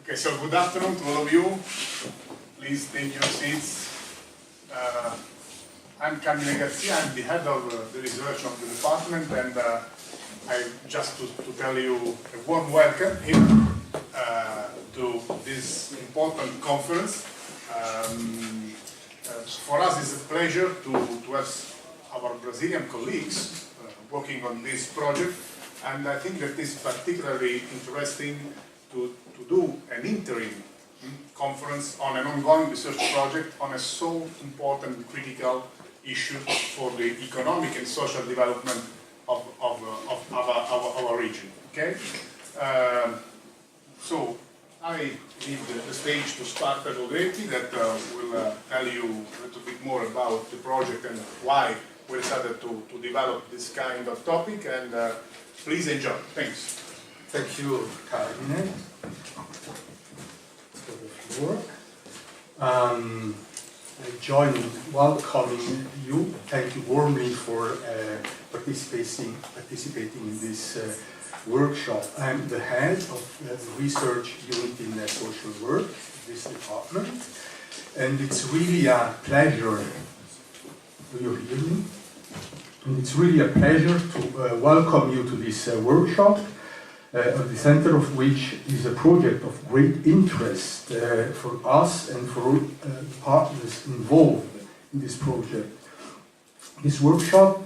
Okay, so good afternoon to all of you. Please take your seats. I'm Camille Garcia. I'm the head of the research of the department, and I just to tell you a warm welcome here to this important conference. For us, it's a pleasure to have our Brazilian colleagues working on this project, and I think that it's particularly interesting to do an interim conference on an ongoing research project on a so important and critical issue for the economic and social development of our region. Okay? So I leave the stage to Sparta Rodretti that will tell you a little bit more about the project and why we decided to develop this kind of topic, and please enjoy. Thanks. Thank you, Carmine, for the floor. I join in welcoming you. Thank you warmly for participating in this workshop. I'm the head of the research unit in social work, this department, and it's really a pleasure. Do you hear me? And it's really a pleasure to welcome you to this workshop. At the center of which is a project of great interest for us and for partners involved in this project. This workshop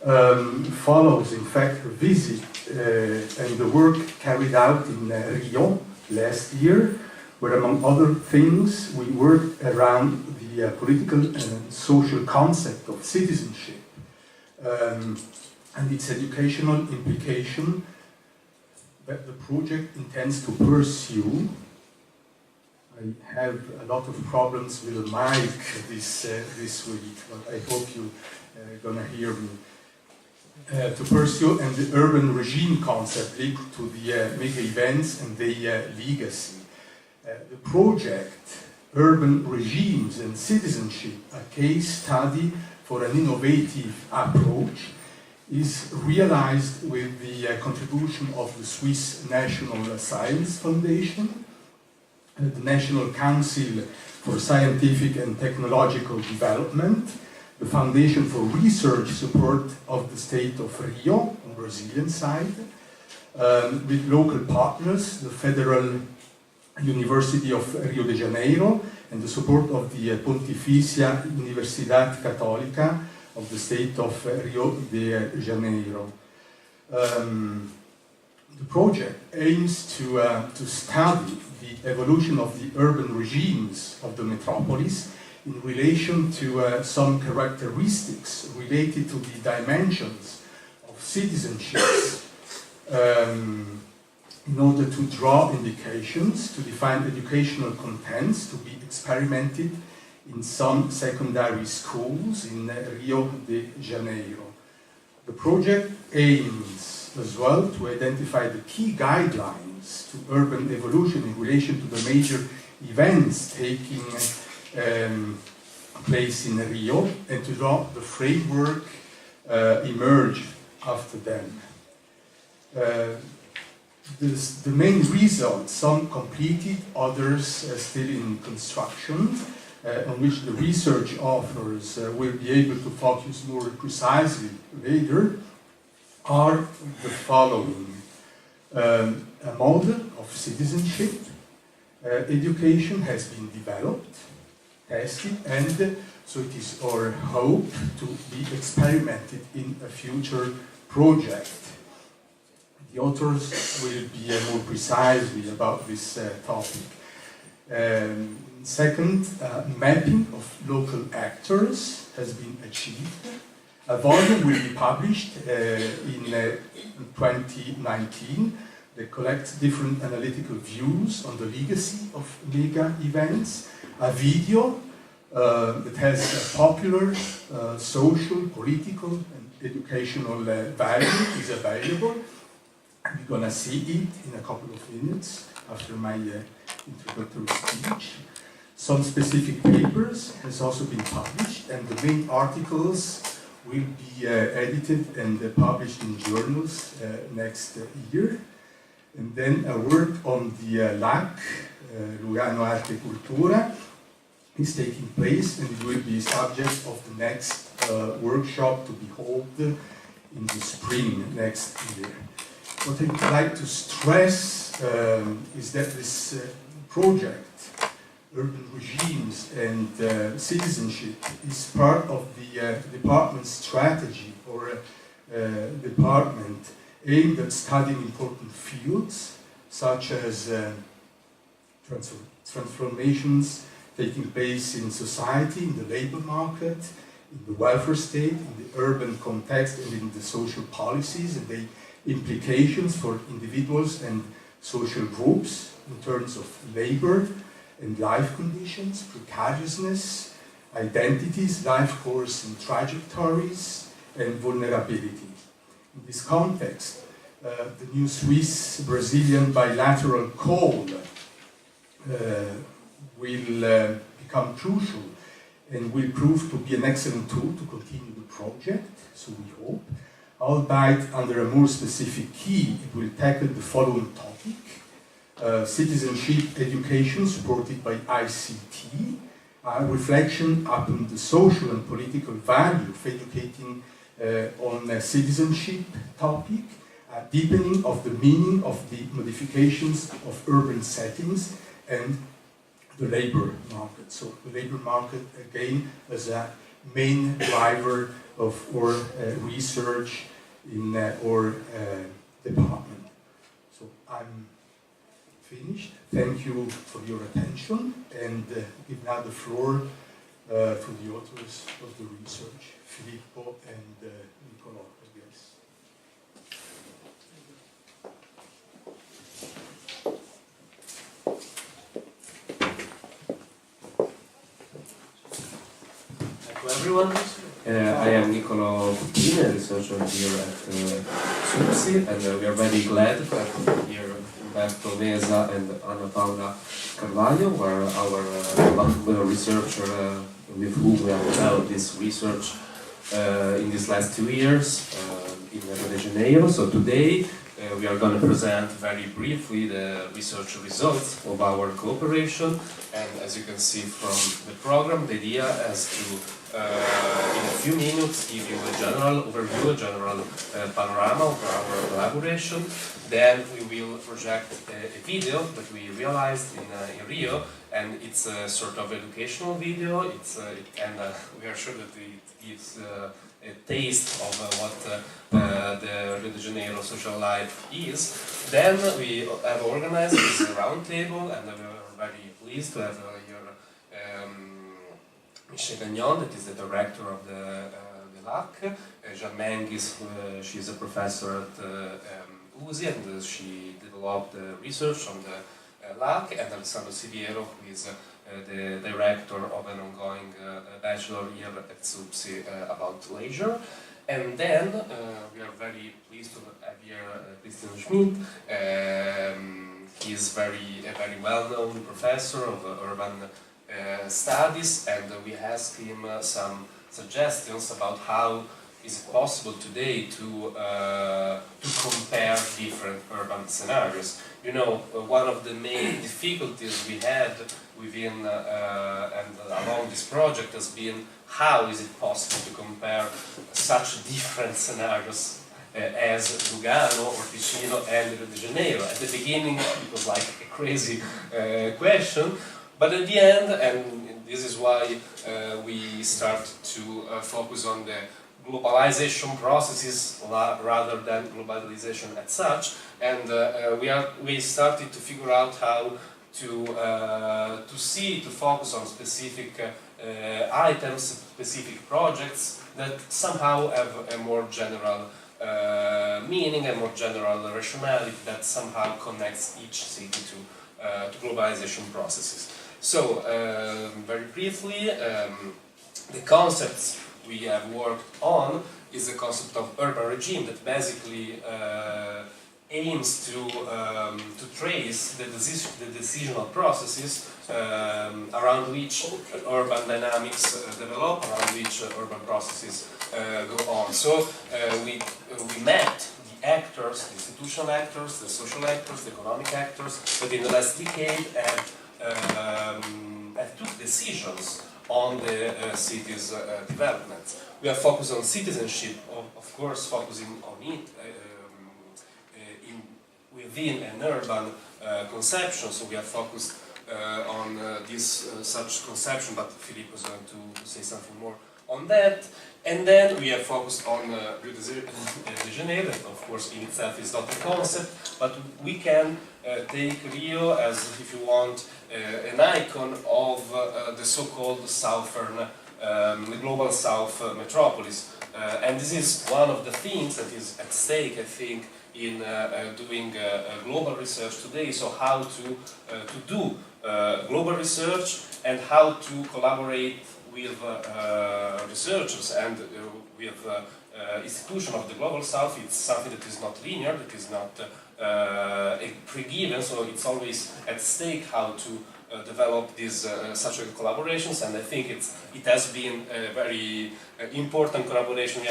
follows, in fact, a visit and the work carried out in Rio last year, where, among other things, we worked around the political and social concept of citizenship and its educational implication that the project intends to pursue. I have a lot of problems with the mic this week, but I hope you're gonna hear me. To pursue and the urban regime concept linked to the mega events and their legacy. The project, Urban Regimes and Citizenship, a case study for an innovative approach, is realized with the contribution of the Swiss National Science Foundation, the National Council for Scientific and Technological Development, the Foundation for Research Support of the State of Rio, on the Brazilian side, with local partners, the Federal University of Rio de Janeiro, and the support of the Pontifícia Universidade Católica of the state of Rio de Janeiro. The project aims to study the evolution of the urban regimes of the metropolis in relation to some characteristics related to the dimensions of citizenship, in order to draw indications, to define educational contents to be experimented in some secondary schools in Rio de Janeiro. The project aims as well to identify the key guidelines to urban evolution in relation to the major events taking place in Rio and to draw the framework emerged after them. The main results, some completed, others still in construction, on which the research authors will be able to focus more precisely later, are the following. A model of citizenship, education has been developed, tested, and so it is our hope to be experimented in a future project. The authors will be more precisely about this topic. Second, mapping of local actors has been achieved. A volume will be published in 2019 that collects different analytical views on the legacy of mega events. A video that has a popular social, political, and educational value is available. We're gonna see it in a couple of minutes after my introductory speech. Some specific papers has also been published, and the main articles will be edited and published in journals next year. And then a word on the lack Lugano Arte e Cultura is taking place, and it will be subject of the next workshop to be held in the spring next year. What I would like to stress is that this project, Urban Regimes and Citizenship, is part of the department's strategy for a department aimed at studying important fields such as transformations taking place in society, in the labor market, in the welfare state, in the urban context, and in the social policies and the implications for individuals and social groups in terms of labor and life conditions, precariousness, identities, life course and trajectories, and vulnerability. In this context, the new Swiss-Brazilian bilateral call will become crucial and will prove to be an excellent tool to continue the project, so we hope. Albeit under a more specific key, it will tackle the following topic: citizenship education supported by ICT, reflection upon the social and political value of educating on a citizenship topic, deepening of the meaning of the modifications of urban settings, and the labor market. So the labor market, again, as a main driver of our research in our department. So I'm finished. Thank you for your attention, and give now the floor to the authors of the research, Filippo and Nicolò, I guess. Everyone, I am Nicolò Puttini, a researcher here at SUPSI, and we are very glad to have here Umberto Mesa and Anna Paula Carvalho, who are our researcher with whom we have held this research in these last 2 years in Rio de Janeiro. So today we are going to present very briefly the research results of our cooperation, and as you can see from the program, the idea is to in a few minutes give you a general overview, a general panorama of our collaboration. Then we will project a video that we realized in Rio, and it's a sort of educational video. And we are sure that it gives a taste of what the Rio de Janeiro social life is. Then we have organized this roundtable, and we are very pleased to have here Michelle Gagnon, that is the director of the LAC, Jean Menghis, she's a professor at USI, and she developed research on the LAC, and Alessandro Siviero, who is the director of an ongoing bachelor here at SUPSI about leisure. And then we are very pleased to have here Christian Schmidt. He is a very well-known professor of urban studies, and we asked him some suggestions about how is it possible today to compare different urban scenarios. You know, one of the main difficulties we had within and along this project has been how is it possible to compare such different scenarios as Lugano or Ticino and Rio de Janeiro. At the beginning it was like a crazy question, but at the end, and this is why we start to focus on the globalization processes rather than globalization as such, and we started to figure out how to focus on specific items, specific projects that somehow have a more general meaning, a more general rationality that somehow connects each city to globalization processes. So, very briefly, the concepts we have worked on is the concept of urban regime that basically aims to trace the decisional processes around which urban dynamics develop, around which urban processes go on. So we met the actors, the institutional actors, the social actors, the economic actors, that in the last decade have took decisions on the city's development. We are focused on citizenship, of course, focusing on it within an urban conception. So we are focused on this such conception, but Philippe was going to say something more on that. And then we are focused on Rio de Janeiro. Of course, in itself is not a concept, but we can take Rio as, if you want, an icon of the so-called southern, the global south metropolis. And this is one of the things that is at stake, I think, in doing global research today. So how to do global research and how to collaborate with researchers and with institutions of the global south. It's something that is not linear, that is not pre-given, so it's always at stake how to develop these such collaborations, and I think it has been a very important collaboration.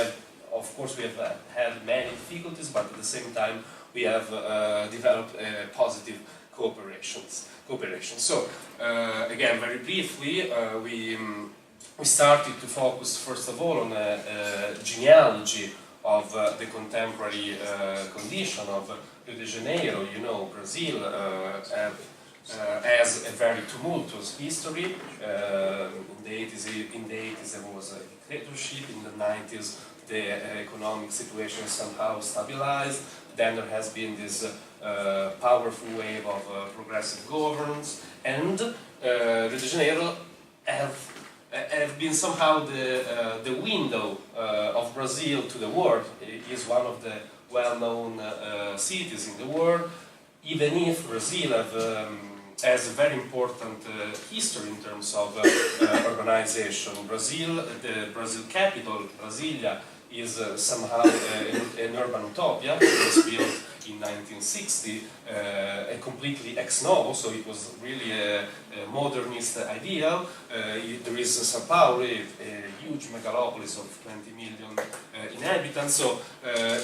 Of course, we have had many difficulties, but at the same time we have developed positive cooperation. So, again, very briefly, we started to focus first of all on a genealogy of the contemporary condition of Rio de Janeiro. You know, Brazil has a very tumultuous history. In the 80s there was a dictatorship. In the 90s the economic situation somehow stabilized. Then there has been this powerful wave of progressive governance, and Rio de Janeiro have been somehow the window of Brazil to the world. It is one of the well-known cities in the world, even if Brazil has a very important history in terms of urbanization. The Brazil capital, Brasilia, is somehow an urban utopia. It was built in 1960, completely ex novo, so it was really a modernist ideal. There is São Paulo, a huge megalopolis of 20 million inhabitants, so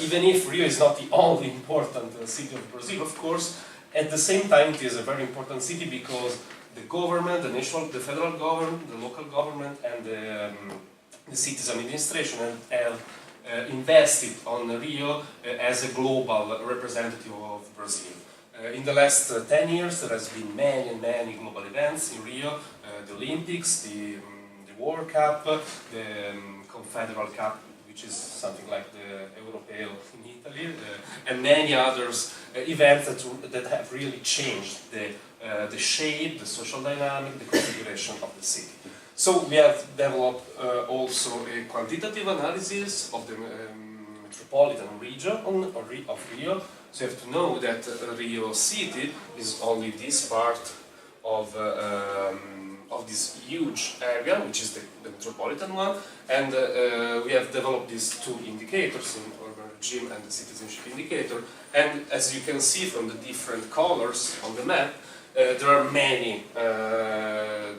even if Rio is not the only important city of Brazil, of course, at the same time it is a very important city because the government, the federal government, the local government, and the city's administration have invested on Rio as a global representative of Brazil. In the last 10 years there has been many global events in Rio, the Olympics, the World Cup, the Confederal Cup, which is something like the Europeo in Italy, and many others events that have really changed the shape, the social dynamic, the configuration of the city. So we have developed also a quantitative analysis of the metropolitan region of Rio. So you have to know that Rio City is only this part of this huge area, which is the metropolitan one, and we have developed these two indicators, in urban regime and the citizenship indicator. And as you can see from the different colors on the map, there are many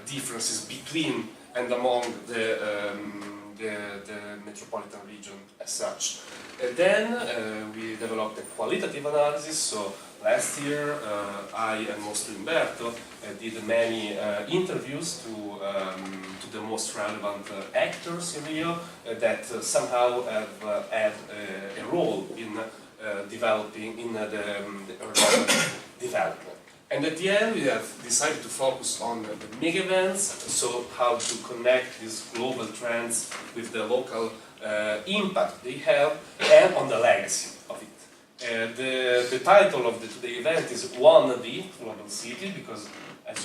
differences between and among the metropolitan region as such. Then we developed a qualitative analysis. So last year I and mostly Umberto did many interviews to the most relevant actors in Rio that somehow have had a role in developing in the urban development. And at the end, we have decided to focus on the mega events, so how to connect these global trends with the local impact they have, and on the legacy of it. The title of the event is Wannabe, Global City, because as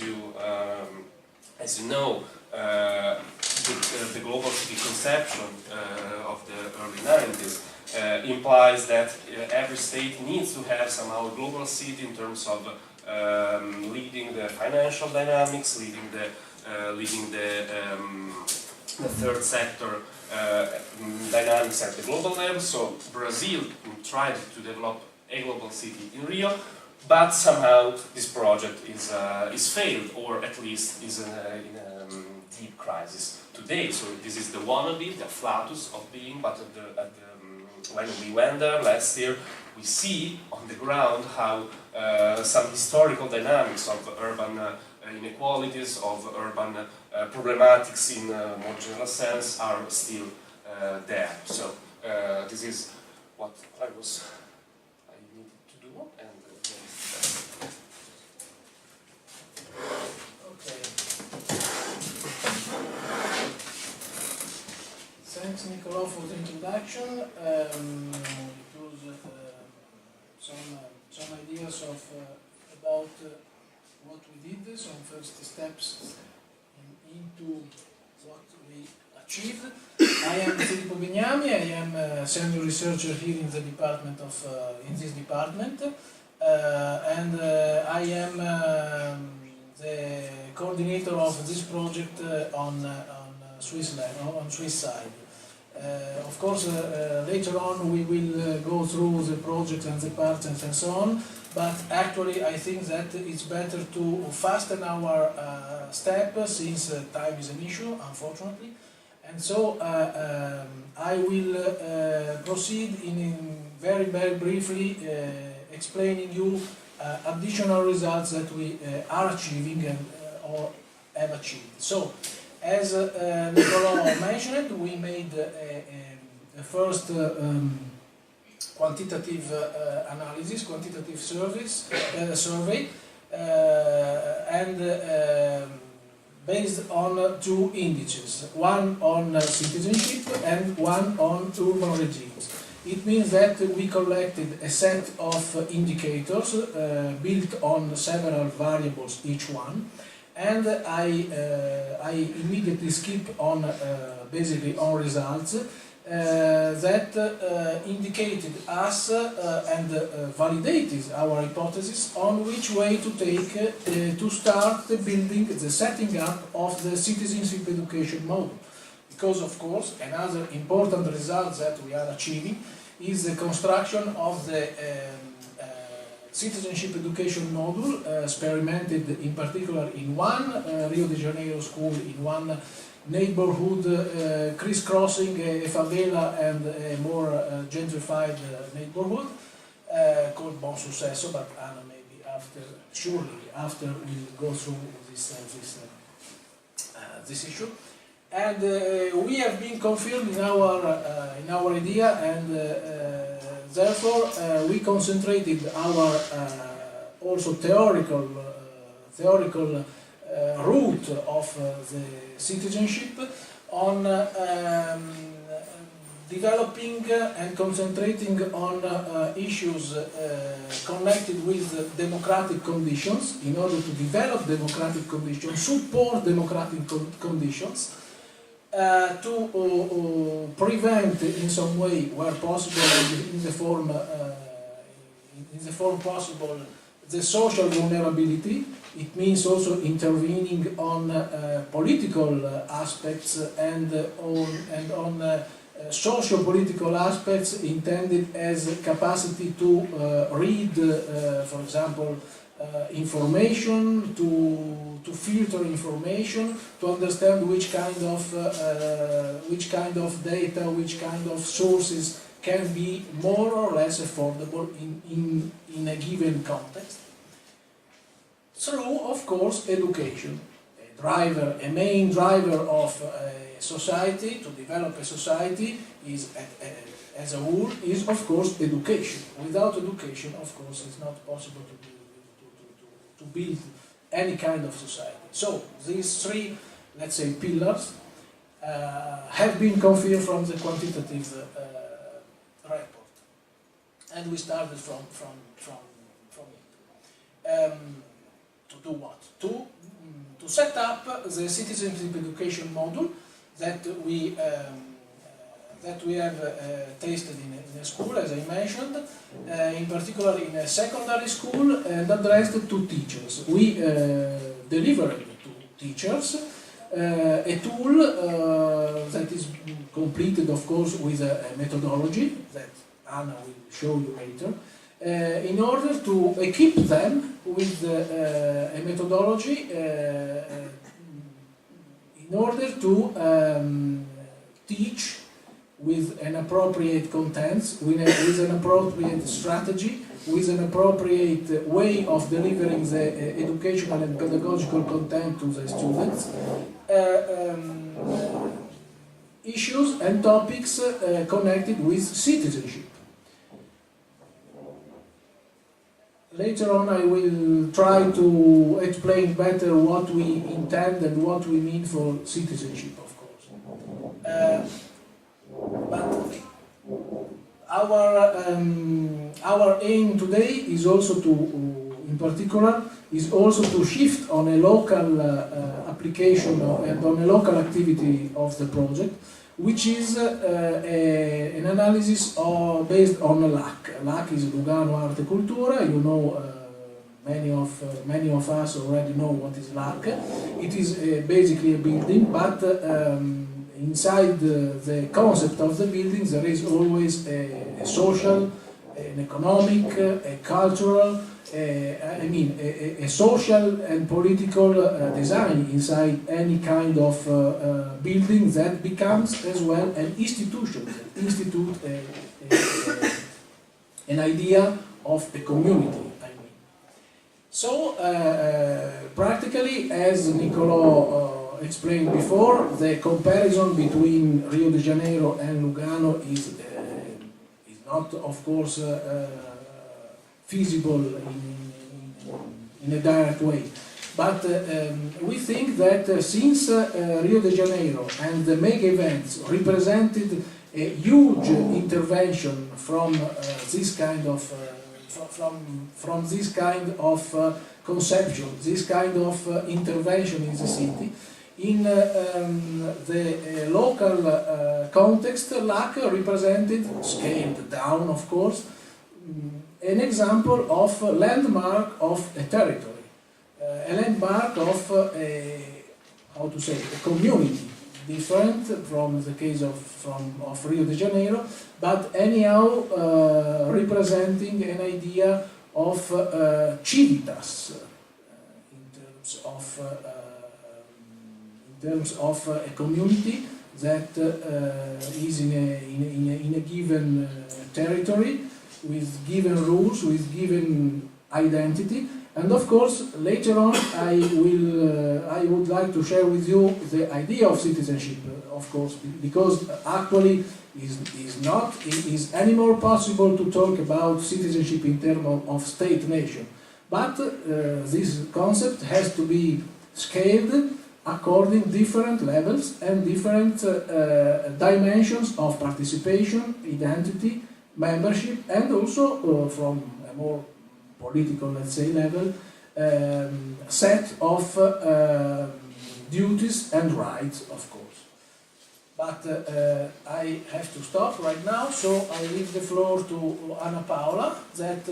you know, the global city conception of the early 90s implies that every state needs to have somehow a global city in terms of leading the financial dynamics, leading the third sector dynamics at the global level. So Brazil tried to develop a global city in Rio, but somehow this project is failed, or at least is in a deep crisis today. So this is the wannabe, the flatus of being, but when we went there last year, we see on the ground how some historical dynamics of urban inequalities, of urban problematics in more general sense are still there. So this is what I needed to do, and okay. Thanks, Nicola, for the introduction. It was some ideas of about what we did, some first steps into what we achieved. I am Filippo Bignami. I am a senior researcher here in the department of in this department, and I am the coordinator of this project on Swiss level, on Swiss side. Of course, later on we will go through the project and the parts and so on. But actually, I think that it's better to fasten our step, since time is an issue, unfortunately. And so I will proceed in very briefly explaining you additional results that we are achieving and or have achieved. So, as Nicola mentioned, we made a first quantitative analysis, quantitative survey, and based on two indices, one on citizenship and one on urban regimes. It means that we collected a set of indicators built on several variables each one, and I immediately skip on basically on results that indicated us and validated our hypothesis on which way to take to start building the setting up of the citizenship education model. Because of course another important result that we are achieving is the construction of the citizenship education module experimented in particular in one Rio de Janeiro school, in one neighborhood crisscrossing a favela and a more gentrified neighborhood called Bon Sucesso, but Anna maybe surely after we'll go through this issue. And we have been confirmed in our idea, and therefore we concentrated our also theoretical route of the citizenship on developing and concentrating on issues connected with democratic conditions, in order to develop democratic conditions, support democratic conditions, to prevent in some way, where possible, in the form possible, the social vulnerability. It means also intervening on political aspects and on socio-political aspects intended as capacity to read, for example, information, to filter information, to understand which kind of data, which kind of sources can be more or less affordable in a given context. Through, of course, education, a main driver of a society, to develop a society is, as a whole, is of course education. Without education, of course, it's not possible to build any kind of society. So these three, let's say, pillars have been confirmed from the quantitative report, and we started from it. To do what? To set up the citizenship education module that we have tasted in a school, as I mentioned, in particular in a secondary school, and addressed to teachers. We delivered to teachers a tool that is completed, of course, with a methodology that Anna will show you later, in order to equip them with a methodology in order to teach with an appropriate contents, with an appropriate strategy, with an appropriate way of delivering the educational and pedagogical content to the students. Issues and topics connected with citizenship. Later on I will try to explain better what we intend and what we mean for citizenship, of course. But our aim today is also to, in particular, is also to shift on a local application and on a local activity of the project, which is an analysis based on LAC. LAC is Lugano Arte Cultura. You know, many of us already know what is LAC. It is basically a building, but inside the concept of the building there is always a social, an economic, a cultural, a social and political design inside any kind of building that becomes as well an institution, an idea of a community. So practically, as Niccolò explained before, the comparison between Rio de Janeiro and Lugano is not, of course, feasible in a direct way. But we think that since Rio de Janeiro and the mega events represented a huge intervention from this kind of from this kind of conception, this kind of intervention in the city, in the local context, LAC represented, scaled down of course, an example of a landmark of a territory, a landmark of how to say, a community, different from the case of Rio de Janeiro, but anyhow representing an idea of civitas in terms of a community that is in a given territory, with given rules, with given identity. And of course, later on, I would like to share with you the idea of citizenship, of course, because actually it is any more possible to talk about citizenship in terms of state-nation. But this concept has to be scaled according different levels and different dimensions of participation, identity, membership, and also from a more political, let's say, level, set of duties and rights, of course. But I have to stop right now, so I leave the floor to Anna Paola, that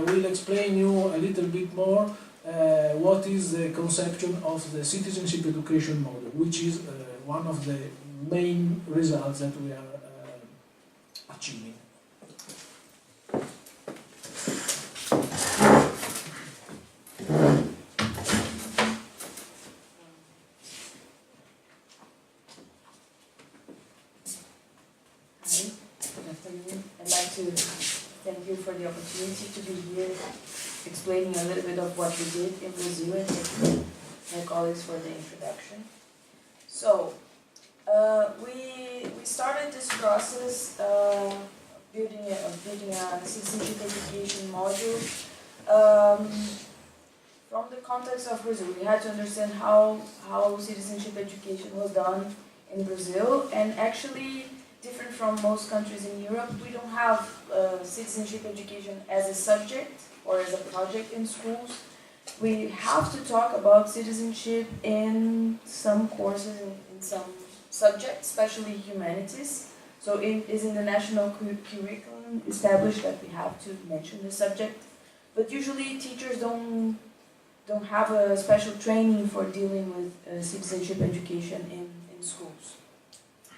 will explain you a little bit more what is the conception of the citizenship education model, which is one of the main results that we are achieving. I'd like to thank you for the opportunity to be here explaining a little bit of what we did in Brazil, and thank my colleagues for the introduction. So, we started this process building a citizenship education module from the context of Brazil. We had to understand how citizenship education was done in Brazil, and actually, different from most countries in Europe, we don't have citizenship education as a subject or as a project in schools. We have to talk about citizenship in some courses, in some subjects, especially humanities. So it is in the national curriculum established that we have to mention the subject. But usually teachers don't have a special training for dealing with citizenship education in schools.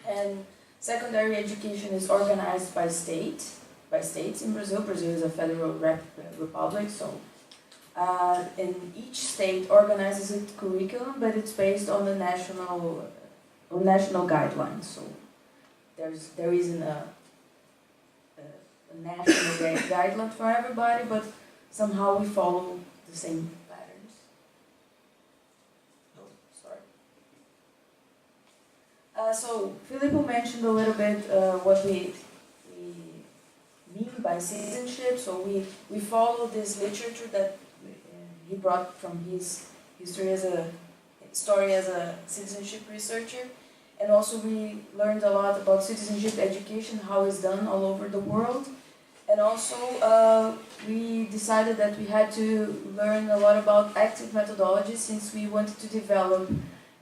And secondary education is organized by states in Brazil. Brazil is a federal republic, so and each state organizes its curriculum, but it's based on the national guidelines. So there isn't a a national guideline for everybody, but somehow we follow the same patterns. Oh, sorry. So Filippo mentioned a little bit what we mean by citizenship. So we follow this literature that he brought from his story as a citizenship researcher, and also we learned a lot about citizenship education, how it's done all over the world, and also we decided that we had to learn a lot about active methodology, since we wanted to develop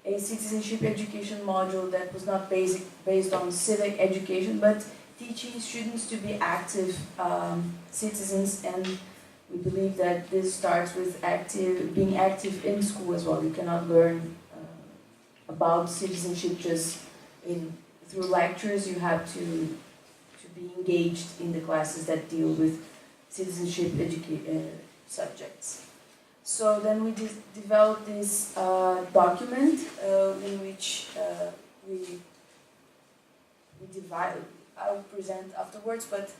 a citizenship education module that was not based on civic education, but teaching students to be active citizens. And we believe that this starts with being active in school as well. You cannot learn about citizenship just through lectures. You have to be engaged in the classes that deal with citizenship subjects. So then we developed this document in which we divide. I'll present afterwards, but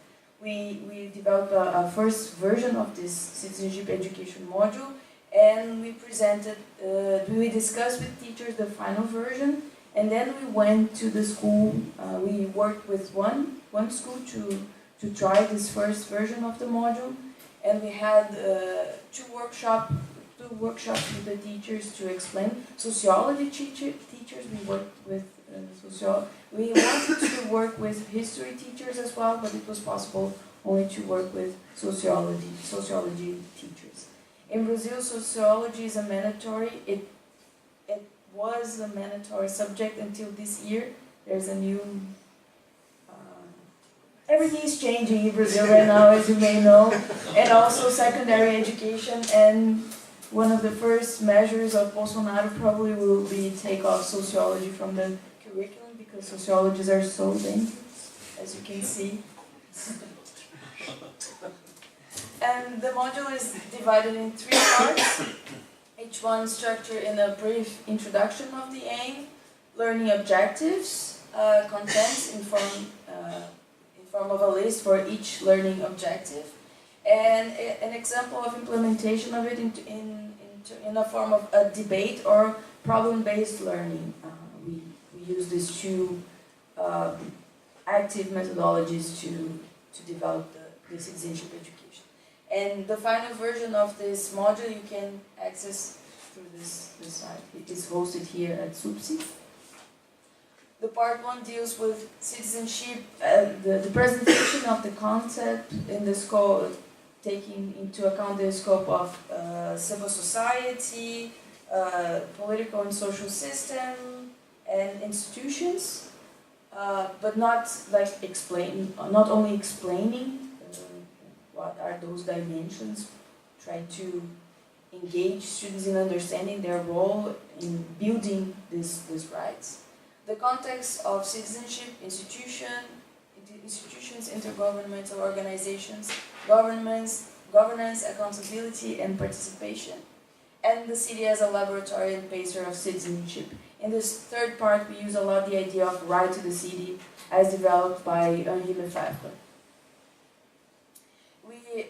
we developed a first version of this citizenship education module, and we discussed with teachers the final version, and then we went to the school. We worked with one school to try this first version of the module, and we had two workshops with the teachers to explain. Sociology teachers, we worked with we wanted to work with history teachers as well, but it was possible only to work with sociology teachers. In Brazil, sociology is a mandatory. It was a mandatory subject until this year. There's a new. Everything is changing in Brazil right now, as you may know, and also secondary education. And one of the first measures of Bolsonaro probably will be take off sociology from the curriculum, because sociologists are so dangerous, as you can see. And the module is divided in 3 parts, each one structured in a brief introduction of the aim, learning objectives, contents in form of a list for each learning objective, and an example of implementation of it in a form of a debate or problem-based learning. We use these 2 active methodologies to develop the citizenship education. And the final version of this module you can access through this site. It is hosted here at SUPSI. The part 1 deals with citizenship, the presentation of the concept in the scope, taking into account the scope of civil society, political and social system, and institutions, but not only explaining what are those dimensions. Try to engage students in understanding their role in building these rights. The context of citizenship, institutions, intergovernmental organizations, governance, accountability, and participation, and the city as a laboratory and pacer of citizenship. In this 3rd part, we use a lot the idea of right to the city, as developed by Henri Lefebvre.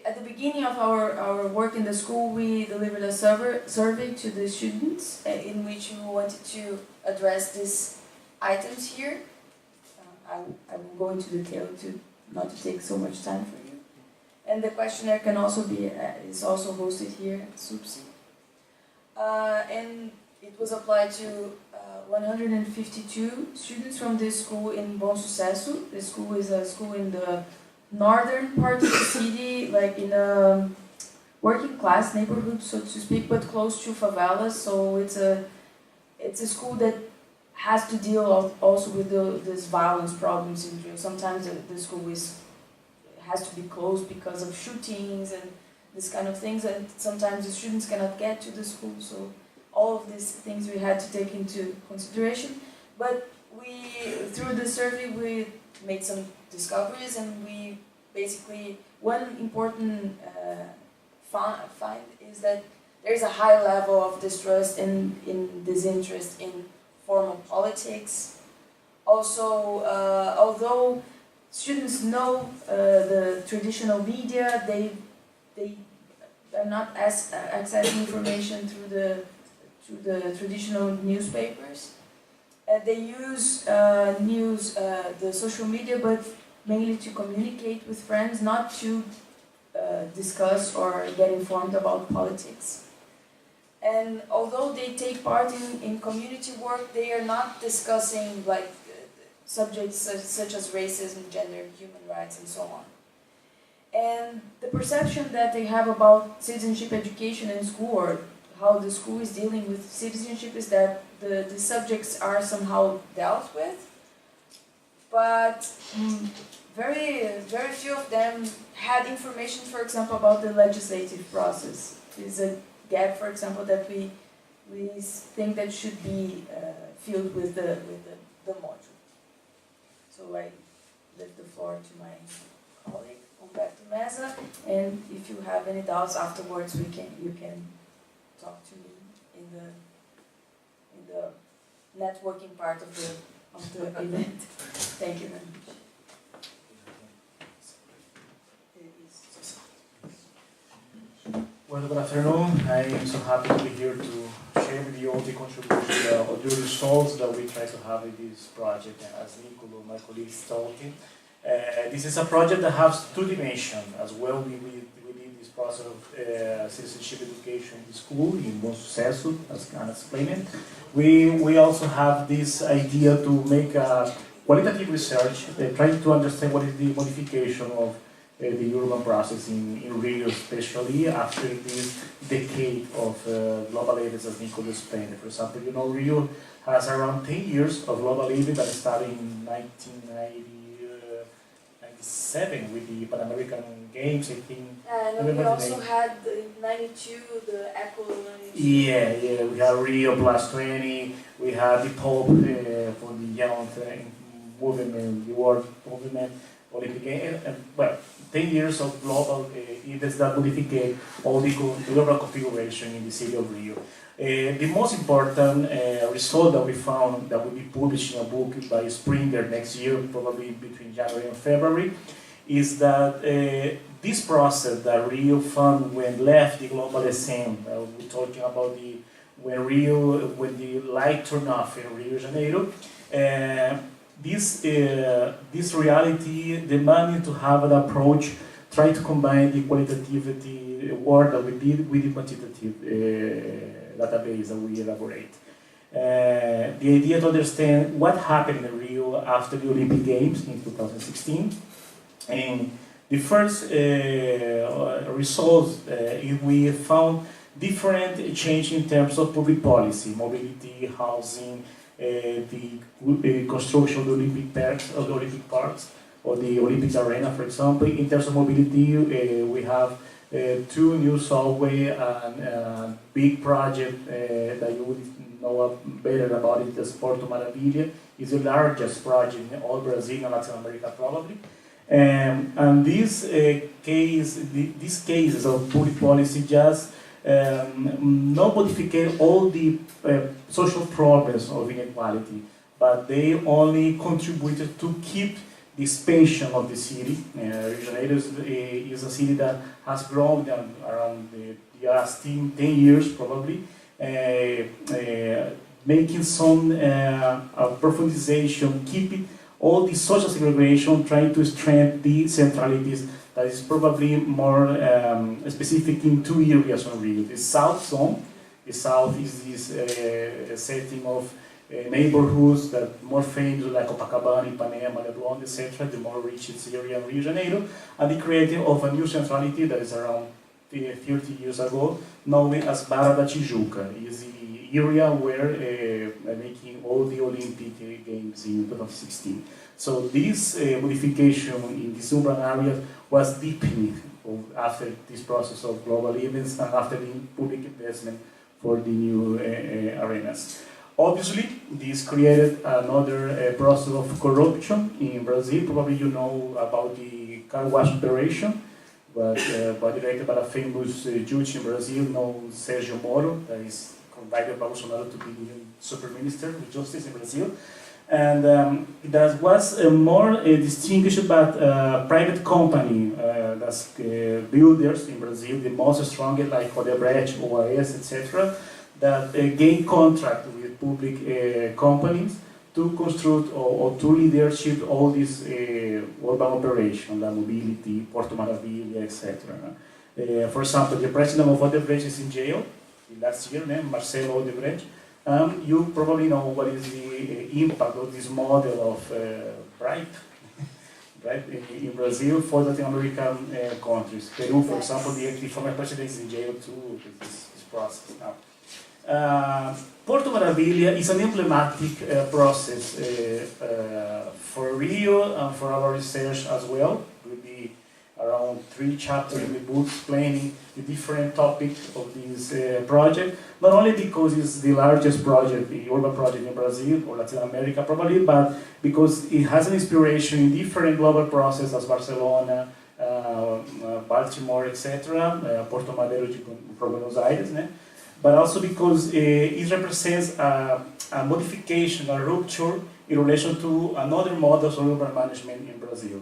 At the beginning of our work in the school, we delivered a survey to the students in which we wanted to address these items here. I will go into detail not to take so much time for you. And the questionnaire is also hosted here at SUPSI. And it was applied to 152 students from this school in Bom Sucesso. This school is a school in the northern part of the city, like in a working class neighborhood, so to speak, but close to favelas. So it's a school that has to deal also with this violence problems in Rio. Sometimes the school has to be closed because of shootings and this kind of things, and sometimes the students cannot get to the school. So all of these things we had to take into consideration. But through the survey, we made some discoveries, and we basically, one important find is that there's a high level of distrust and disinterest in formal politics. Also, although students know the traditional media. They are not accessing information through the traditional newspapers. They use the social media, but mainly to communicate with friends, not to discuss or get informed about politics. And although they take part in community work, they are not discussing like subjects such as racism, gender, human rights, and so on. And the perception that they have about citizenship education in school, or how the school is dealing with citizenship, is that the subjects are somehow dealt with, but very few of them had information, for example, about the legislative process. There's a gap, for example, that we think that should be filled with the module. So I leave the floor to my colleague, Humberto Meza, and if you have any doubts afterwards, you can talk to me in the networking part of the event. Thank you very much. Well, good afternoon. I am so happy to be here to share with you all the contributions or the results that we try to have in this project. And as Nicolo, my colleague, is talking, this is a project that has two dimensions as well. We did this process of citizenship education in the school in Bom Sucesso, as Anna explained. We also have this idea to make a qualitative research, trying to understand what is the modification of the urban process in Rio, especially after this decade of global events, as Nicolo explained. For example, you know, Rio has around 10 years of global event that started in 1997 with the Pan American Games, I think. And we also had in '92 the Echo. Yeah, we have Rio Plus 20. We have the Pope for the young movement, the world movement. Olympic Games, and well, 10 years of global events that modificate all the global configuration in the city of Rio. The most important result that we found that will be published in a book by Springer next year, probably between January and February, is that this process that Rio found when left the global scene, we're talking about when the light turned off in Rio de Janeiro, this reality demanded to have an approach, try to combine the qualitative work that we did with the quantitative database that we elaborate. The idea to understand what happened in Rio after the Olympic Games in 2016. And the first results, we found different change in terms of public policy, mobility, housing, the construction of the Olympic parks, or the Olympic arena, for example. In terms of mobility, we have 2 new subway and big project that you would know better about it, the Porto Maravilha. Is the largest project in all Brazil and Latin America, probably. And these cases of public policy just not modificate all the social problems of inequality, but they only contributed to keep the expansion of the city. Rio de Janeiro is a city that has grown around the last 10 years, probably, making some profundization, keeping all the social segregation, trying to strengthen the centralities. That is probably more specific in 2 areas of Rio. The south zone. The south is this setting of neighborhoods that more famous, like Copacabana, Ipanema, Leblon, etc., the more richest area in Rio de Janeiro, and the creating of a new centrality that is around 30 years ago, known as Barra da Tijuca. It is the area where making all the Olympic Games in 2016. So this modification in these urban areas was deepening after this process of global events and after the public investment for the new arenas. Obviously, this created another process of corruption in Brazil. Probably you know about the car wash operation, but directed by a famous judge in Brazil known Sergio Moro, that is invited by Bolsonaro to be the super minister of justice in Brazil. And that was more distinguished by private company, that's builders in Brazil, the most strong like Odebrecht, OAS, etc., that gain contract with public companies to construct or to leadership all these urban operations, la mobility, Porto Maravilha, etc. For example, the president of Odebrecht is in jail last year, Marcelo Odebrecht. You probably know what is the impact of this model of bribe in Brazil for Latin American countries. Peru, for example, the former president is in jail too with this process now. Porto Maravilha is an emblematic process for Rio and for our research as well. It will be around 3 chapters in the book explaining the different topics of this project, not only because it's the largest project, the urban project in Brazil or Latin America probably, but because it has an inspiration in different global processes as Barcelona, Baltimore, etc., Porto Madero from Buenos Aires, but also because it represents a modification, a rupture in relation to another models of urban management in Brazil.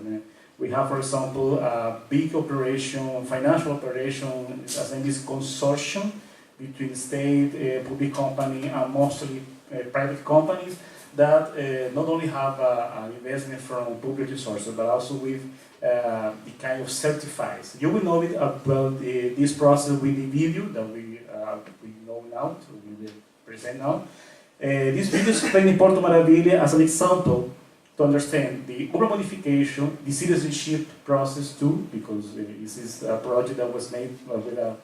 We have, for example, a big operation, financial operation, as in this consortium between state, public company, and mostly private companies that not only have an investment from public resources, but also with the kind of certifies. You will know it about this process with the video that we know now, we will present now. This video is explaining Porto Maravilha as an example to understand the urban modification, the citizenship process too, because this is a project that was made with a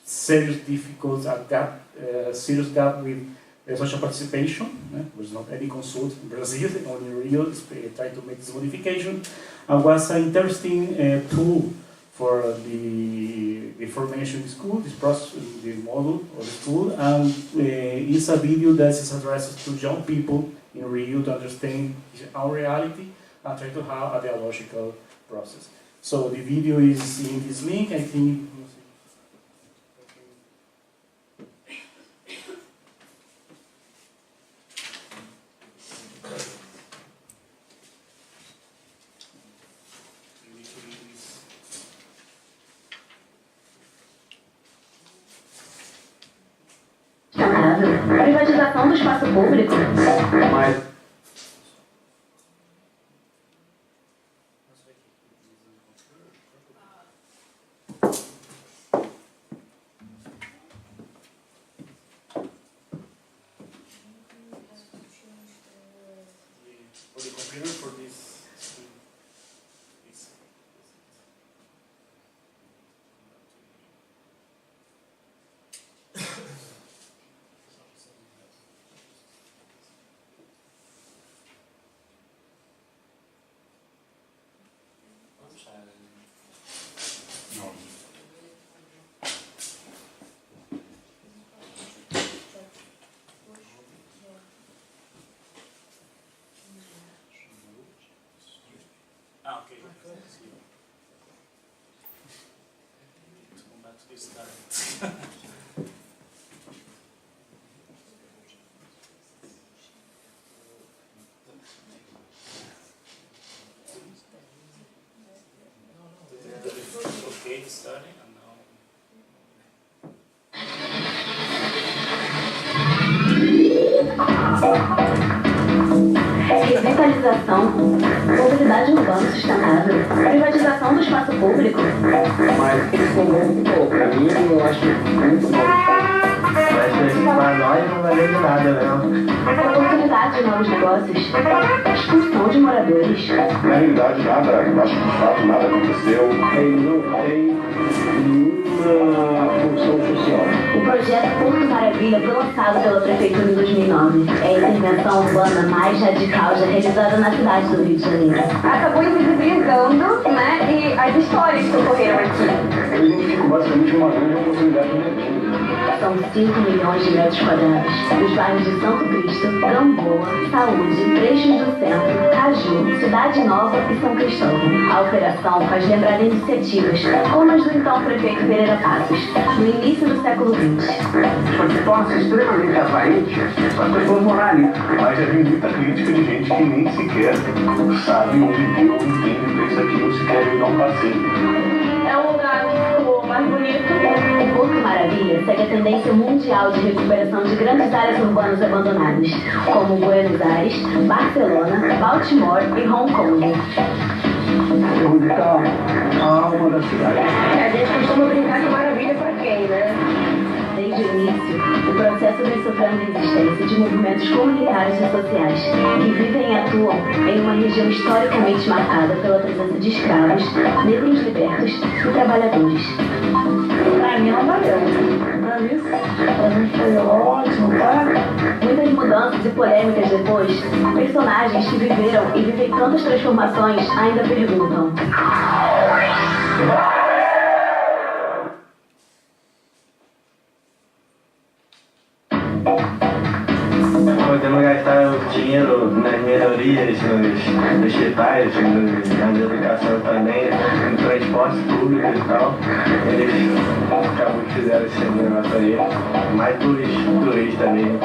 serious difficult, serious gap with social participation. There was not any consult in Brazil, only Rio tried to make this modification, and was an interesting tool for the formation in school, this process, the model of the school, and it's a video that is addressed to young people in Rio to understand our reality and try to have a dialogical process. So the video is in this link, I think. Privatização do espaço público. Okay. Let's go back to this slide. Okay, starting and now. Revitalização, mobilidade urbana sustentável, privatização do espaço público. Mas isso pô, pra mim eu acho muito bom. Mas pra nós não vai de nada, não. Oportunidade de novos negócios, expulsão de moradores. Na realidade, nada, eu acho que de fato nada aconteceu. Ele não tem nenhuma função social. O projeto Porto Maravilha foi lançado pela Prefeitura em 2009. É a intervenção urbana mais radical já realizada na cidade do Rio de Janeiro. Acabou invisibilizando, e as histórias que ocorreram aqui. Eu identifico basicamente uma grande oportunidade de mercado. são 5 milhões de metros quadrados. Os bairros de Santo Cristo, Gamboa, Saúde, Trechos do Centro, Caju, Cidade Nova e São Cristóvão. A operação faz lembrar iniciativas como as do então prefeito Pereira Passos, no início do século XX. Só que torna-se extremamente atraente para as pessoas morarem. Mas já vi muita crítica de gente que nem sequer sabe onde vive ou entende para isso aqui, ou sequer veio dar um passeio. É um lugar que ficou mais bonito. O Porto Maravilha segue a tendência mundial de recuperação de grandes áreas urbanas abandonadas, como Buenos Aires, Barcelona, Baltimore e Hong Kong. É onde está a alma da cidade. A gente costuma brincar que maravilha pra quem, né? Desde o início, o processo vem sofrendo a existência de movimentos comunitários e sociais que vivem e atuam em uma região historicamente marcada pela presença de escravos, negros libertos e trabalhadores. Pra mim não valeu. Pra mim foi ótimo, tá? Muitas mudanças e polêmicas depois, personagens que viveram e vivem tantas transformações ainda perguntam: Podemos gastar o dinheiro nas melhorias, nos hospitais, na educação também, no transporte público e tal. Eles acabam que fizeram esse negócio aí, mais turista mesmo.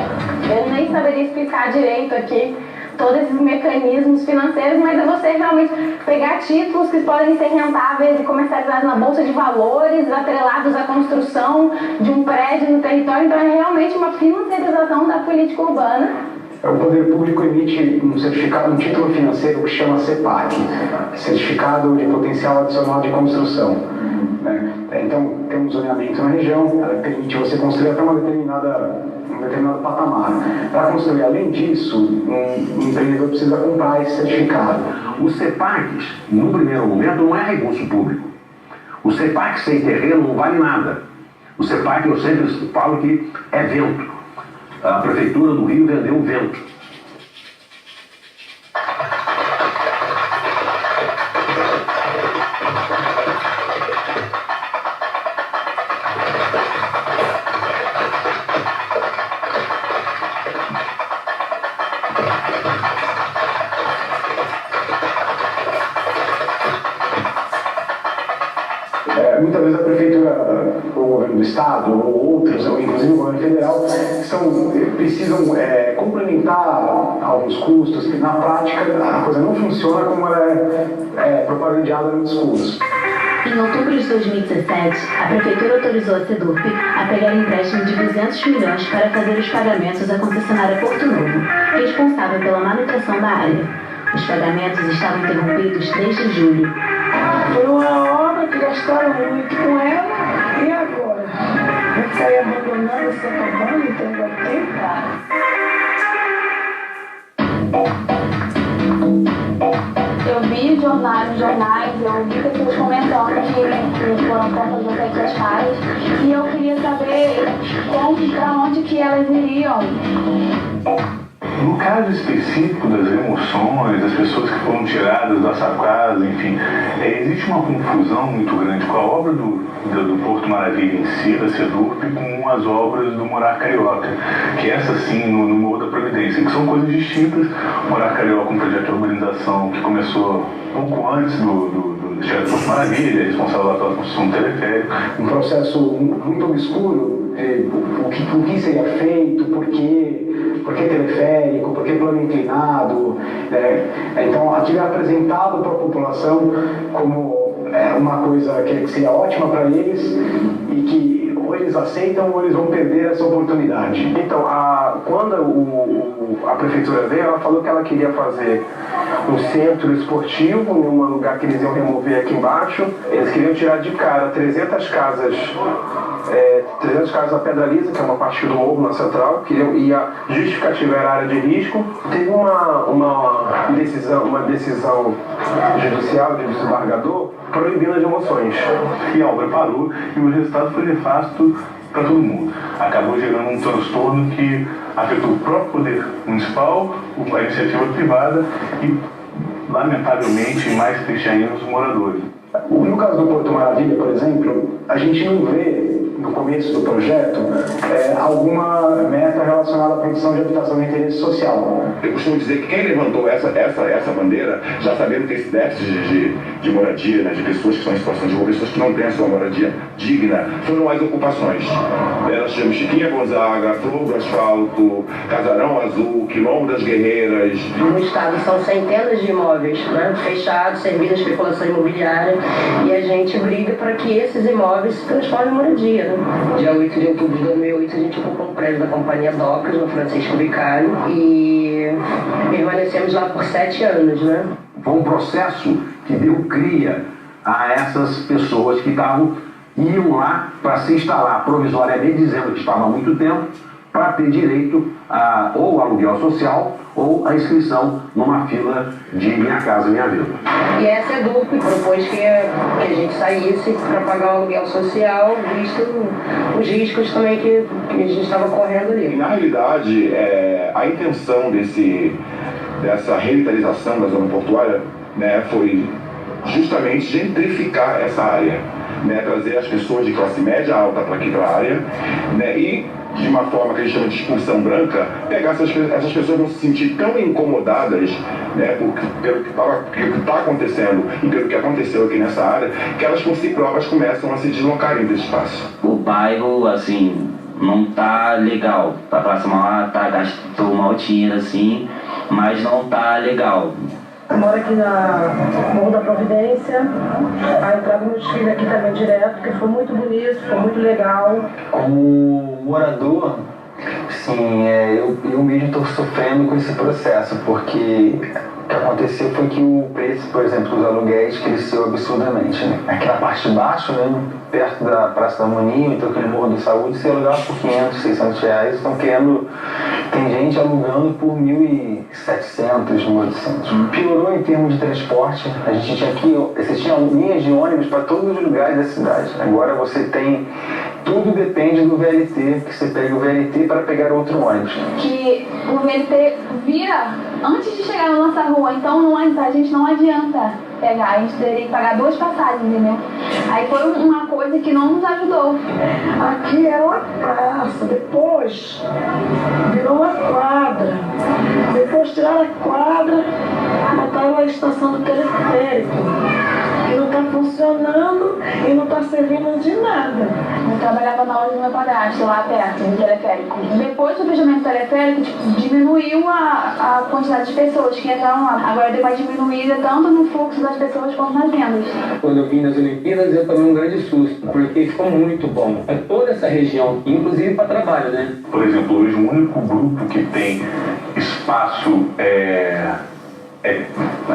Eu nem saberia explicar direito aqui todos esses mecanismos financeiros, mas é você realmente pegar títulos que podem ser rentáveis e comercializados na bolsa de valores, atrelados à construção de um prédio no território. Então é realmente uma financiarização da política urbana. O poder público emite um certificado, um título financeiro que chama CEPAC, Certificado de Potencial Adicional de Construção. Então, temos zoneamento na região, permite você construir até um determinado patamar. Para construir, além disso, um empreendedor precisa comprar esse certificado. Os CEPACs, no primeiro momento, não é recurso público. O CEPAC sem terreno não vale nada. O CEPAC, eu sempre falo que é vento. A Prefeitura do Rio vendeu o vento. Muitas vezes a Prefeitura, o Governo do Estado, ou outros, ou inclusive o Governo Federal, precisam complementar alguns custos, que na prática a coisa não funciona como ela é propagandeada no discurso. Em outubro de 2017, a Prefeitura autorizou a SEDURP a pegar um empréstimo de 200 milhões para fazer os pagamentos à concessionária Porto Novo, responsável pela manutenção da área. Os pagamentos estavam interrompidos desde julho. Foi uma obra que gastaram muito com ela, e agora? Vai ficar aí abandonando, se acabando, então vai ter, cara. Eu vi jornais, eu vi pessoas comentando que foram postas até aqui as casas, e eu queria saber para onde que elas iriam. No caso específico das remoções, das pessoas que foram tiradas da sua casa, enfim, existe uma confusão muito grande com a obra do Porto Maravilha em si, da SEDURP, com as obras do Morar Carioca, que essa sim, no Morro da Providência, que são coisas distintas. O Morar Carioca é um projeto de urbanização que começou pouco antes do projeto Porto Maravilha, responsável pela construção do teleférico. Um processo muito obscuro, o que seria feito, por que teleférico, por que plano inclinado. Então, aquilo é apresentado para a população como uma coisa que seria ótima para eles e que ou eles aceitam ou eles vão perder essa oportunidade. Então, quando a prefeitura veio, ela falou que ela queria fazer um centro esportivo em um lugar que eles iam remover aqui embaixo. Eles queriam tirar de cara 300 casas da Pedra Lisa, que é uma parte do morro na central, e a justificativa era a área de risco. Teve uma decisão judicial de desembargador proibindo as remoções. E a obra parou e o resultado foi nefasto para todo mundo. Acabou gerando um transtorno que afetou o próprio poder municipal, a iniciativa privada e, lamentavelmente, mais triste ainda, os moradores. No caso do Porto Maravilha, por exemplo, a gente não vê no começo do projeto, alguma meta relacionada à produção de habitação de interesse social. Eu costumo dizer que quem levantou essa bandeira, já sabendo que esse déficit de moradia, né, de pessoas que estão em situação de rua, pessoas que não têm a sua moradia digna, foram as ocupações. Nós tivemos Chiquinha Gonzaga, Flor do Asfalto, Casarão Azul, Quilombo das Guerreiras. No estado são centenas de imóveis, né, fechados, servindo à especulação imobiliária, e a gente briga para que esses imóveis se transformem em moradia. Né? Dia 8 de outubro de 2008 a gente ocupou um prédio da companhia Docas, no Francisco Vicário, e permanecemos lá por 7 anos. Né? Foi um processo que deu cria a essas pessoas que iam lá para se instalar provisoriamente, dizendo que estavam há muito tempo, para ter direito a ou aluguel social ou a inscrição numa fila de Minha Casa Minha Vida. E a SEDUC propôs que a gente saísse para pagar o aluguel social, visto os riscos também que a gente estava correndo ali. Na realidade, a intenção dessa revitalização da zona portuária, né, foi justamente gentrificar essa área, né, trazer as pessoas de classe média alta para aqui para a área, né, e de uma forma que a gente chama de expulsão branca, pegar essas pessoas não se sentir tão incomodadas, né, pelo que está acontecendo e pelo que aconteceu aqui nessa área, que elas por si próprias começam a se deslocarem desse espaço. O bairro, assim, não tá legal. A Praça Mauá gastou mal dinheiro, assim, mas não tá legal. Eu moro aqui na Morro da Providência, a entrada dos meus filhos aqui também direto, porque foi muito bonito, foi muito legal. Como morador, sim, eu mesmo estou sofrendo com esse processo, porque o que aconteceu foi que o preço, por exemplo, dos aluguéis cresceu absurdamente. Né? Aquela parte de baixo, né, perto da Praça da Moninho, então aquele Morro da Saúde, você alugava por 500, 600 reais, estão querendo... Tem gente alugando por 1.700, 1.800. Piorou em termos de transporte. A gente tinha aqui, você tinha linhas de ônibus para todos os lugares da cidade. Agora você tem, tudo depende do VLT, que você pega o VLT para pegar outro ônibus. Que o VLT vira antes de chegar na nossa rua, então a gente não adianta pegar, a gente teria que pagar 2 passagens, entendeu? Aí foi uma coisa que não nos ajudou. Aqui era uma praça, depois virou uma quadra. Depois tiraram a quadra, botaram a estação do teleférico, que não está funcionando e não está servindo de nada. Eu trabalhava na loja do meu padrasto, lá perto, no teleférico. Depois do fechamento do teleférico, diminuiu a quantidade de pessoas que entravam lá. Agora deu uma diminuída tanto no fluxo das pessoas quanto nas vendas. Quando eu vim nas Olimpíadas, eu tomei um grande susto, porque ficou muito bom. É toda essa região, inclusive para trabalho, né? Por exemplo, hoje o único grupo que tem espaço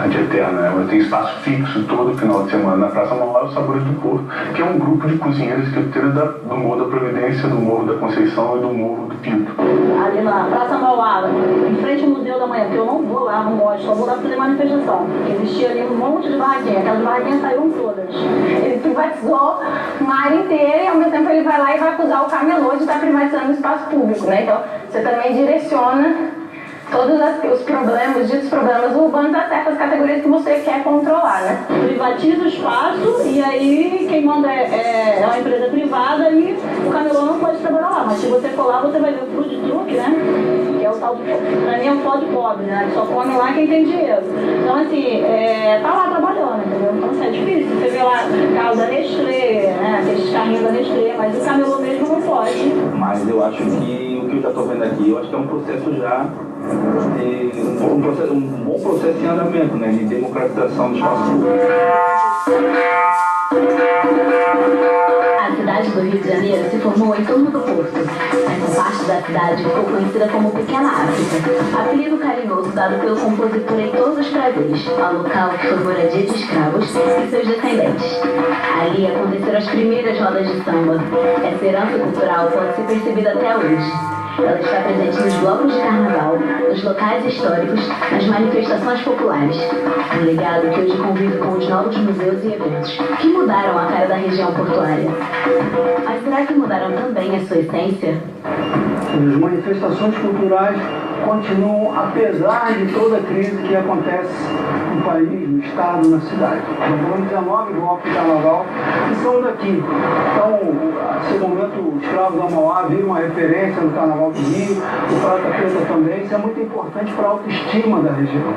de eterno, né? Tem espaço fixo todo final de semana na Praça Mauá, os Sabores do Porto, que é um grupo de cozinheiros que tira do Morro da Providência, do Morro da Conceição e do Morro do Pinto. Ali na Praça Mauá, em frente ao Museu da Manhã, que eu não vou lá, não gosto, só vou lá fazer manifestação. Existia ali um monte de barraquinha, aquelas barraquinhas saíram todas. Ele privatizou uma área inteira e ao mesmo tempo ele vai lá e vai acusar o camelô de estar privatizando o espaço público, né? Então você também direciona todos os problemas, os ditos problemas urbanos a certas categorias que você quer controlar, né? Privatiza o espaço e aí quem manda é uma empresa privada e o camelô não pode trabalhar lá. Mas se você for lá, você vai ver o food truck, né? Que é o tal, pra mim é um food pobre, né? Só come lá quem tem dinheiro. Então assim, tá lá trabalhando, entendeu? Então assim, é difícil. Você vê lá carro da Nestlé, né? Aqueles carrinhos da Nestlé, mas o camelô mesmo não pode. Mas eu acho que o que eu já estou vendo aqui, eu acho que é um processo já um bom processo em andamento, né, de democratização do espaço público. A cidade do Rio de Janeiro se formou em torno do Porto. Essa parte da cidade ficou conhecida como Pequena África, apelido carinhoso dado pelo compositor em Todos os Prazeres, ao local que foi moradia de escravos e seus descendentes. Ali aconteceram as primeiras rodas de samba. Essa herança cultural pode ser percebida até hoje. Ela está presente nos blocos de carnaval, nos locais históricos, nas manifestações populares. Um legado que hoje convive com os novos museus e eventos, que mudaram a cara da região portuária. Mas será que mudaram também a sua essência? As manifestações culturais, continuam, apesar de toda a crise que acontece no país, no estado, na cidade. Foram 19 blocos de carnaval que são daqui. Então, nesse momento, o Escravo da Mauá vira uma referência no Carnaval do Rio, o Prata Preta também. Isso é muito importante para a autoestima da região.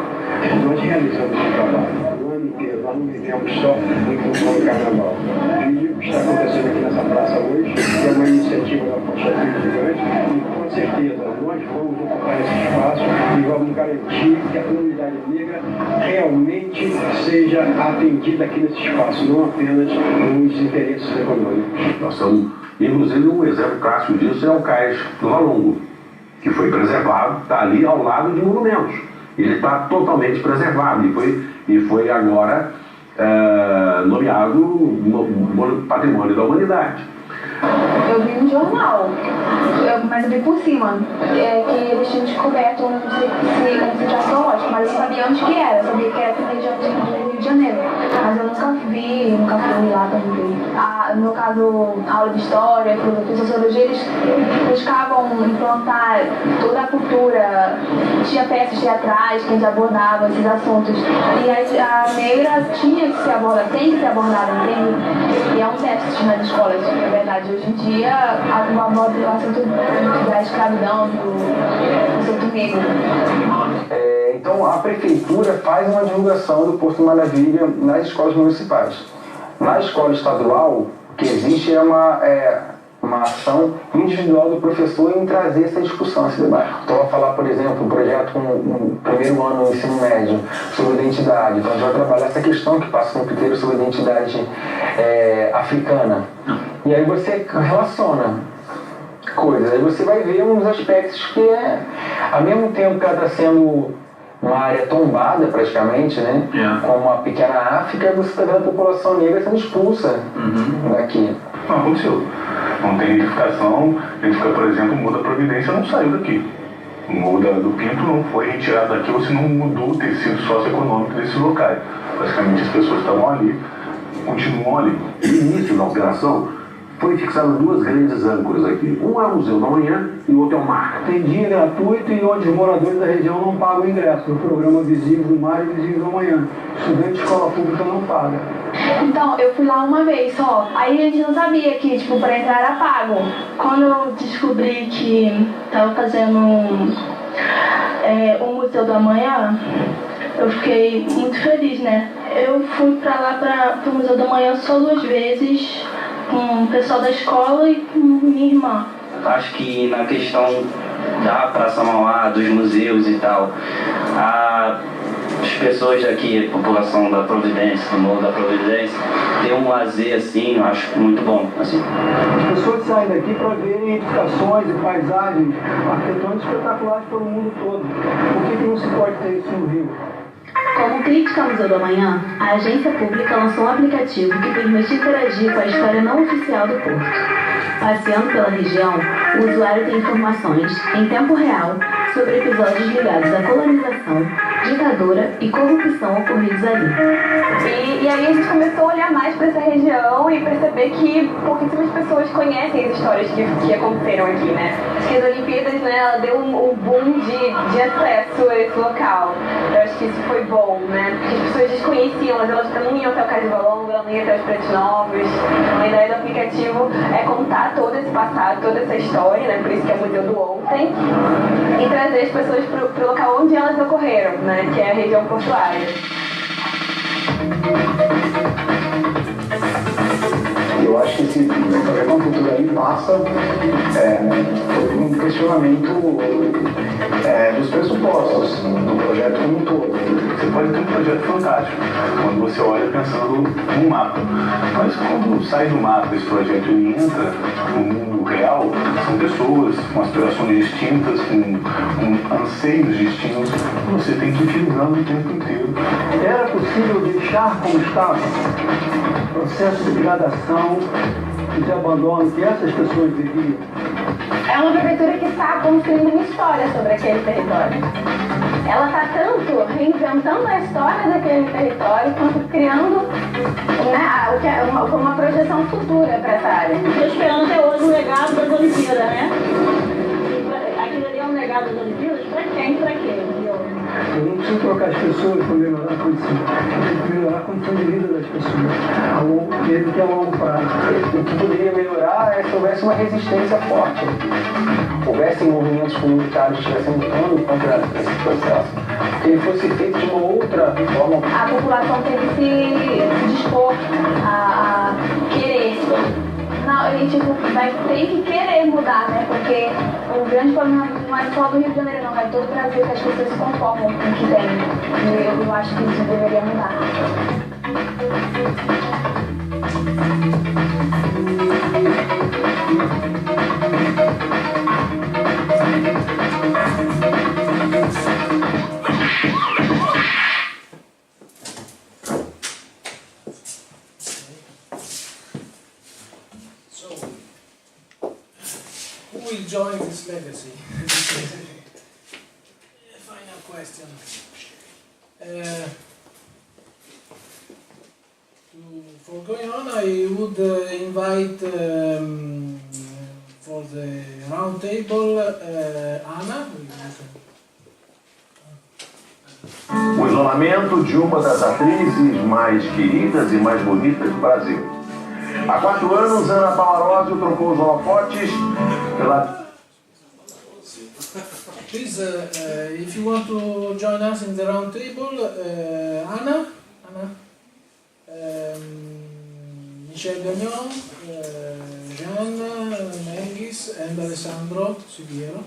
Nós realizamos esse trabalho o ano inteiro, nós não vivemos só em função do Carnaval. E o que está acontecendo aqui nessa praça hoje é uma iniciativa da Força Gigante e com certeza nós vamos ocupar esse espaço e vamos garantir que a comunidade negra realmente seja atendida aqui nesse espaço, não apenas nos interesses econômicos. Nós estamos, inclusive, um exemplo clássico disso é o cais do Valongo, que foi preservado, está ali ao lado de monumentos. Ele está totalmente preservado e foi agora nomeado Patrimônio da Humanidade. Eu vi no jornal, mas eu vi por cima, que eles tinham descoberto, não sei se é um sítio arqueológico, mas eu sabia onde que era, eu sabia que era na região do Rio de Janeiro, mas eu nunca fui lá para ver. No meu caso, aula de história, de sociologia, eles buscavam implantar toda a cultura, tinha peças teatrais que a gente abordava esses assuntos, e a negra tinha que ser abordada, tem que ser abordada, entende? E é um déficit nas escolas, na verdade. Hoje em dia, aborda o assunto da escravidão, do assunto negro. Então, a prefeitura faz uma divulgação do Porto Maravilha nas escolas municipais. Na escola estadual, o que existe é uma ação individual do professor em trazer essa discussão, esse debate. Então, eu vou falar, por exemplo, um projeto no primeiro ano do ensino médio sobre identidade. Então, a gente vai trabalhar essa questão que passa no critério sobre identidade africana. E aí você relaciona coisas, aí você vai ver uns aspectos que ao mesmo tempo que ela está sendo uma área tombada praticamente, né? Como a pequena África, você está vendo a população negra sendo expulsa daqui. Não aconteceu. Não tem identificação. Por exemplo, o Morro da Providência não saiu daqui. O Morro do Pinto não foi retirado daqui, ou se não mudou o tecido socioeconômico desses locais. Basicamente as pessoas estavam ali, continuam ali. No início da operação, foi fixado duas grandes âncoras aqui. Um é o Museu da Manhã e o outro é o Mar. Tem dia gratuito e onde os moradores da região não pagam ingresso. No programa Visível do Mar e Visível da Manhã. Estudante de escola pública não paga. Então, eu fui lá uma vez só. Aí a gente não sabia que, pra entrar era pago. Quando eu descobri que tava fazendo o Museu da Manhã, eu fiquei muito feliz, né? Eu fui pra lá, pro Museu da Manhã só 2 vezes, com o pessoal da escola e com minha irmã. Acho que na questão da Praça Mauá, dos museus e tal, as pessoas daqui, a população da Providência, do Morro da Providência, ter um lazer assim, eu acho muito bom. Assim. As pessoas saem daqui para verem edificações e paisagens arquitetônicas espetaculares pelo mundo todo. Por que não se pode ter isso no Rio? Como crítica ao Museu do Amanhã, a agência pública lançou um aplicativo que permite interagir com a história não oficial do Porto. Passeando pela região, o usuário tem informações em tempo real sobre episódios ligados à colonização, ditadura e corrupção ocorridos ali. E aí a gente começou a olhar mais para essa região e perceber que pouquíssimas pessoas conhecem as histórias que aconteceram aqui, né? Acho que as Olimpíadas, né, ela deu um boom de acesso a esse local. Eu acho que isso foi bom, né? Porque as pessoas desconheciam, mas elas não iam até o Cais do Valongo, elas não iam até os Pretos Novos. A ideia do aplicativo é contar todo esse passado, toda essa história, né? Por isso que é o Museu do Ontem, e trazer as pessoas para o local onde elas ocorreram, né? Que é a região portuária. Eu acho que esse programa Cultura aí passa um questionamento dos pressupostos do projeto como um todo. Você pode ter um projeto fantástico, quando você olha pensando no mapa. Mas quando sai do mapa esse projeto e entra no mundo real, são pessoas com aspirações distintas, com anseios distintos, você tem que ir filtrando o tempo inteiro. Era possível deixar como estava o processo de degradação e de abandono que essas pessoas viviam? É uma prefeitura que está construindo uma história sobre aquele território. Ela está tanto reinventando a história daquele território quanto criando, né, uma projeção futura para essa área. Estou esperando até hoje o legado das Olimpíadas, né? Aquilo ali é um legado melhorar das Olimpíadas? Pra quem? Pra quê? Eu não preciso trocar as pessoas para melhorar a condição. Eu tenho que melhorar a condição de vida das pessoas, mesmo que a longo prazo. O que poderia melhorar é se houvesse uma resistência forte. Houvessem movimentos comunitários que estivessem lutando contra esse processo. Que ele fosse feito de uma outra forma. A população tem que se dispor a querer. Não, e tipo, tem que querer mudar, né? Porque o grande problema não é só do Rio de Janeiro, não, é todo o Brasil que as pessoas se conformam com o que tem. E eu acho que isso deveria mudar. Who will join this legacy? Final question. For going on, I would invite for the round table Anna. O isolamento de uma das atrizes mais queridas e mais bonitas do Brasil. Há 4 anos, Ana Pavarotti trocou os holofotes pela... Please, if you want to join us in the round table, Anna, Michel Gagnon, Jeanne Menghis, and Alessandro Siviero.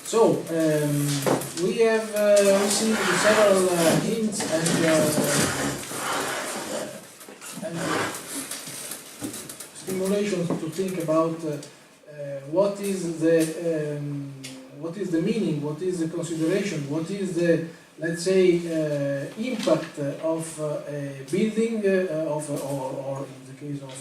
So, we have received several hints and stimulations to think about what is the meaning, what is the consideration, what is the, let's say, impact of a building or in the case of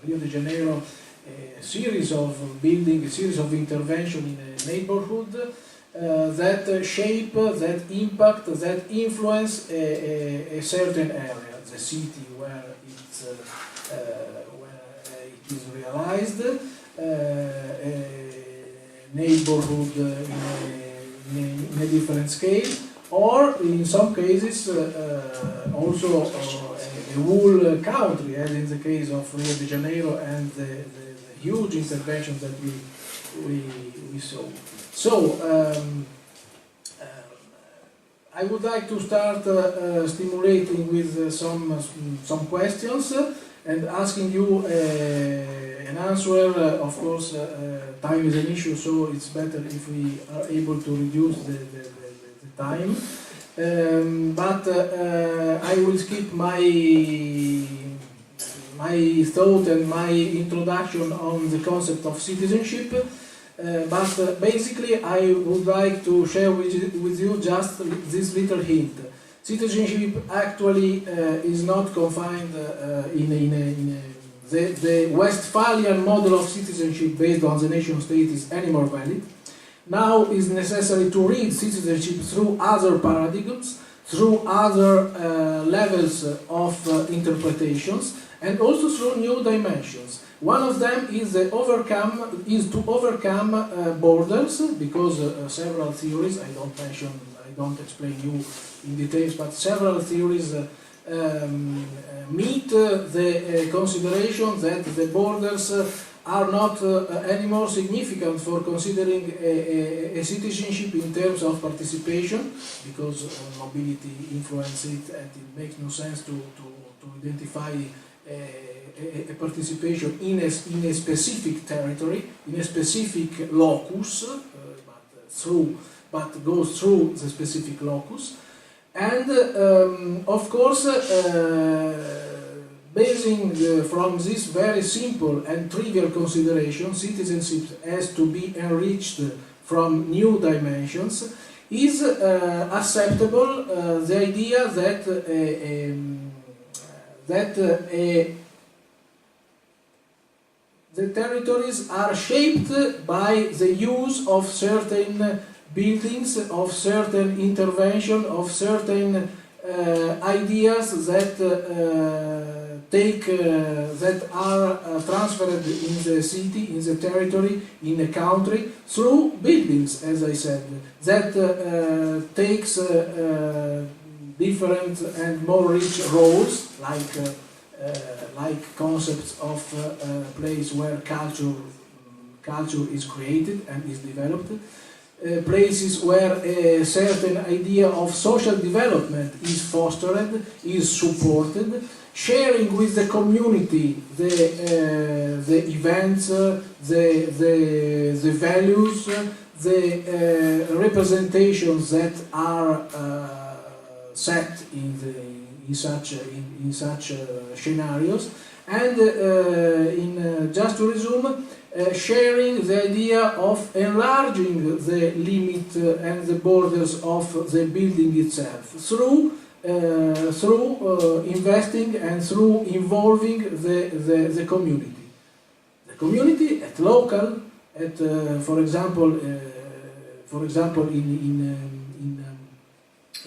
Rio de Janeiro, a series of building, a series of intervention in a neighborhood that shape, that impact, that influence a certain area, the city where it is realized, a neighborhood in a different scale, or in some cases also a whole country, as in the case of Rio de Janeiro and the huge interventions that we saw. So, I would like to start stimulating with some questions and asking you an answer. Of course, time is an issue, so it's better if we are able to reduce the time. But I will skip my thought and my introduction on the concept of citizenship, but basically I would like to share with you just this little hint. Citizenship actually is not confined in the Westphalian model of citizenship based on the nation state is any more valid. Now is necessary to read citizenship through other paradigms, through other levels of interpretations, and also through new dimensions. One of them is to overcome borders, because several theories, I don't explain you in details, but several theories meet the consideration that the borders are not anymore significant for considering a citizenship in terms of participation, because mobility influences it, and it makes no sense to identify a participation in a specific territory, in a specific locus, but goes through the specific locus. And of course, basing from this very simple and trivial consideration, citizenship has to be enriched from new dimensions, is acceptable the idea that the territories are shaped by the use of certain buildings, of certain intervention, of certain ideas that that are transferred in the city, in the territory, in the country, through buildings, as I said, that takes different and more rich roles, like concepts of place where culture is created and is developed, places where a certain idea of social development is fostered, is supported, sharing with the community the events, the values, the representations that are set in such scenarios, and just to resume, sharing the idea of enlarging the limit and the borders of the building itself through investing and through involving the community. The community at local, at for example, in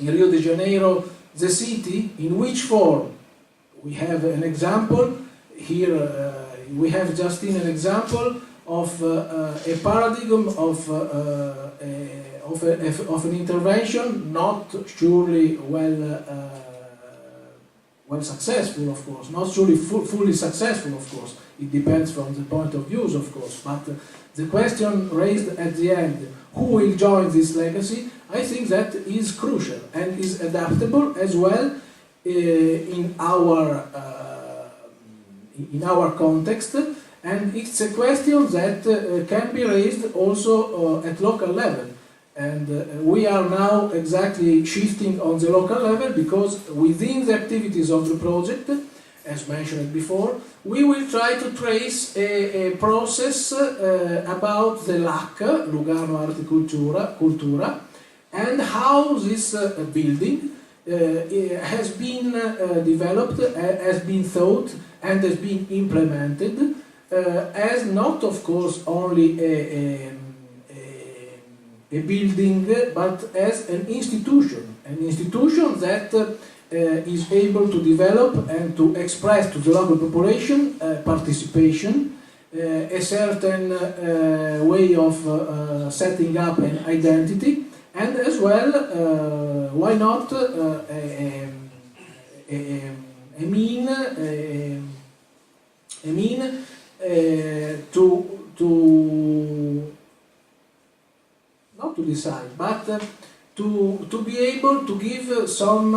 Rio de Janeiro, the city, in which form? We have an example here. We have just seen an example of a paradigm of an intervention, not surely well successful, of course, not surely fully successful, of course. It depends from the point of view, of course. But the question raised at the end, who will join this legacy? I think that is crucial and is adaptable as well in our context, and it's a question that can be raised also at local level. And we are now exactly shifting on the local level, because within the activities of the project, as mentioned before, we will try to trace a process about the LAC, Lugano Arte Cultura, and how this building has been developed, has been thought, and has been implemented as not, of course, only a building, but as an institution that is able to develop and to express to the local population participation, a certain way of setting up an identity, and as well, why not, a mean to not to decide, but to be able to give some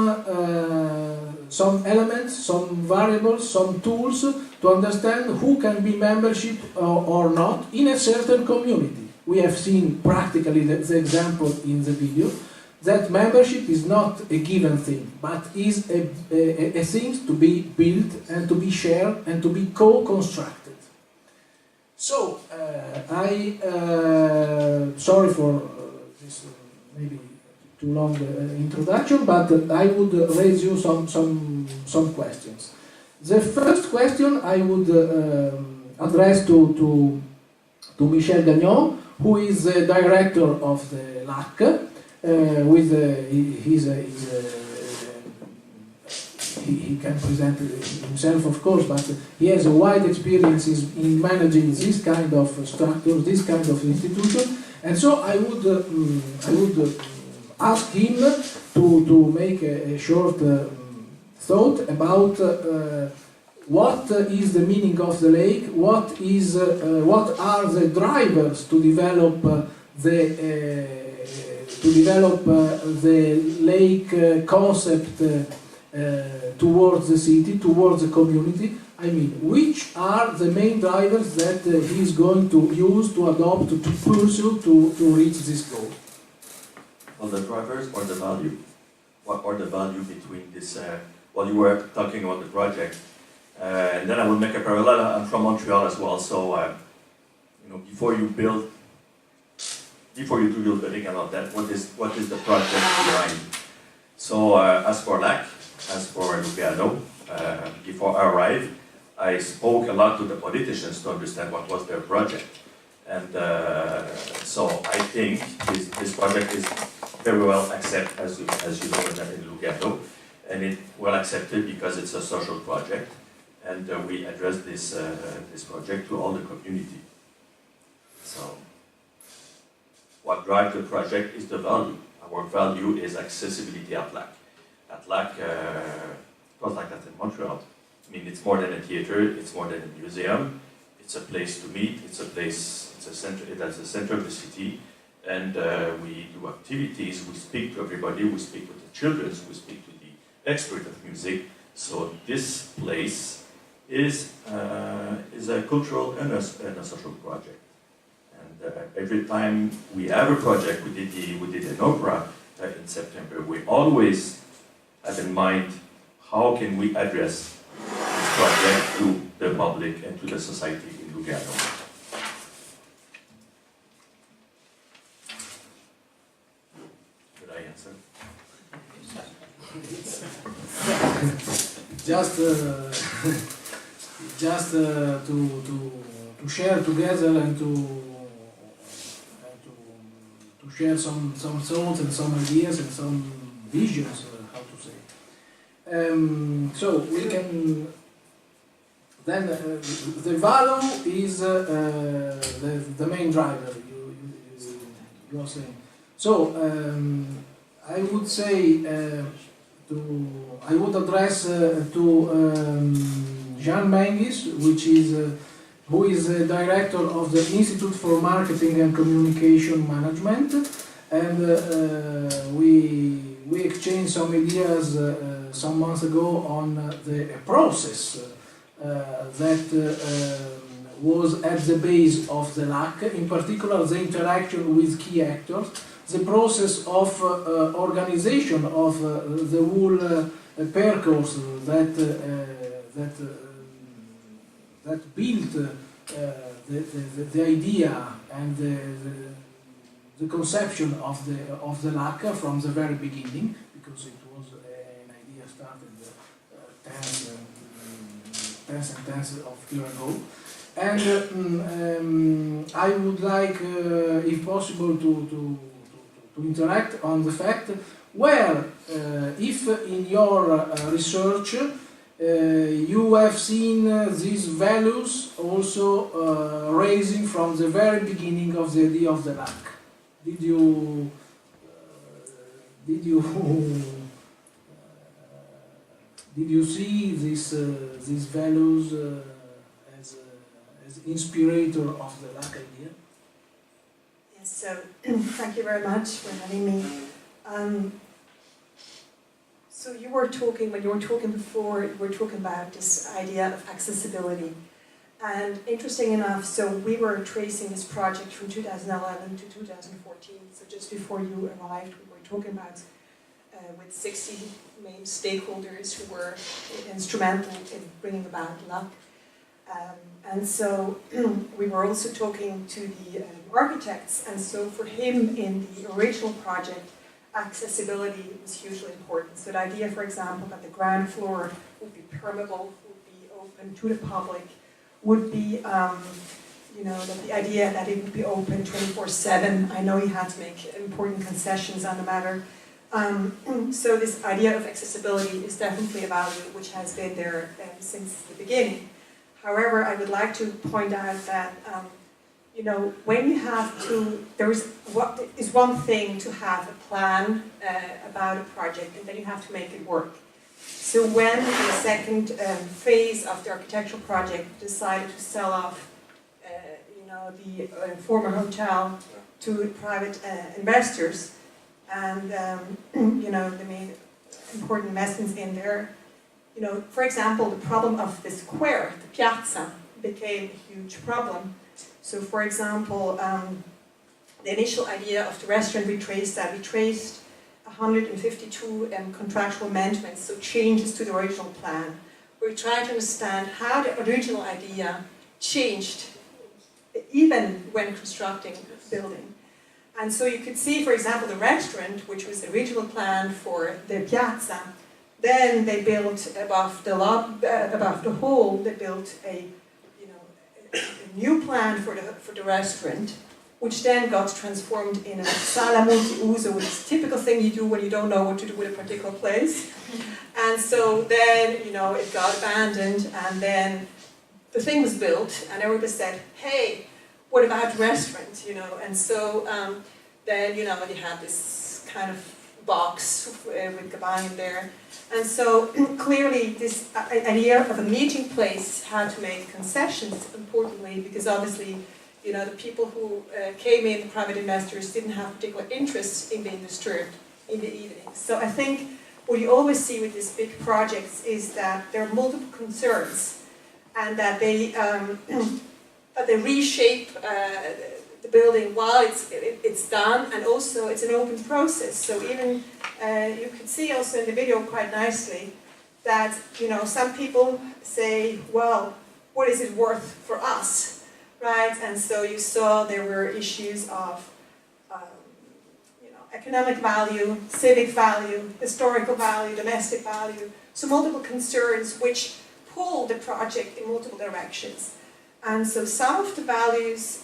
elements, some variables, some tools to understand who can be membership or not in a certain community. We have seen practically the example in the video that membership is not a given thing, but is a thing to be built and to be shared and to be co-constructed. So, sorry for this maybe too long introduction, but I would raise you some questions. The first question I would address to Michel Gagnon, who is the director of the LAC, he can present himself, of course, but he has a wide experience in managing this kind of structures, this kind of institution, and so I would ask him to make a short thought about what is the meaning of the lake, what are the drivers to develop the lake concept towards the city, towards the community. I mean, which are the main drivers that he is going to use, to adopt, to pursue, to reach this goal? Well, the drivers or the value? What are the value between this, while you were talking about the project, and then I will make a parallel. I'm from Montreal as well, so before you do your building and all that, what is the project behind? So as for LAC, as for Lugano, before I arrived, I spoke a lot to the politicians to understand what was their project. And so I think this project is very well accepted, as you know, in Lugano, and it well accepted because it's a social project, and we address this project to all the community. So what drives the project is the value. Our value is accessibility at LAC. At LAC, it was like that in Montreal. I mean, it's more than a theater, it's more than a museum, it's a place to meet, it's a place, it's a center, that's the center of the city, and we do activities, we speak to everybody, we speak with the children, we speak to the expert of music. So this place is a cultural and a social project. And every time we have a project, we did an opera in September, we always have in mind how can we address this project to the public and to the society in Lugano. Did I answer? Just to share together and to share some thoughts and some ideas and some visions, how to say. So we can then the value is the main driver. You are saying. So I would say I would address to Jean Menges, who is the director of the Institute for Marketing and Communication Management, and we exchanged some ideas some months ago on the process that was at the base of the LAC, in particular the interaction with key actors, the process of organization of the whole percourse that built the idea and the conception of the LAC from the very beginning, because it was an idea started tens of years ago. And I would like, if possible, to interact on the fact where, if in your research you have seen these values also raising from the very beginning of the idea of the LAC. Did you see these values as inspirator of the LAC idea? Yes, so thank you very much for having me. So when you were talking before, you were talking about this idea of accessibility. And interesting enough, so we were tracing this project from 2011 to 2014. So just before you arrived, we were talking about with 60 main stakeholders who were instrumental in bringing about LAC. And so we were also talking to the architects, and so for him in the original project, accessibility was hugely important. So the idea, for example, that the ground floor would be permeable, would be open to the public, would be, that the idea that it would be open 24/7. I know he had to make important concessions on the matter. So this idea of accessibility is definitely a value which has been there since the beginning. However, I would like to point out that when you have to, what is one thing to have a plan about a project, and then you have to make it work. So when in the second phase of the architectural project decided to sell off, the former hotel to private investors, and they made important investments in there. For example, the problem of the square, the piazza, became a huge problem. So, for example, the initial idea of the restaurant, we traced 152 contractual amendments, so changes to the original plan. We tried to understand how the original idea changed, even when constructing the building. And so you could see, for example, the restaurant, which was the original plan for the piazza, Then they built above the hall. They built a new plan for the restaurant, which then got transformed in a sala multiuso, which is a typical thing you do when you don't know what to do with a particular place. And so then, it got abandoned, and then the thing was built, and everybody said, hey, what about the restaurant, And so then, you had this kind of box with Gabai in there. And so clearly this idea of a meeting place had to make concessions, importantly, because obviously, the people who came in, the private investors, didn't have particular interest in being disturbed in the evening. So I think what you always see with these big projects is that there are multiple concerns, and that they reshape the building while it's done, and also it's an open process. So even you can see also in the video quite nicely that some people say, well, what is it worth for us, right? And so you saw there were issues of economic value, civic value, historical value, domestic value. So multiple concerns which pull the project in multiple directions. And so some of the values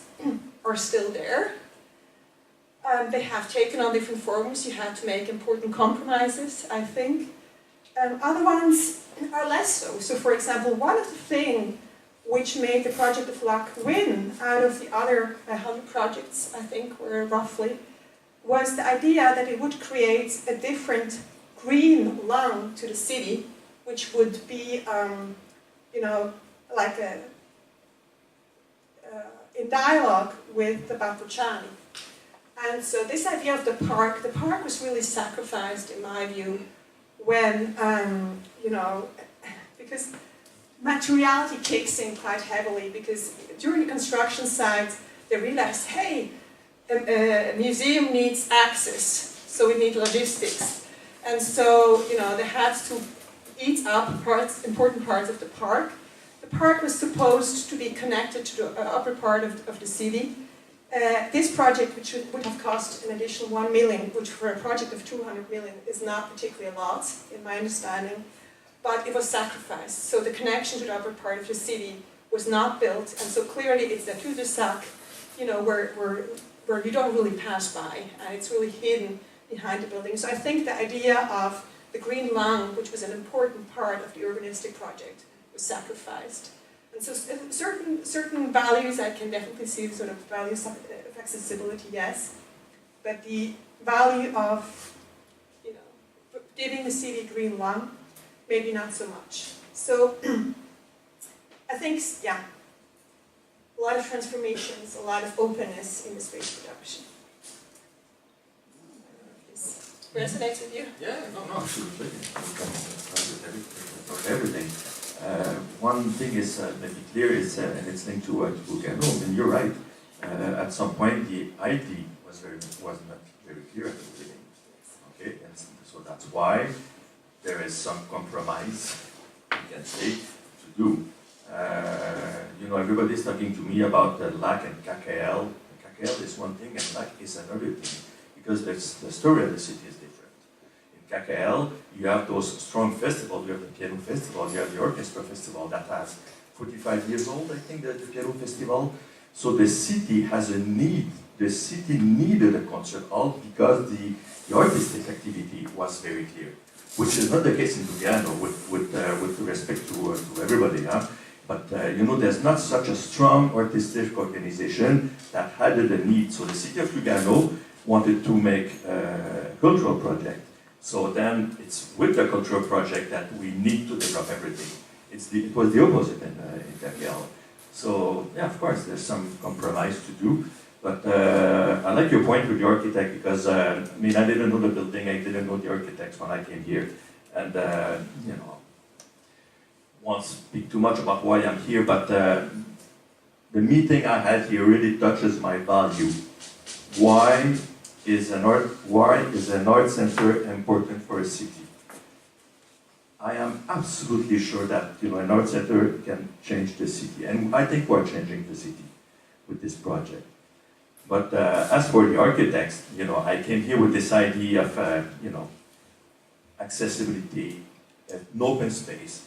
are still there. They have taken on different forms. You have to make important compromises, I think. Other ones are less so. So for example, one of the things which made the project of LAC win out of the other 100 projects, I think, were roughly, was the idea that it would create a different green lung to the city, which would be, like in dialogue with the Bappucciani. And so this idea of the park was really sacrificed, in my view, when, because materiality kicks in quite heavily, because during the construction site, they realized, hey, a museum needs access, so we need logistics. And so, they had to eat up important parts of the park. The park was supposed to be connected to the upper part of the city. This project, which would have cost an additional 1 million, which for a project of 200 million is not particularly a lot, in my understanding, but it was sacrificed. So the connection to the upper part of the city was not built, and so clearly it's the cul-de-sac, where you don't really pass by, and it's really hidden behind the building. So I think the idea of the green lung, which was an important part of the urbanistic project, was sacrificed. And so certain values, I can definitely see the sort of values of accessibility, yes, but the value of, giving the city a green lung, maybe not so much. So I think, yeah, a lot of transformations, a lot of openness in the space production. This resonates with you? Yeah, no, absolutely. Everything. One thing is maybe clear is, and it's linked to Lugano. I mean, you're right. At some point, the ID was not very clear at the beginning. Okay, and so that's why there is some compromise, you can say, to do. Everybody's talking to me about the LAC and KKL. KKL is one thing, and LAC is another thing, because the story of the city is different. In KKL, you have those strong festivals. You have the Piano Festival, you have the Orchestra Festival that has 45 years old, I think, the Piano Festival. So the city has a need. The city needed a concert hall because the artistic activity was very clear, which is not the case in Lugano, with respect to everybody. Huh? But there's not such a strong artistic organization that had the need. So the city of Lugano wanted to make a cultural project. So then it's with the cultural project that we need to develop everything. It was the opposite in KKL. So yeah, of course, there's some compromise to do. But I like your point with the architect, because I didn't know the building, I didn't know the architects when I came here. And won't speak too much about why I'm here, but the meeting I had here really touches my value. Why is an art center important for a city? I am absolutely sure that an art center can change the city, and I think we're changing the city with this project. But as for the architects, I came here with this idea of accessibility, an open space.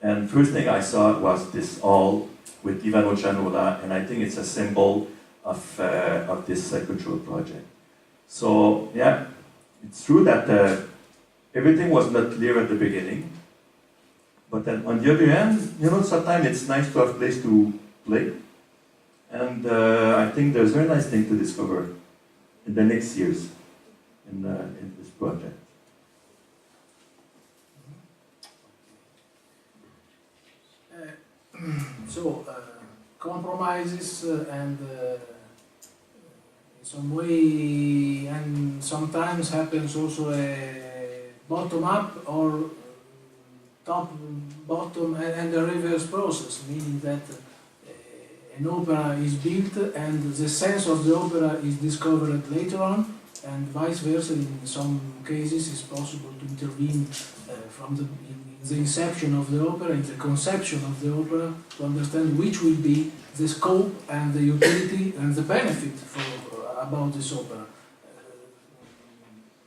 And first thing I saw was this hall with Ivano Cianola, and I think it's a symbol of this cultural project. So yeah, it's true that everything was not clear at the beginning, but then on the other hand, sometimes it's nice to have a place to play, and I think there's a very nice thing to discover in the next years in this project. So, compromises and in some way, and sometimes happens also a bottom-up or top-bottom and a reverse process, meaning that an opera is built and the sense of the opera is discovered later on, and vice versa. In some cases it's possible to intervene from in the inception of the opera, in the conception of the opera, to understand which will be the scope and the utility and the benefit about this opera.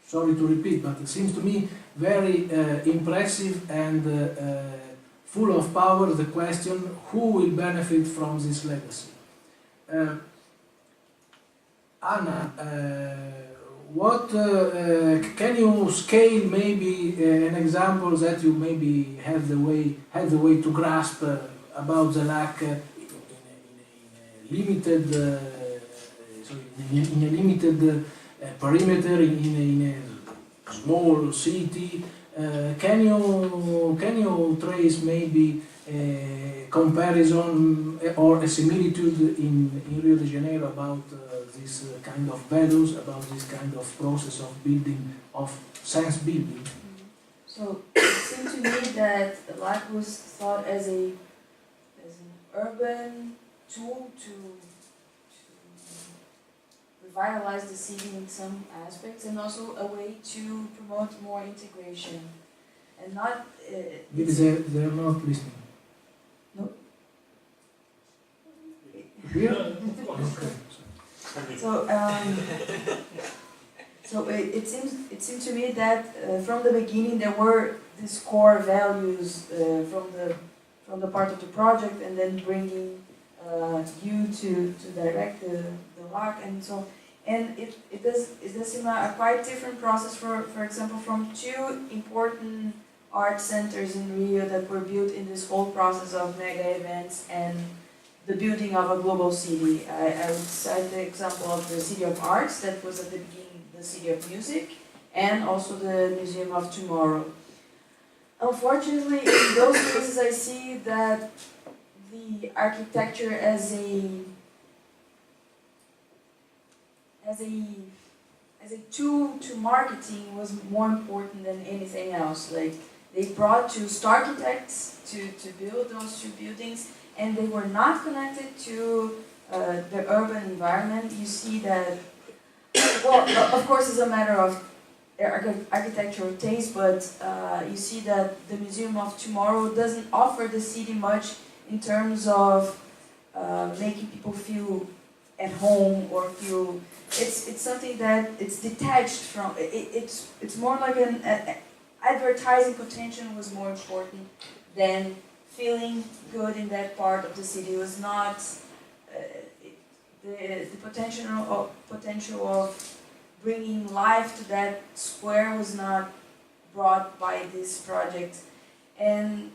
Sorry to repeat, but it seems to me very impressive and full of power the question who will benefit from this legacy. Anna, what can you scale maybe an example that you maybe had the way to grasp about the lack in a limited perimeter in a small city? Can you trace maybe a comparison or a similitude in Rio de Janeiro about this kind of values, about this kind of process of building, of sense building? So it seemed to me that the LAC was thought as an urban tool to revitalize the city in some aspects, and also a way to promote more integration. And not... Maybe they're not listening. No. Here? Okay. So it seemed to me that from the beginning there were these core values from the part of the project, and then bringing you to direct the LAC, and so. And it does seem a quite different process, for example, from two important art centers in Rio that were built in this whole process of mega events and the building of a global city. I would cite the example of the City of Arts, that was at the beginning the City of Music, and also the Museum of Tomorrow. Unfortunately, in those cases I see that the architecture as a tool to marketing was more important than anything else. Like, they brought two architects to build those two buildings, and they were not connected to the urban environment. You see that, well, of course it's a matter of architectural taste, but you see that the Museum of Tomorrow doesn't offer the city much in terms of making people feel at home or feel it's something that it's detached from. It's more like an advertising potential was more important than feeling good in that part of the city. It was not the potential of bringing life to that square was not brought by this project. And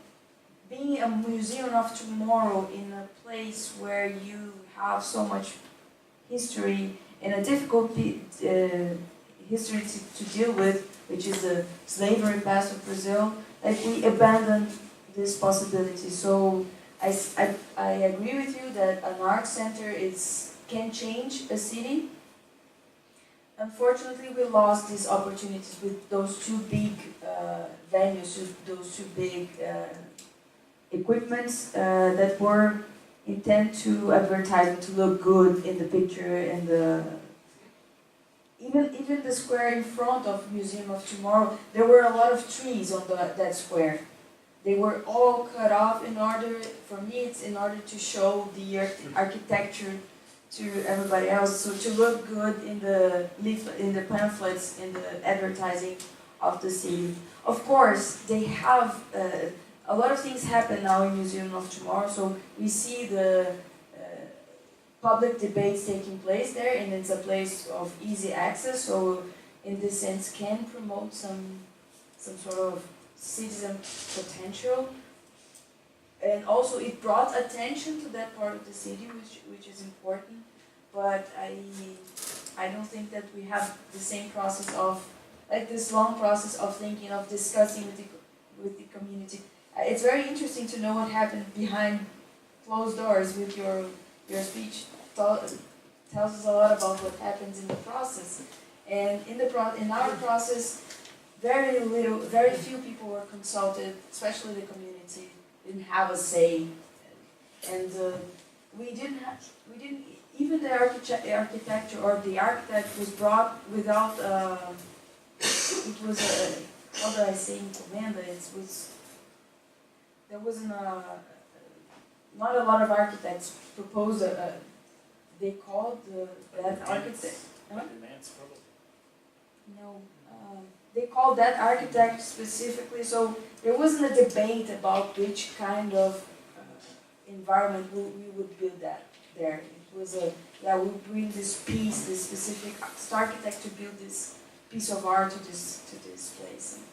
being a museum of tomorrow in a place where you have so much history and a difficult history to deal with, which is the slavery past of Brazil, like, we abandoned this possibility. So I agree with you that an art center can change a city. Unfortunately, we lost these opportunities with those two big venues, those two big equipments that were intent to advertise and to look good in the picture, and even the square in front of Museum of Tomorrow, there were a lot of trees on that square. They were all cut off in order to show the architecture to everybody else, so to look good in the pamphlets, in the advertising of the city. Of course, they have a lot of things happen now in Museum of Tomorrow, so we see the public debates taking place there, and it's a place of easy access, so in this sense can promote some sort of citizen potential. And also it brought attention to that part of the city, which is important, but I don't think that we have the same process of, like this long process of thinking, of discussing with the community. It's very interesting to know what happened behind closed doors with your speech. Tells us a lot about what happens in the process. And in our process, very few people were consulted, especially the community didn't have a say, and we didn't even the architecture or the architect was brought without it was a, how do I say, encomenda? There wasn't not a lot of architects proposed they called that architect. Huh? No, they called that architect specifically, so there wasn't a debate about which kind of environment we would build that there. It was we bring this piece, this specific architect to build this piece of art to this place. And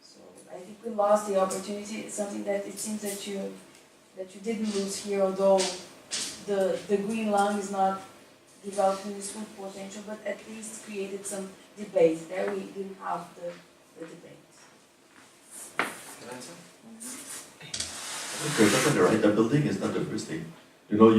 so I think we lost the opportunity. It's something that it seems that you didn't lose here, although the green lung is not developing this full potential, but at least created some debate. There we didn't have the debate. Can I answer? Okay, right. The building is not the first thing. You know,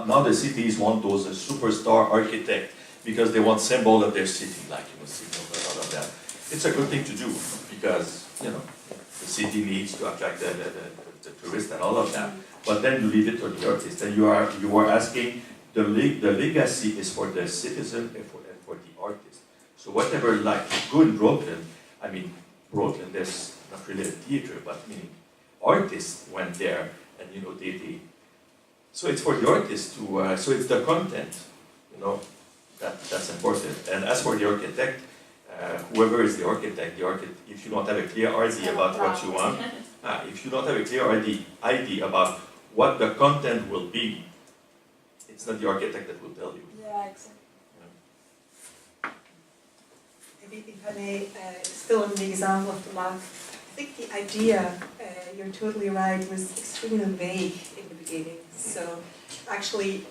now the cities want those superstar architect because they want symbol of their city, like symbol of that. It's a good thing to do because the city needs to attract the tourists and all of that. But then you leave it to the artist, and you are asking the legacy is for the citizen and for the artist. So whatever, like go in Brooklyn. I mean, Brooklyn, there's not really a theater, but artists went there, and they. So it's for the artist to. So it's the content, that's important. And as for the architect, whoever is the architect, if you don't have a clear idea about what you want, if you don't have a clear idea about what the content will be, it's not the architect that will tell you. Yeah, exactly. Maybe if I may, still on the example of the lab, I think the idea, you're totally right, was extremely vague in the beginning. So actually,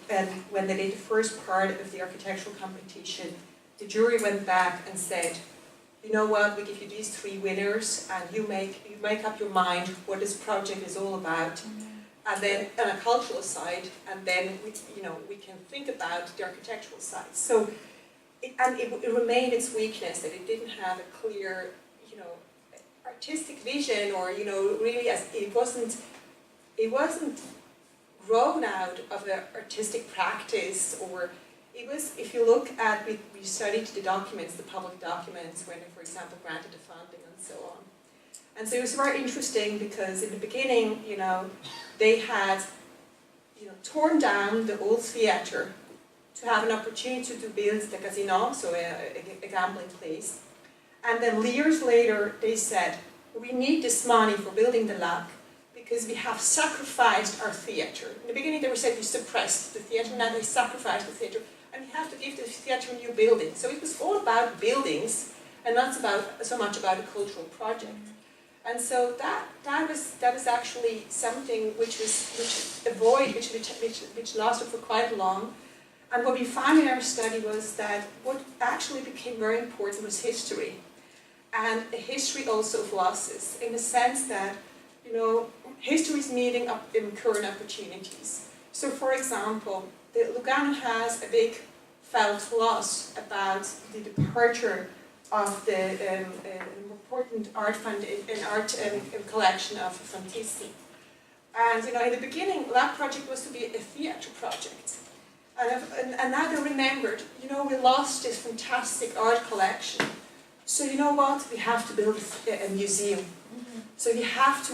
when they did the first part of the architectural competition, the jury went back and said, you know what, we give you these 3 winners, and you make up your mind what this project is all about. And then on a cultural side, and then we can think about the architectural side. So, it remained its weakness that it didn't have a clear, artistic vision, or really it wasn't grown out of an artistic practice, or it was. If you look at, we studied the documents, the public documents, when they, for example, granted the funding and so on. And so it was very interesting because in the beginning, they had, torn down the old theatre to have an opportunity to build the casino, so a gambling place. And then years later, they said, we need this money for building the lab because we have sacrificed our theatre. In the beginning, they were said we suppressed the theatre, now they sacrificed the theatre, and we have to give the theatre a new building. So it was all about buildings and not so much about a cultural project. And so that was actually something which lasted for quite long. And what we found in our study was that what actually became very important was history. And a history also of losses, in the sense that, history is meeting up in current opportunities. So for example, Lugano has a big felt loss about the departure of the important art fund and art collection of Pontifícia. And in the beginning, that project was to be a theatre project. And now they remembered, we lost this fantastic art collection. So you know what? We have to build a museum. Mm-hmm. So we have to,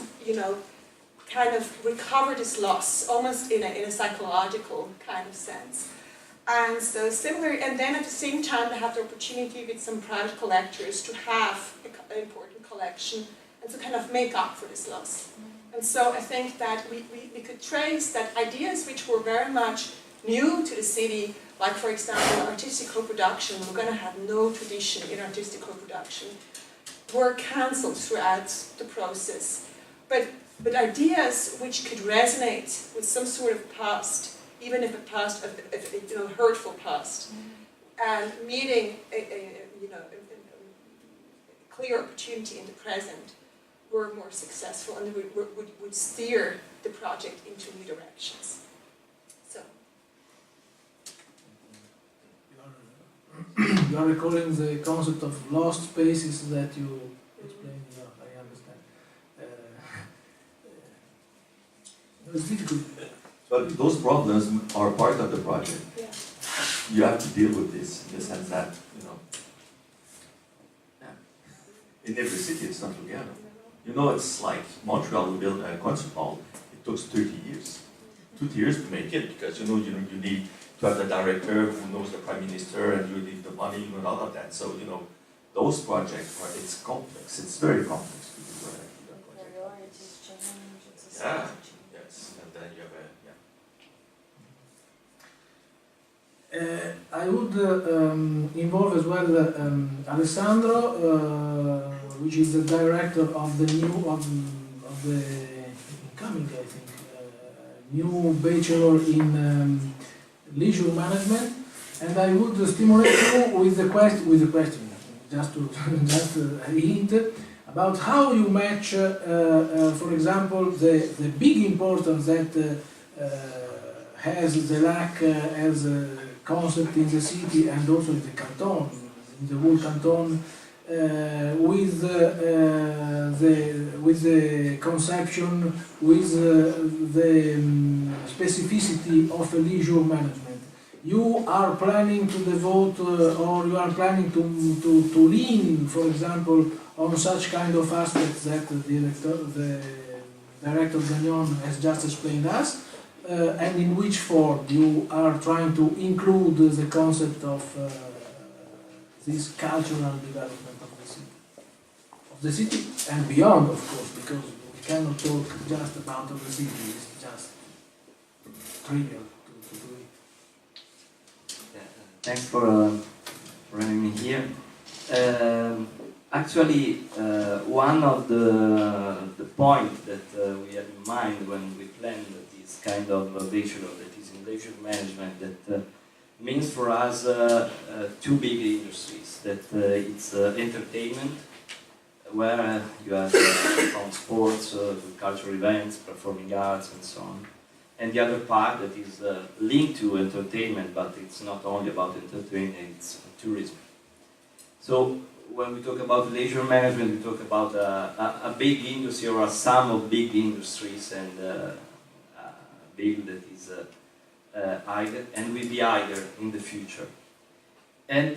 kind of recover this loss, almost in a psychological kind of sense. And so similar, and then at the same time they have the opportunity with some private collectors to have a an important collection, and to kind of make up for this loss. And so I think that we could trace that ideas which were very much new to the city, like for example artistic co-production, we're going to have no tradition in artistic co-production, were cancelled throughout the process. But ideas which could resonate with some sort of past, even if a past, a hurtful past, and meeting a clear opportunity in the present, were more successful and would steer the project into new directions. So. You are recalling the concept of lost spaces that you explained. Yeah, I understand. It's difficult. But those problems are part of the project. Yeah. You have to deal with this in the sense that, in every city it's not together. It's like Montreal will build a concert hall. It took 30 years. 2 years to make it because you need to have the director who knows the prime minister, and you need the money and all of that. So those projects it's complex. It's very complex to do that project. Priorities change. It's a Yeah. Yes. And then you have I would involve as well Alessandro, which is the director of the incoming, I think, new bachelor in leisure management, and I would stimulate you with the question, just a hint about how you match, for example, the big importance that has the lac as a concept in the city and also in the canton, in the whole canton, with the conception, with the specificity of a leisure management. You are planning to devote, or you are planning to lean, for example, on such kind of aspects that the director Gagnon has just explained us, and in which form you are trying to include the concept of this cultural development of the city and beyond, of course, because we cannot talk just about the city. It's just trivial to do it. Thanks for having me here. Actually, one of the points that we had in mind when we planned this kind of bachelor that is in leisure management, that means for us two big industries. That it's entertainment, where you have from sports, cultural events, performing arts, and so on. And the other part that is linked to entertainment, but it's not only about entertainment, it's tourism. So when we talk about leisure management, we talk about a big industry or a sum of big industries, and big that is either and will be either in the future. And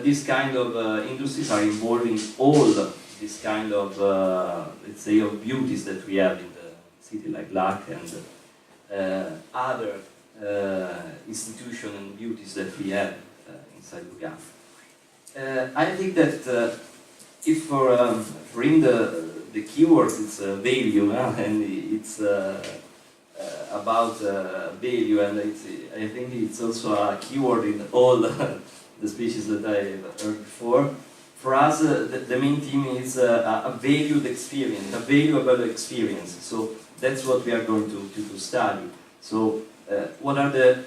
these kind of industries are involving all this kind of, let's say, of beauties that we have in the city, like LAC and other institutions and beauties that we have inside Lugano. I think that if for him the keyword it's value, and it's about value, and I think it's also a keyword in all the speeches that I heard before. For us, the main theme is a valued experience, a valuable experience. So that's what we are going to study. So what are the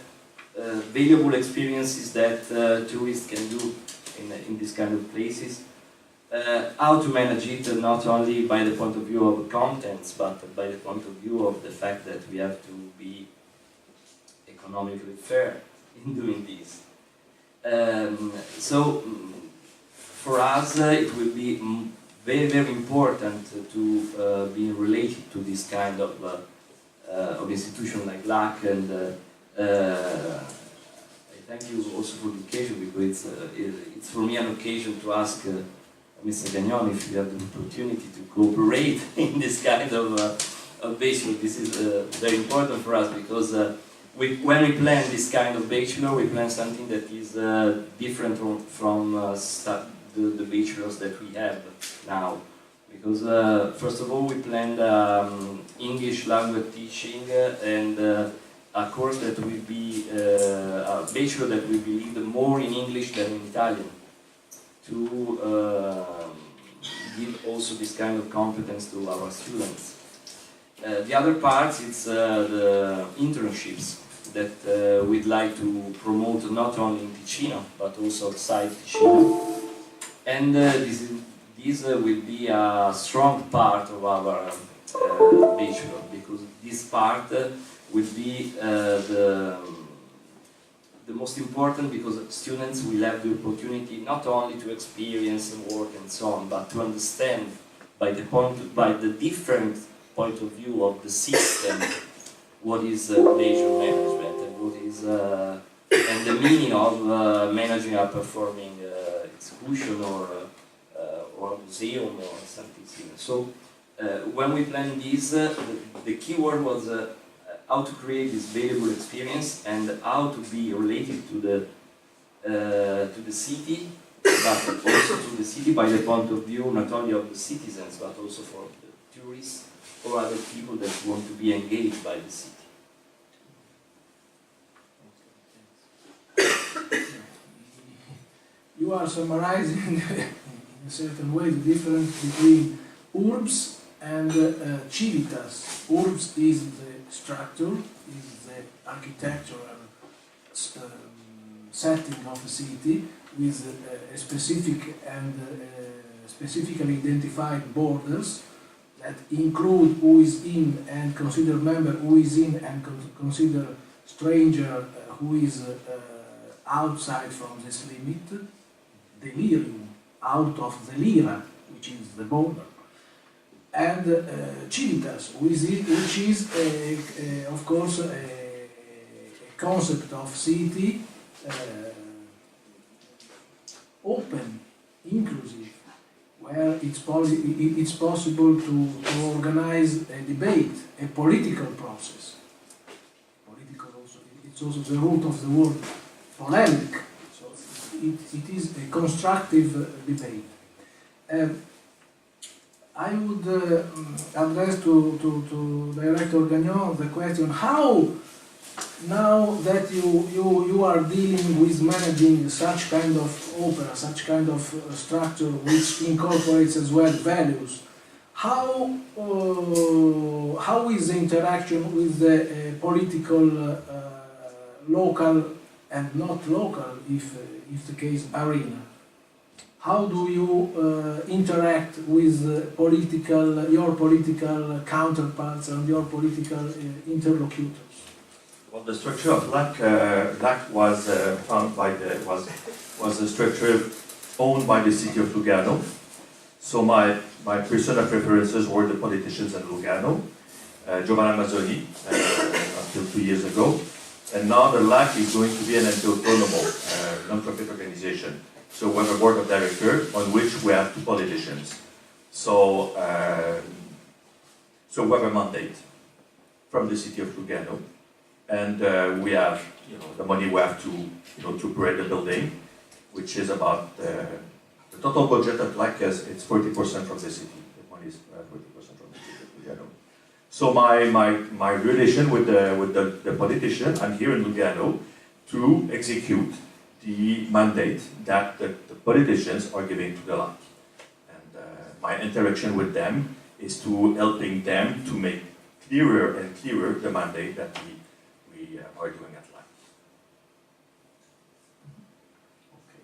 valuable experiences that tourists can do in this kind of places? How to manage it, not only by the point of view of contents, but by the point of view of the fact that we have to be economically fair in doing this. So for us, it will be very, very important to be related to this kind of institution like LAC, and I thank you also for the occasion, because it's for me an occasion to ask Mr. Gagnon if you have the opportunity to cooperate in this kind of bachelor. This is very important for us, because when we plan this kind of bachelor, we plan something that is different from the bachelors that we have now. Because first of all, we planned English language teaching and a course that will be a bachelor that will be lived more in English than in Italian, to give also this kind of competence to our students. The other part is the internships that we'd like to promote not only in Ticino but also outside Ticino, and this will be a strong part of our bachelor, because this part will be the most important, because students will have the opportunity not only to experience and work and so on, but to understand by the different point of view of the system what is leisure management and what is and the meaning of managing a performing execution or a museum or something similar. So when we planned this, the key word was how to create this valuable experience and how to be related to the city, but also to the city by the point of view not only of the citizens but also for the tourists or other people that want to be engaged by the city. You are summarizing in a certain way the difference between urbs and civitas. Urbs is the structure, is the architectural setting of a city with a specific and specifically identified borders that include who is in and consider member who is in and consider stranger who is outside from this limit, delirium, out of the lira, which is the border, and civitas, which is of course a concept of city open, inclusive, where it's possible to organize a debate, a political process. Political also, it's also the root of the word polemic. So it is a constructive debate. I would address to Director Gagnon the question: how, now that you are dealing with managing such kind of opera, such kind of structure which incorporates as well values, how is the interaction with the political, local and not local, if the case, arena? How do you interact with your political counterparts and your political interlocutors? Well, the structure of LAC was found by was a structure owned by the city of Lugano. So my personal preferences were the politicians in Lugano, Giovanna Mazzoni, until 2 years ago, and now the LAC is going to be an autonomous non-profit organization. So we have a board of directors on which we have 2 politicians. So we have a mandate from the city of Lugano, and we have the money we have to to operate the building, which is about the total budget of LAC is it's 40% from the city. The money is 40% from the city of Lugano. So my relation with the politician, I'm here in Lugano to execute the mandate that the politicians are giving to the LAC. And my interaction with them is to helping them to make clearer and clearer the mandate that we are doing at LAC. Okay.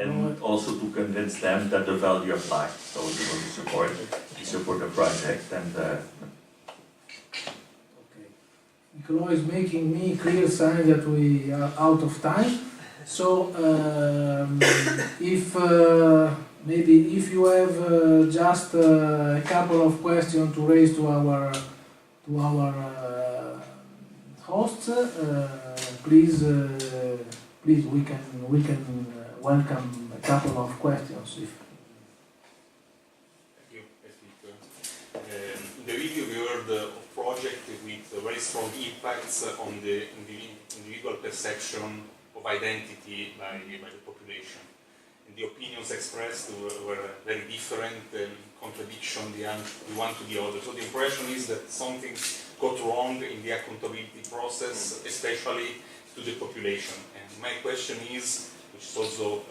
And also to convince them that the value of LAC, so we support the project and Nicolò is making me clear sign that we are out of time. So maybe if you have just a couple of questions to raise to our hosts, please we can welcome a couple of questions. Thank you. In the video we heard of project with very strong impacts on the individual perception of of identity by the population. And the opinions expressed were very different, contradiction the one to the other. So the impression is that something got wrong in the accountability process, especially to the population. And my question is, which is also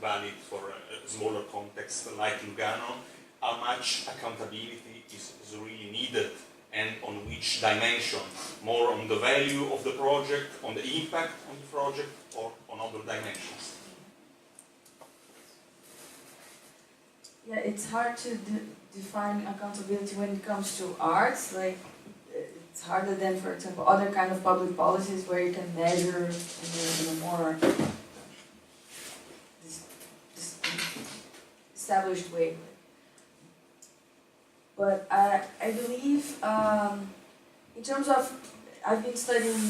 valid for a smaller context like Lugano, how much accountability is really needed and on which dimension? More on the value of the project, on the impact on the project, or on other dimensions? Yeah, it's hard to define accountability when it comes to arts. Like, it's harder than, for example, other kind of public policies where you can measure in a more established way. But I believe, in terms of, I've been studying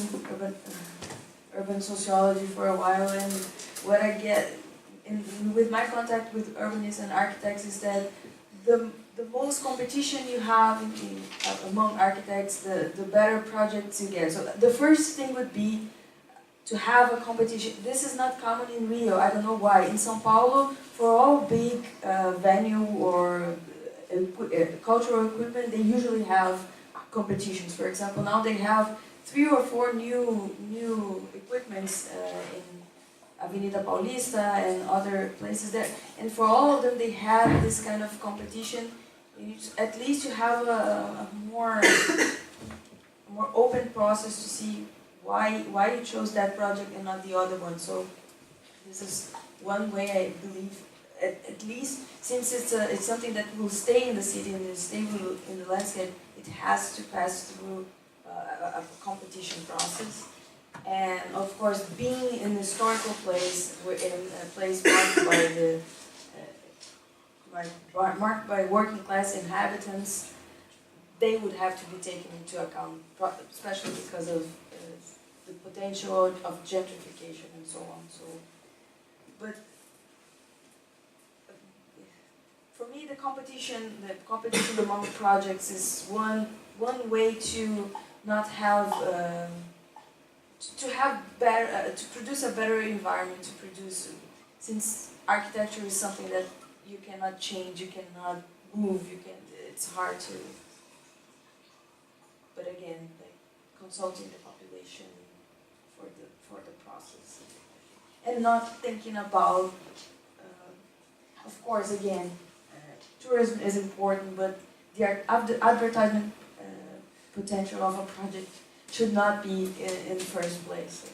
urban sociology for a while, and what I get with my contact with urbanists and architects is that the most competition you have among architects, the better projects you get. So the first thing would be to have a competition. This is not common in Rio, I don't know why. In São Paulo, for all big venue or cultural equipment, they usually have competitions. For example, now they have 3 or 4 new equipments in Avenida Paulista and other places there. And for all of them, they have this kind of competition. At least you have a more open process to see why you chose that project and not the other one. So this is one way I believe, at least since it's something that will stay in the city and stay in the landscape, it has to pass through a competition process. And of course, being in a historical place, we're in a place marked by working class inhabitants, they would have to be taken into account, especially because of the potential of gentrification and so on. So, but for me, the competition among projects is one way to not have. To produce a better environment, to produce, since architecture is something that you cannot change, you cannot move, it's hard to, but again, like consulting the population for the process, and not thinking about, of course, again, tourism is important, but the advertisement potential of a project should not be in the first place.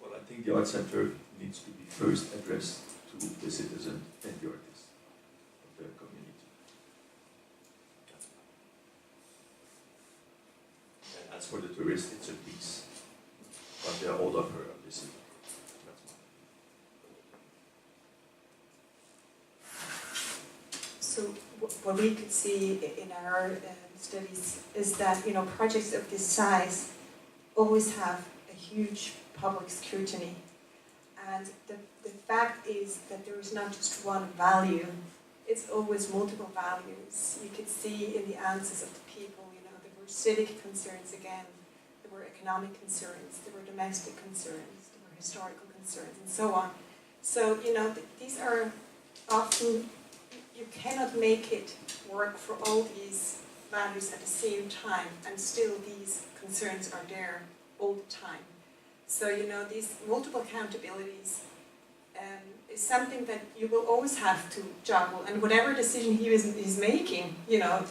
Well, I think the art center needs to be first addressed to the citizen and the artist of the community. And as for the tourist, it's a piece, but they are all of her of the city. So what we could see in our studies is that, you know, projects of this size always have a huge public scrutiny, and the fact is that there is not just one value, it's always multiple values. You could see in the answers of the people, you know, there were civic concerns again, there were economic concerns, there were domestic concerns, there were historical concerns, and so on. So, you know, these are often, you cannot make it work for all these values at the same time, and still these concerns are there all the time. So, you know, these multiple accountabilities is something that you will always have to juggle, and whatever decision he is making, you know,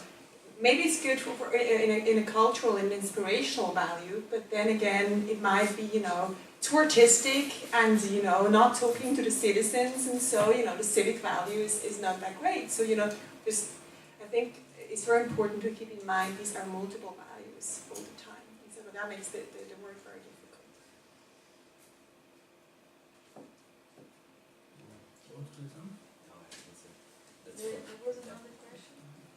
maybe it's good for in a cultural and inspirational value, but then again, it might be, you know, too artistic and, you know, not talking to the citizens, and so, you know, the civic value is not that great. So, you know, I think it's very important to keep in mind these are multiple values all the time. And so that makes the work very difficult. There was another question?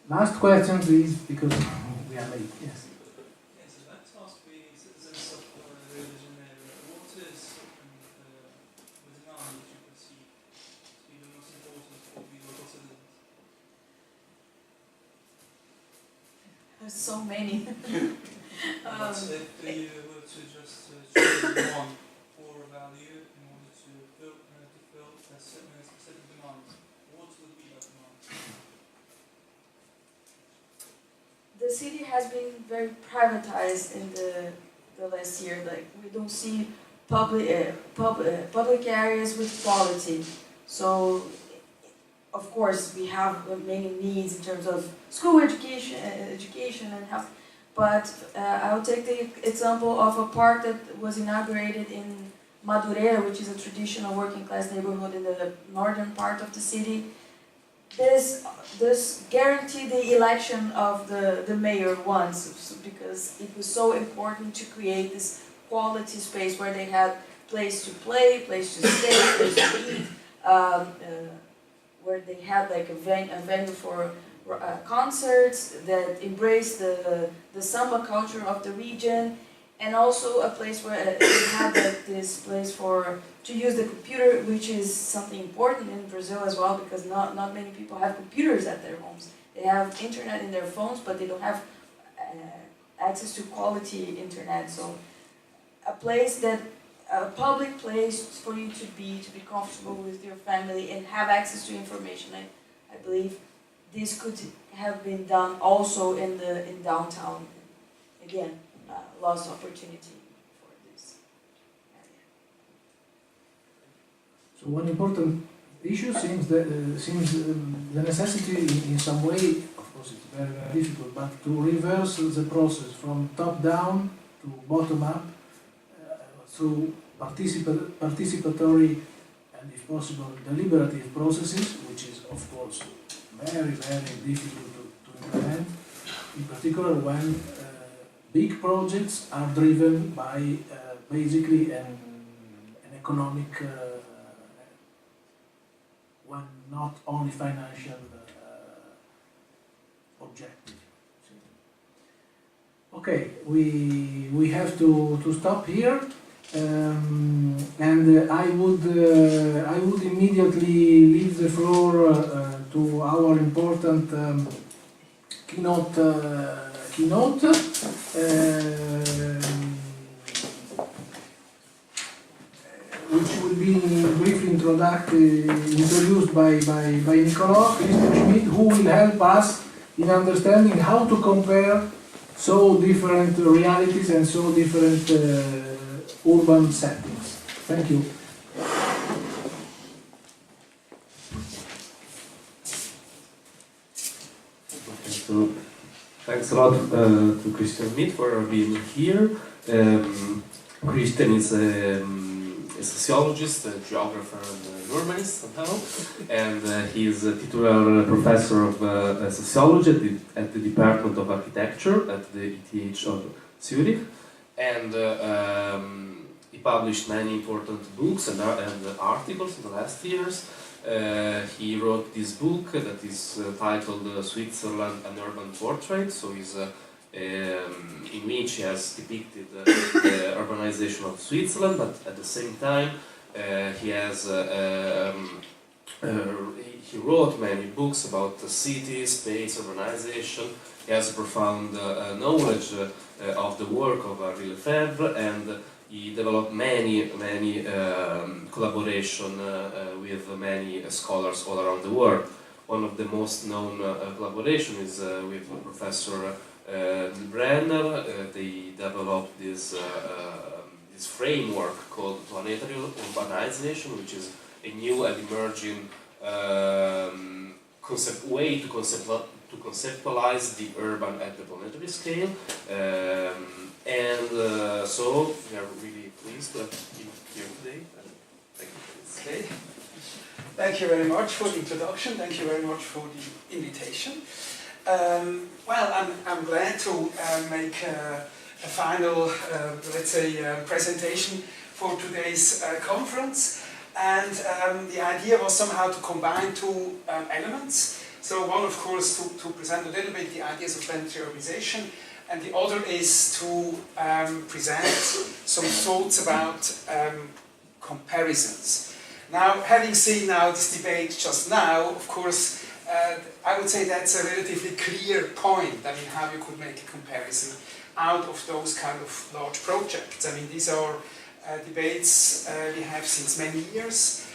Last question, please, because we are late. Yes. Yes, I'd like to ask the citizens of Rio de Janeiro, what is the demand that you perceive to be the most important for the local citizens? There's so many. But if you were to just choose one core value in order to fill a specific demand, what would be that demand? The city has been very privatized in the last year. Like, we don't see public areas with quality. So, of course, we have many needs in terms of school education and health. But I'll take the example of a park that was inaugurated in Madureira, which is a traditional working class neighborhood in the northern part of the city. This guaranteed the election of the mayor once, because it was so important to create this quality space where they had place to play, place to stay, place to eat, where they had like a venue for concerts that embraced the samba culture of the region, and also a place where they had like this place to use the computer, which is something important in Brazil as well, because not many people have computers at their homes. They have internet in their phones, but they don't have access to quality internet. So a public place for you to be comfortable with your family and have access to information. I believe this could have been done also in downtown. Again, lost opportunity for this area. So one important issue seems the necessity in some way, of course it's very, very difficult, but to reverse the process from top down to bottom up through participatory and, if possible, deliberative processes, which is of course very, very difficult to implement, in particular when big projects are driven by basically an economic, one not only financial objective. Okay, we have to stop here, and I would immediately leave the floor to our important keynote. Which will be briefly introduced by Nicolò Schmidt, who will help us in understanding how to compare so different realities and so different urban settings. Thank you. So, thanks a lot to Christian Schmidt for being here. Christian is a sociologist, a geographer, and an urbanist somehow, and he is a titular professor of sociology at the Department of Architecture at the ETH of Zurich, and he published many important books and articles in the last years. He wrote this book that is titled Switzerland, an Urban Portrait, so is in which he has depicted the urbanization of Switzerland, but at the same time he wrote many books about the city, space, urbanization. He has a profound knowledge of the work of Henri Lefebvre, and he developed many collaboration with many scholars all around the world. One of the most known collaboration is with Professor Brenner. They developed this framework called planetary urbanization, which is a new and emerging way to conceptualize the urban at the planetary scale. So we are really pleased to have you here today. Thank you for this. Okay. Thank you very much for the introduction. Thank you very much for the invitation. Well, I'm glad to make a final, let's say, presentation for today's conference. And the idea was somehow to combine two elements. So one, of course, to present a little bit the ideas of planetary urbanization, and the other is to present some thoughts about comparisons. Now, having seen now this debate just now, of course, I would say that's a relatively clear point. I mean, how you could make a comparison. out of those kind of large projects. I mean, these are debates we have since many years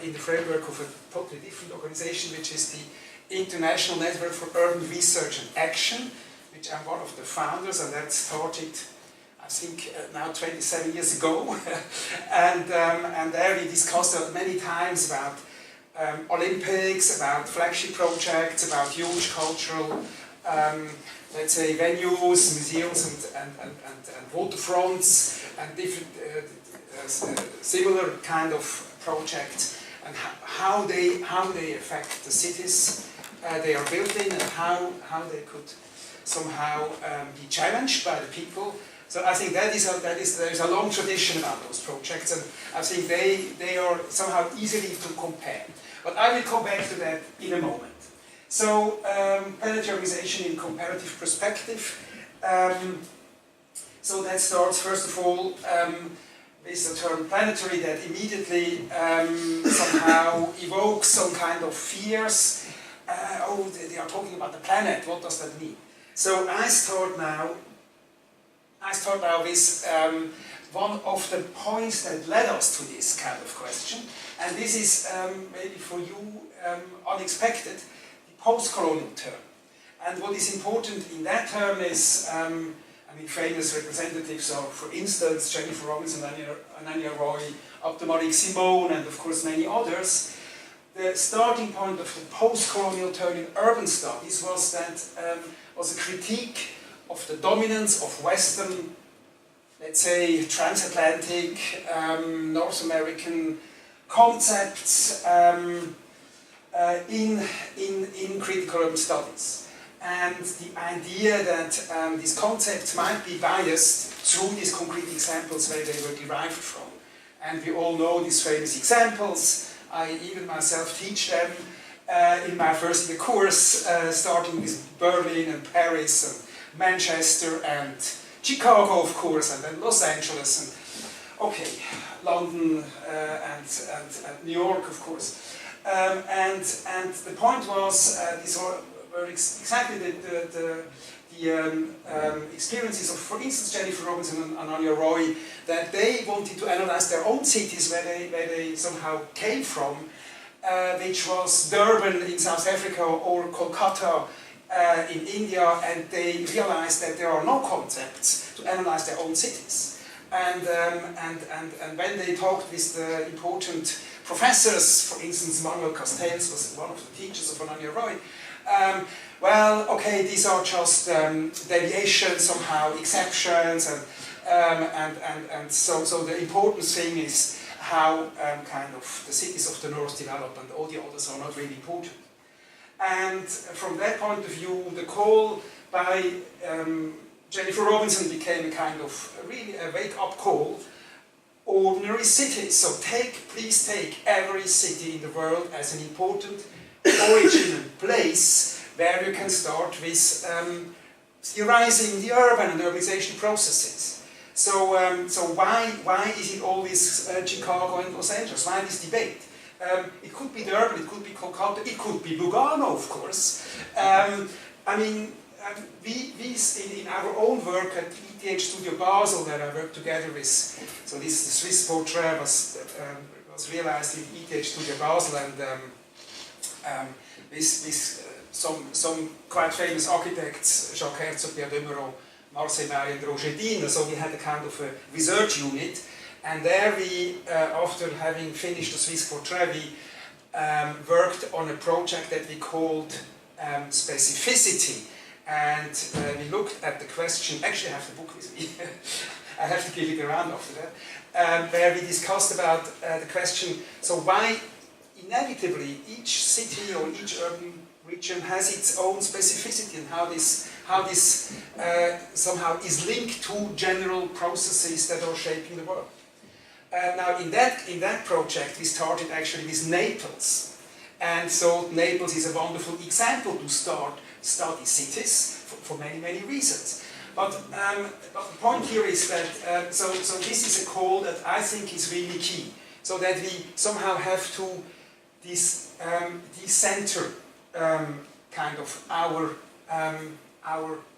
in the framework of a totally different organization, which is the International Network for Urban Research and Action, which I'm one of the founders, and that started, I think, now 27 years ago. And there we discussed many times about Olympics, about flagship projects, about huge cultural, let's say, venues, museums, and waterfronts, and different similar kind of projects, and how they affect the cities they are built in, and how they could somehow be challenged by the people. So I think there is a long tradition about those projects, and I think they are somehow easily to compare. But I will come back to that in a moment. So planetary organization in comparative perspective. So that starts first of all with the term planetary, that immediately somehow evokes some kind of fears. Oh, they are talking about the planet. What does that mean? So I start now with one of the points that led us to this kind of question, and this is maybe for you unexpected, the post-colonial term. And what is important in that term is, I mean, famous representatives are, for instance, Jennifer Robinson, Ananya Roy, Abdelmalik Simone, and of course many others. The starting point of the post-colonial term in urban studies was that was a critique of the dominance of Western, let's say, transatlantic, North American concepts in critical urban studies. And the idea that these concepts might be biased through these concrete examples where they were derived from. And we all know these famous examples. I even myself teach them in my first year course, starting with Berlin and Paris and Manchester and Chicago, of course, and then Los Angeles and, okay, London and New York, of course. And the point was, these were exactly the experiences of, for instance, Jennifer Robinson and Ananya Roy, that they wanted to analyze their own cities where they somehow came from, which was Durban in South Africa or Kolkata in India, and they realized that there are no concepts to analyze their own cities. And when they talked with the important professors, for instance, Manuel Castells was one of the teachers of Ananya Roy, well, okay, these are just deviations, somehow exceptions, and so the important thing is how kind of the cities of the north develop, and all the others are not really important. And from that point of view, the call by Jennifer Robinson became a kind of really a wake-up call. Ordinary cities, so please take every city in the world as an important origin and place where you can start with theorizing the urban and urbanization processes. So why is it always Chicago and Los Angeles? Why this debate? It could be Durban, it could be Kolkata, it could be Lugano, of course. I mean, we in our own work at ETH Studio Basel, where I work together with, so this the Swiss portrait was realized in ETH Studio Basel, and with some quite famous architects, Jacques Herzog, Pierre Demeron, Marcel Marie and Roger Dine, so we had a kind of a research unit, and there we, after having finished the Swiss portrait, we worked on a project that we called specificity, and we looked at the question, actually I have the book with me, I have to give it around after that, where we discussed about the question, so why inevitably each city or each urban region has its own specificity, and how this somehow is linked to general processes that are shaping the world. Now in that project we started actually with Naples, and so Naples is a wonderful example to start study cities for many reasons. But the point here is that so this is a call that I think is really key, so that we somehow have to decenter kind of our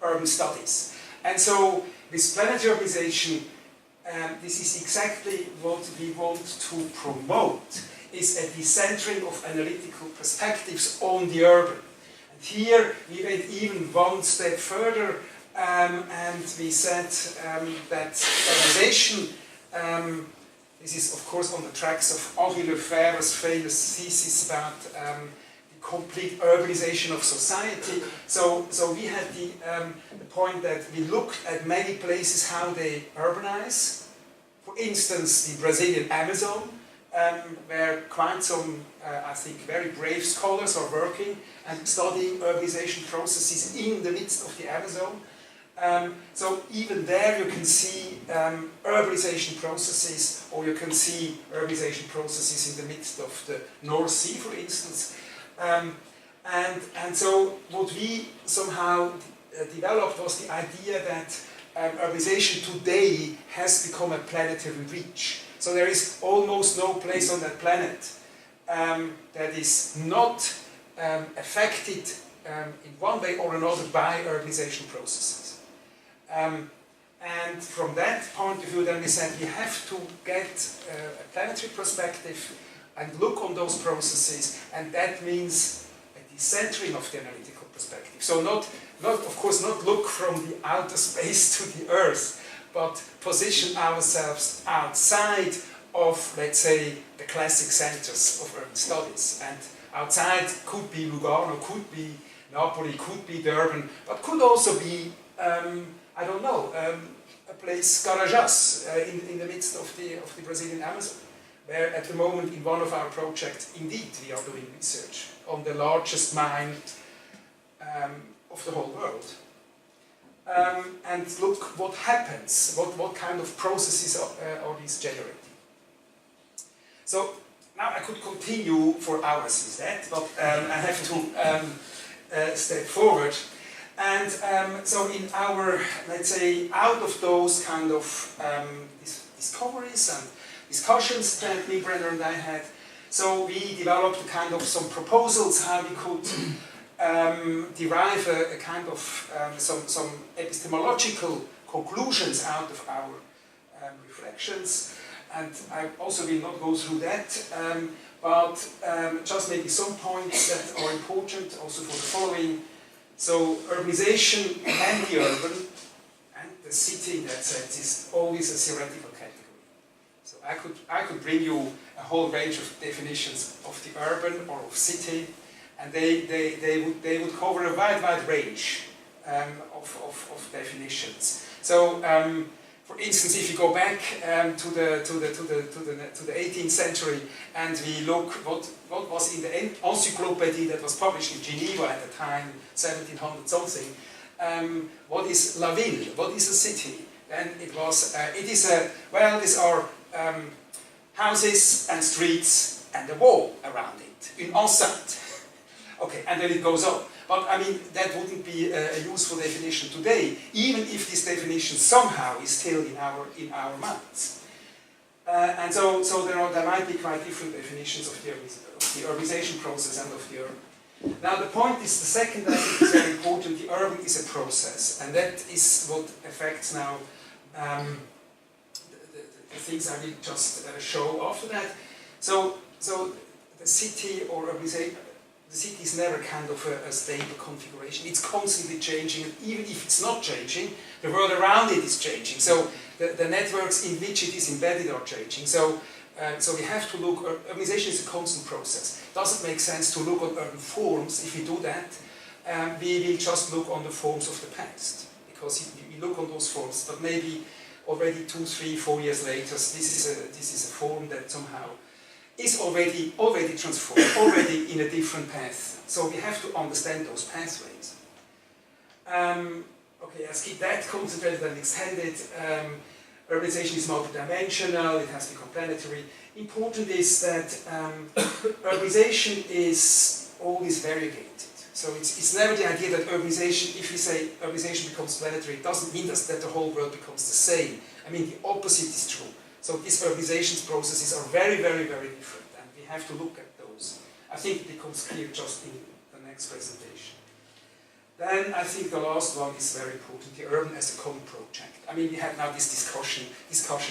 urban studies. And so with planetary urbanization, this is exactly what we want to promote, is a decentering of analytical perspectives on the urban. And here we went even one step further, and we said that urbanization, this is of course on the tracks of Henri Lefebvre's famous thesis about the complete urbanization of society. So we had the point that we looked at many places how they urbanize. For instance, the Brazilian Amazon, where quite some, I think, very brave scholars are working and studying urbanization processes in the midst of the Amazon. So even there you can see urbanization processes, or you can see urbanization processes in the midst of the North Sea, for instance. And so what we somehow developed was the idea that urbanization today has become a planetary reach. So there is almost no place on that planet that is not affected in one way or another by urbanization processes. And from that point of view, then we said we have to get a planetary perspective and look on those processes, and that means a decentering of the analytical perspective. So of course not look from the outer space to the Earth, but position ourselves outside of, let's say, the classic centers of urban studies. And outside could be Lugano, could be Napoli, could be Durban, but could also be, I don't know, a place, Carajás, in the midst of the Brazilian Amazon, where at the moment in one of our projects, indeed, we are doing research on the largest mine of the whole world. And look what happens, what kind of processes are these generating. So now I could continue for hours with that, but I have to step forward. And so in our, let's say, out of those kind of discoveries and discussions that Nick Brenner and I had, so we developed a kind of some proposals how we could derive a kind of some epistemological conclusions out of our reflections. And I also will not go through that, but just maybe some points that are important also for the following. So urbanization and the urban and the city in that sense is always a theoretical category. So I could bring you a whole range of definitions of the urban or of city, and they would cover a wide range of definitions. So for instance, if you go back to the 18th century and we look what was in the encyclopedia that was published in Geneva at the time, 1700 something, what is la ville? What is a city? Then it was these are houses and streets and a wall around it, une enceinte. Okay, and then it goes on. But I mean, that wouldn't be a useful definition today, even if this definition somehow is still in our minds. And so there might be quite different definitions of the urbanization process and of the urban. Now the point is, the second I think is very important, the urban is a process, and that is what affects now the things I will just show after that. So the city or urbanization, the city is never kind of a stable configuration. It's constantly changing, and even if it's not changing, the world around it is changing. So the networks in which it is embedded are changing. So we have to look, urbanization is a constant process. It doesn't make sense to look on urban forms. If we do that, we will just look on the forms of the past. Because if we look on those forms, but maybe already 2, 3, 4 years later, this is a form that somehow is already transformed, already in a different path. So we have to understand those pathways. Okay, let's keep that concentrated and extended. Urbanization is multidimensional, it has become planetary. Important is that urbanization is always variegated. So it's never the idea that urbanization, if we say urbanization becomes planetary, it doesn't mean that the whole world becomes the same. I mean, the opposite is true. So these urbanization processes are very different, and we have to look at those. I think it becomes clear just in the next presentation. Then I think the last one is very important, the urban as a common project. I mean, we have now this discussion,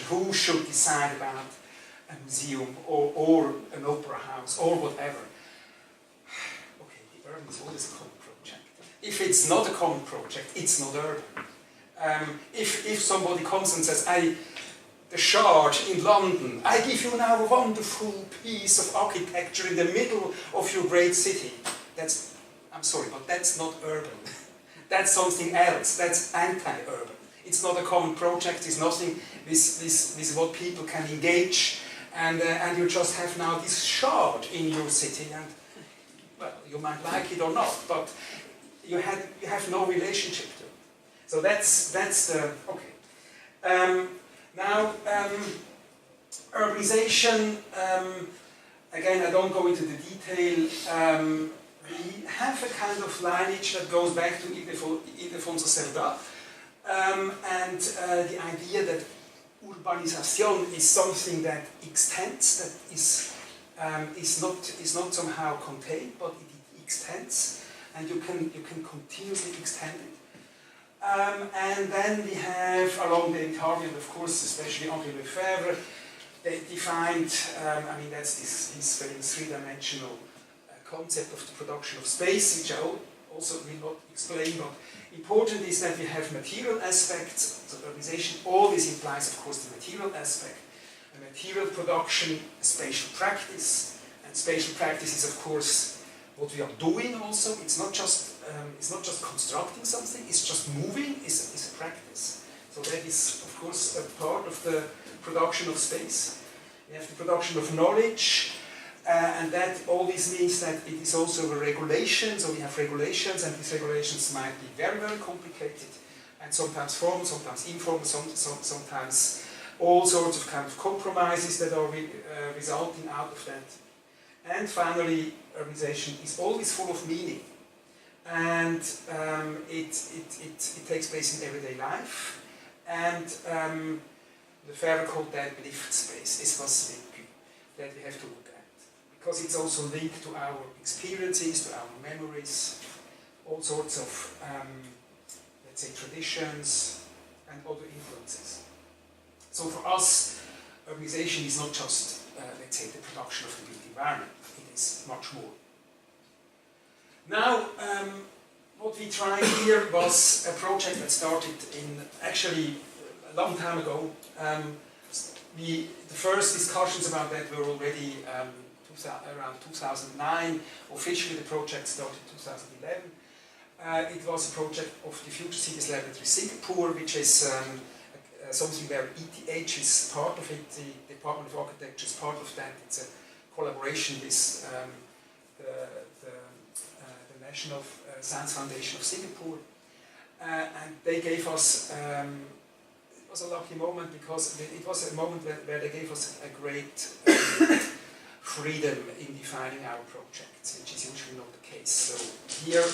who should decide about a museum or an opera house or whatever. Okay, the urban is always a common project. If it's not a common project, it's not urban. If somebody comes and says, the Shard in London, I give you now a wonderful piece of architecture in the middle of your great city, I'm sorry, but that's not urban. That's something else. That's anti-urban. It's not a common project. It's nothing with what people can engage. And you just have now this Shard in your city. And, well, you might like it or not, but you have no relationship to it. So that's the, okay. Now, urbanization, again, I don't go into the detail. We have a kind of lineage that goes back to Ildefonso Cerda, and the idea that urbanization is something that extends, that is not somehow contained, but it extends, and you can continuously extend it. And then we have, along the entire, and of course, especially Henri Lefebvre, they defined, I mean, that's this famous three-dimensional concept of the production of space, which I also will not explain, but important is that we have material aspects. So urbanization always implies, of course, the material aspect, a material production, a spatial practice, and spatial practice is, of course, what we are doing also. It's not just constructing something, it's just moving, is a practice. So that is, of course, a part of the production of space. We have the production of knowledge, and that always means that it is also a regulation. So we have regulations, and these regulations might be very, very complicated, and sometimes formal, sometimes informal, sometimes all sorts of kind of compromises that are resulting out of that. And finally, urbanization is always full of meaning, and it takes place in everyday life, and Lefebvre called that lived space, espace vécu, that we have to look at, because it's also linked to our experiences, to our memories, all sorts of, let's say, traditions and other influences. So for us, urbanization is not just, let's say, the production of the built environment, it is much more. Now, what we tried here was a project that started in, actually, a long time ago. The first discussions about that were already around 2009. Officially, the project started in 2011. It was a project of the Future Cities Laboratory Singapore, which is something where ETH is part of it, the Department of Architecture is part of that. It's a collaboration with the National Science Foundation of Singapore. And they gave us, it was a lucky moment because it was a moment where they gave us a great freedom in defining our projects, which is usually not the case. So here,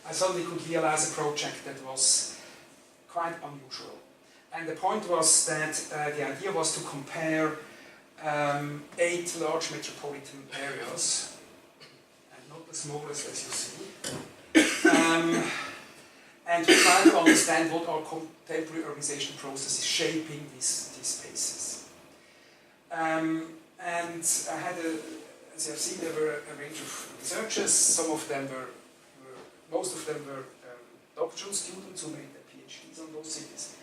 I suddenly could realize a project that was quite unusual. And the point was that the idea was to compare 8 large metropolitan areas, and not the smallest as you see, and to try to understand what are contemporary urbanization processes shaping these spaces. And I had, as you have seen, there were a range of researchers. Some of them most of them were doctoral students who made their PhDs on those cities,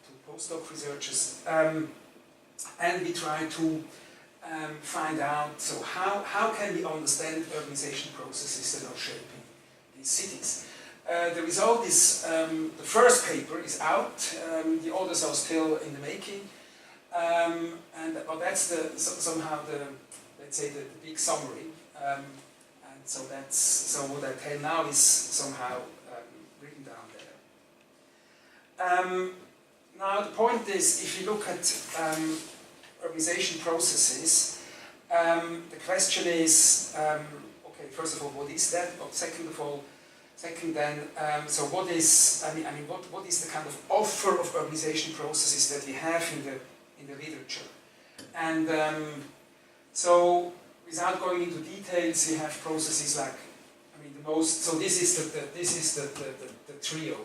to postdoc researchers. And we tried to find out, so how can we understand urbanization processes that are shaping these cities? The result is, the first paper is out, the others are still in the making, but that's somehow let's say the big summary, and so what I tell now is somehow written down there. Now the point is, if you look at urbanization processes, the question is, okay, first of all, what is that? But second then, so what is, what is the kind of offer of urbanization processes that we have in the literature? And so, without going into details, we have processes like, the most. So this is the trio,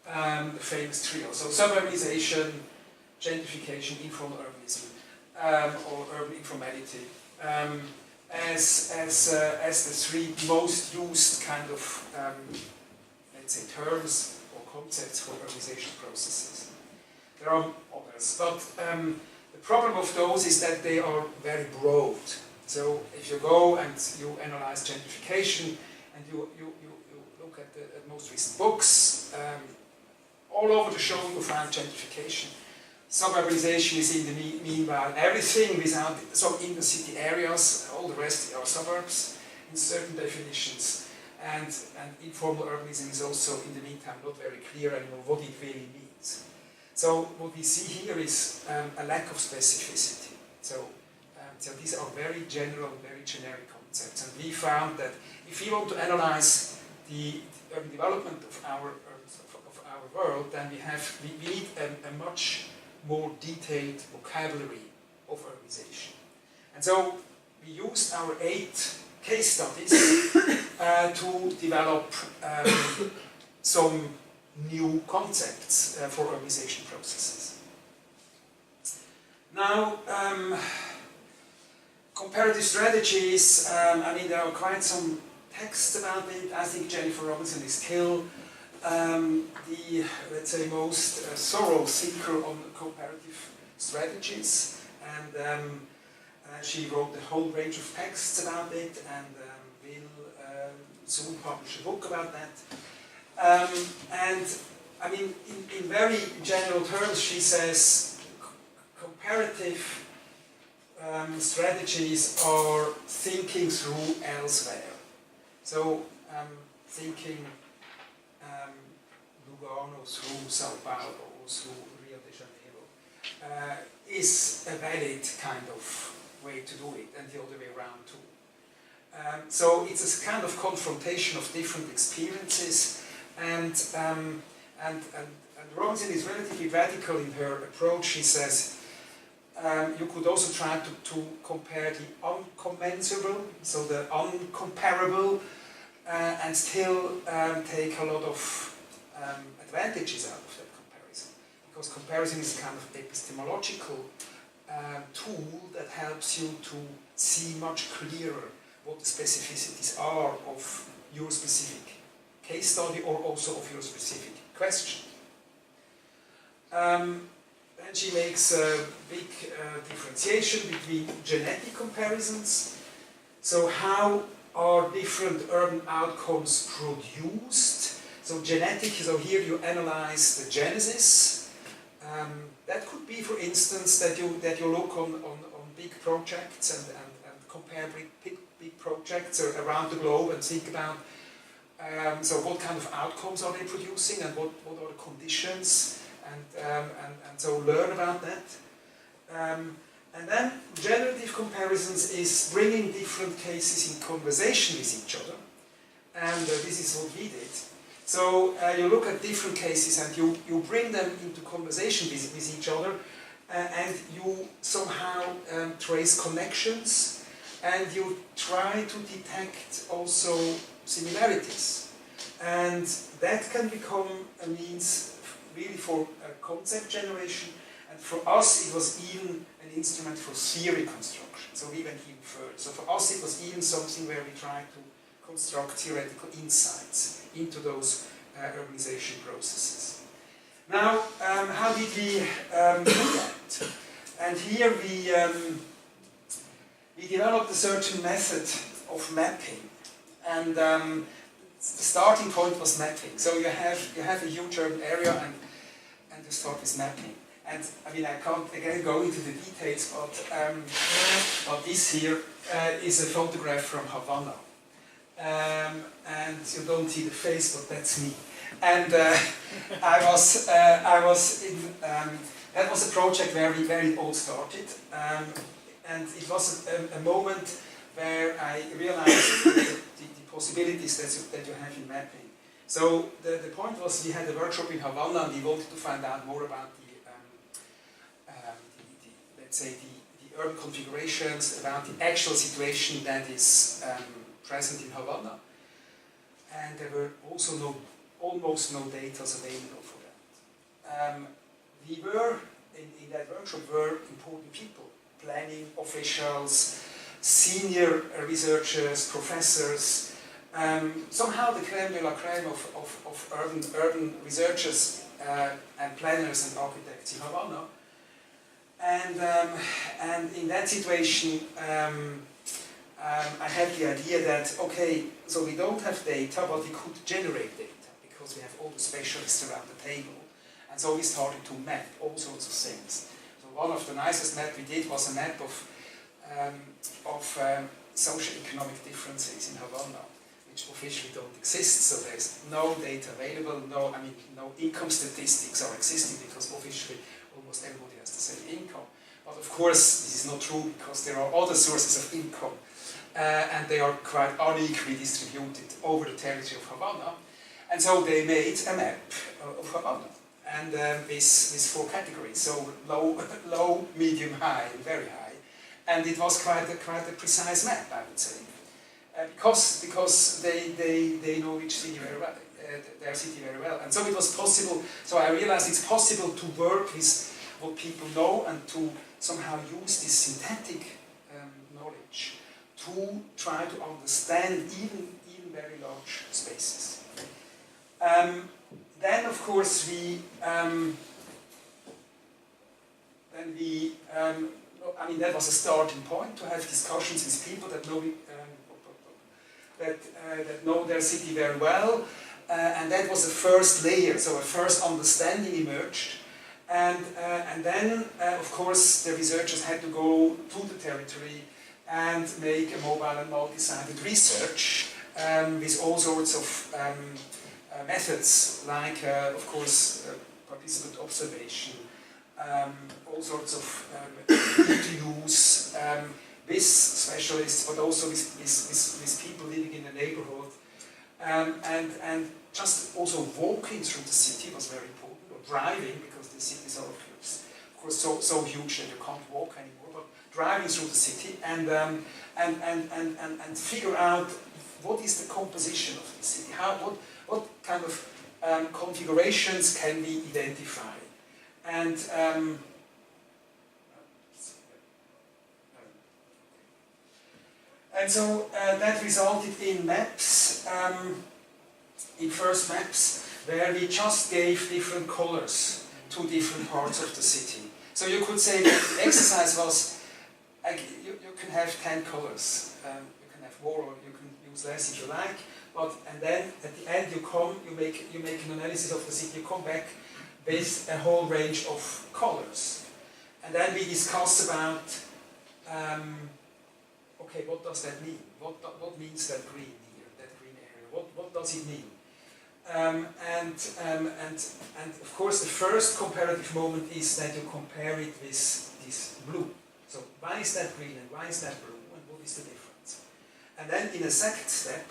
the famous trio. So suburbanization, gentrification, informal urbanism, or urban informality, as the three most used kind of let's say terms or concepts for urbanization processes. There are others, but the problem of those is that they are very broad. So if you go and you analyze gentrification and you look at the most recent books, all over the show you find gentrification. Suburbanization is in the meanwhile everything without some inner city areas, all the rest are suburbs in certain definitions. And informal urbanism is also in the meantime not very clear anymore what it really means. So what we see here is a lack of specificity. So these are very general, very generic concepts. And we found that if we want to analyze the urban development of our world, then we need a much more detailed vocabulary of urbanization. And so we used our 8 case studies to develop some new concepts for urbanization processes. Now, comparative strategies, I mean, there are quite some texts about it. I think Jennifer Robinson is still the, let's say, most thorough thinker on comparative strategies, and she wrote a whole range of texts about it, and will soon publish a book about that. And I mean, in very general terms, she says comparative strategies are thinking through elsewhere. So thinking Lugano through Sao Paulo or through Rio de Janeiro is a valid kind of way to do it, and the other way around too. So it's a kind of confrontation of different experiences, and Robinson is relatively radical in her approach. She says you could also try to compare the uncommensurable, so the uncomparable, and still take a lot of advantages out of that comparison. Because comparison is a kind of epistemological tool that helps you to see much clearer what the specificities are of your specific case study or also of your specific question. Then she makes a big differentiation between genetic comparisons. So how are different urban outcomes produced? So genetic, so here you analyze the genesis. That could be, for instance, that you look on big projects and compare big projects around the globe and think about so what kind of outcomes are they producing and what are the conditions, and so learn about that. And then generative comparisons is bringing different cases in conversation with each other, and this is what we did. So you look at different cases and you bring them into conversation with each other, and you somehow trace connections, and you try to detect also similarities. And that can become a means really for concept generation, and for us it was even an instrument for theory construction, so we went even further. So for us it was even something where we tried to construct theoretical insights into those urbanization processes. Now, how did we do that? And here we developed a certain method of mapping, and the starting point was mapping. So you have a huge urban area, and you start with mapping. And I mean, I can't again go into the details, but this here is a photograph from Havana. And you don't see the face, but that's me. And I was in. That was a project where it all started, and it was a moment where I realized the possibilities that you have in mapping. So the point was, we had a workshop in Havana, and we wanted to find out more about let's say the urban configurations, about the actual situation that is present in Havana. and there were also almost no data available for that. We were, in that workshop, were important people, planning officials, senior researchers, professors, somehow the crème de la crème of urban researchers and planners and architects in Havana. And in that situation, I had the idea that, okay, so we don't have data, but we could generate data, because we have all the specialists around the table. And so we started to map all sorts of things. So one of the nicest maps we did was a map of socio-economic differences in Havana, which officially don't exist. So there's no data available, no income statistics are existing, because officially almost everybody has the same income. But of course, this is not true, because there are other sources of income, and they are quite unequally distributed over the territory of Havana. And so they made a map of Havana, and with 4 categories, so low, medium, high, and very high. And it was quite a precise map, I would say, because they know which city very well, their city very well. And so it was possible. So I realized it's possible to work with what people know and to somehow use this synthetic knowledge to try to understand even very large spaces. Then, of course, that was a starting point, to have discussions with people that know that know their city very well, and that was the first layer. So a first understanding emerged, and then, of course, the researchers had to go to the territory and make a mobile and multi-sided research with all sorts of methods, like, of course, participant observation, all sorts of interviews with specialists, but also with people living in the neighborhood, and just also walking through the city was very important, or driving, because the cities are, of course, so huge that you can't walk anymore, but driving through the city and figure out what is the composition of the city, what kind of configurations can we identify. And so that resulted in maps, in first maps, where we just gave different colors to different parts of the city. So you could say that the exercise was, you can have 10 colors. You can have more, or you can use less if you like. And then at the end you make an analysis of the city. You come back with a whole range of colors, and then we discuss about, okay, what does that mean? What means that green here, that green area? What does it mean? And of course, the first comparative moment is that you compare it with this blue. So why is that green and why is that blue, and what is the difference? And then in a second step,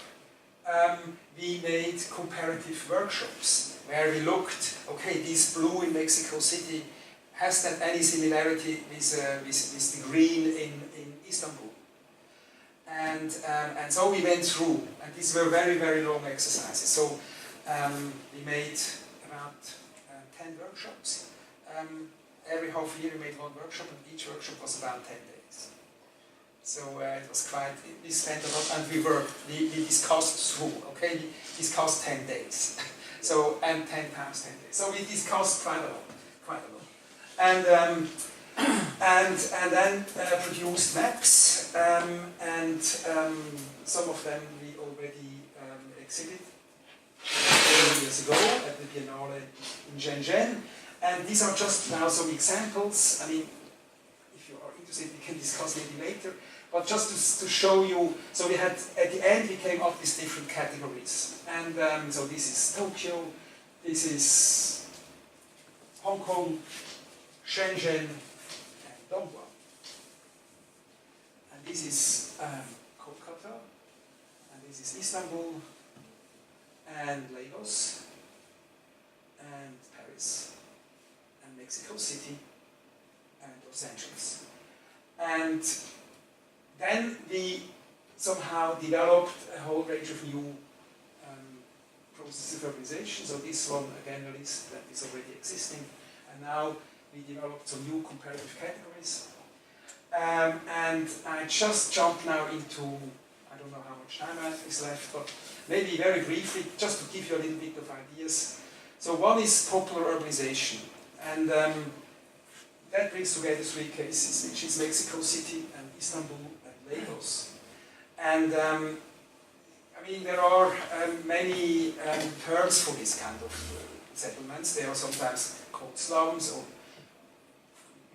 we made comparative workshops where we looked, okay, this blue in Mexico City, has that any similarity with the green in Istanbul? And so we went through, and these were very, very long exercises. So we made about 10 workshops. Every half year we made one workshop, and each workshop was about 10 days. So it was quite, we spent a lot, and we discussed through, okay, we discussed 10 days. So, and 10 times 10 days. So we discussed quite a lot. And then produced maps, and some of them we already exhibited years ago at the Biennale in Shenzhen. And these are just now some examples. I mean, if you are interested, we can discuss maybe later. But just to show you, so we had, at the end we came up with different categories. And so this is Tokyo, this is Hong Kong, Shenzhen, and Dongguan. And this is Kolkata, and this is Istanbul, and Lagos, and Paris, and Mexico City, and Los Angeles. And then we somehow developed a whole range of new processes of urbanization. So this one, again, a list that is already existing. And now we developed some new comparative categories. And I just jump now into, I don't know how much time is left, but maybe very briefly, just to give you a little bit of ideas. So one is popular urbanization. And that brings together three cases, which is Mexico City and Istanbul and Lagos. And I mean, there are many terms for this kind of settlements. They are sometimes called slums, or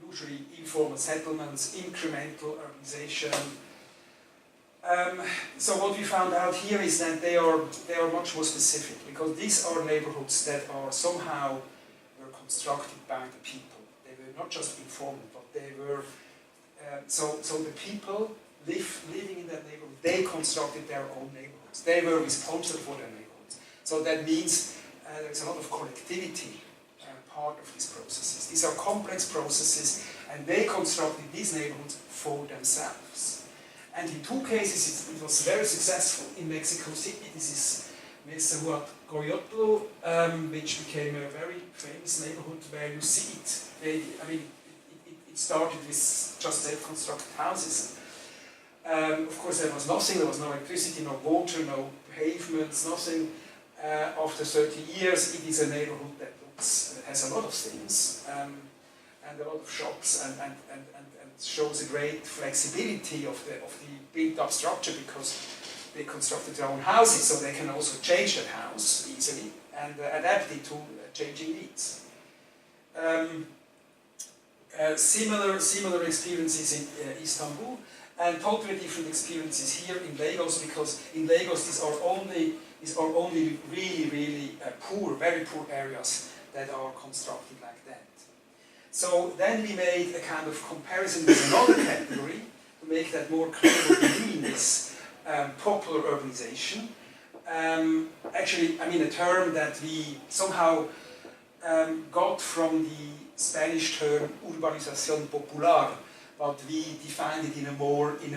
usually informal settlements, incremental urbanization. So what we found out here is that they are much more specific, because these are neighborhoods that are somehow were constructed by the people. They were not just informal, but they were so the people living in that neighborhood, they constructed their own neighborhoods. They were responsible for their neighborhoods. So that means there's a lot of collectivity part of these processes. These are complex processes, and they constructed these neighborhoods for themselves. And in two cases, it was very successful. In Mexico City, this is Nezahualcóyotl, which became a very famous neighborhood where you see it. It started with just self-constructed houses. Of course, there was nothing. There was no electricity, no water, no pavements, nothing. After 30 years, it is a neighborhood that has a lot of things and a lot of shops, and shows a great flexibility of the built-up structure, because they constructed their own houses, so they can also change that house easily and adapt it to changing needs. Similar experiences in Istanbul, and totally different experiences here in Lagos, because in Lagos these are only really poor, very poor areas that are constructed like that. So then we made a kind of comparison with another category to make that more clear what we mean is popular urbanization. Actually, I mean a term that we somehow got from the Spanish term urbanización popular, but we defined it in a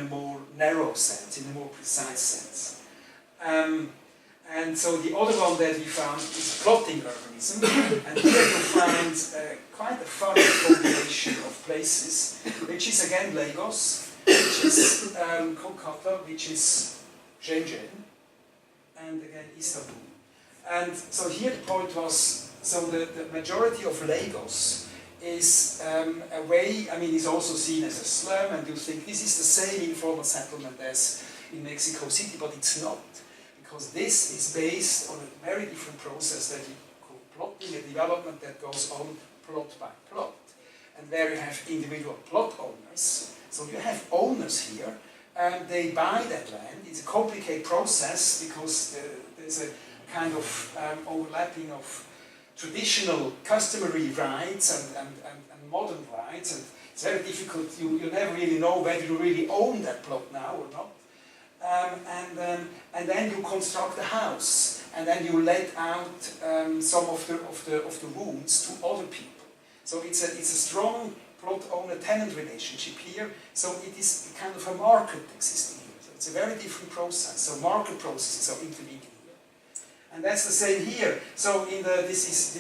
more narrow sense, in a more precise sense. And so the other one that we found is plotting urbanism, and here you find quite a funny combination of places, which is again Lagos, which is Kolkata, which is Shenzhen, and again Istanbul. And so here the point was, so the majority of Lagos is a way, I mean, is also seen as a slum, and you think this is the same informal settlement as in Mexico City, but it's not. Because this is based on a very different process that we call plotting, a development that goes on plot by plot, and where you have individual plot owners. So you have owners here, and they buy that land. It's a complicated process, because there's a kind of overlapping of traditional customary rights and modern rights, and it's very difficult. You never really know whether you really own that plot now or not. And then you construct a house, and then you let out some of the rooms to other people. So it's a strong plot owner-tenant relationship here. So it is kind of a market existing here. So it's a very different process. So market processes are intervening here, and that's the same here. So this is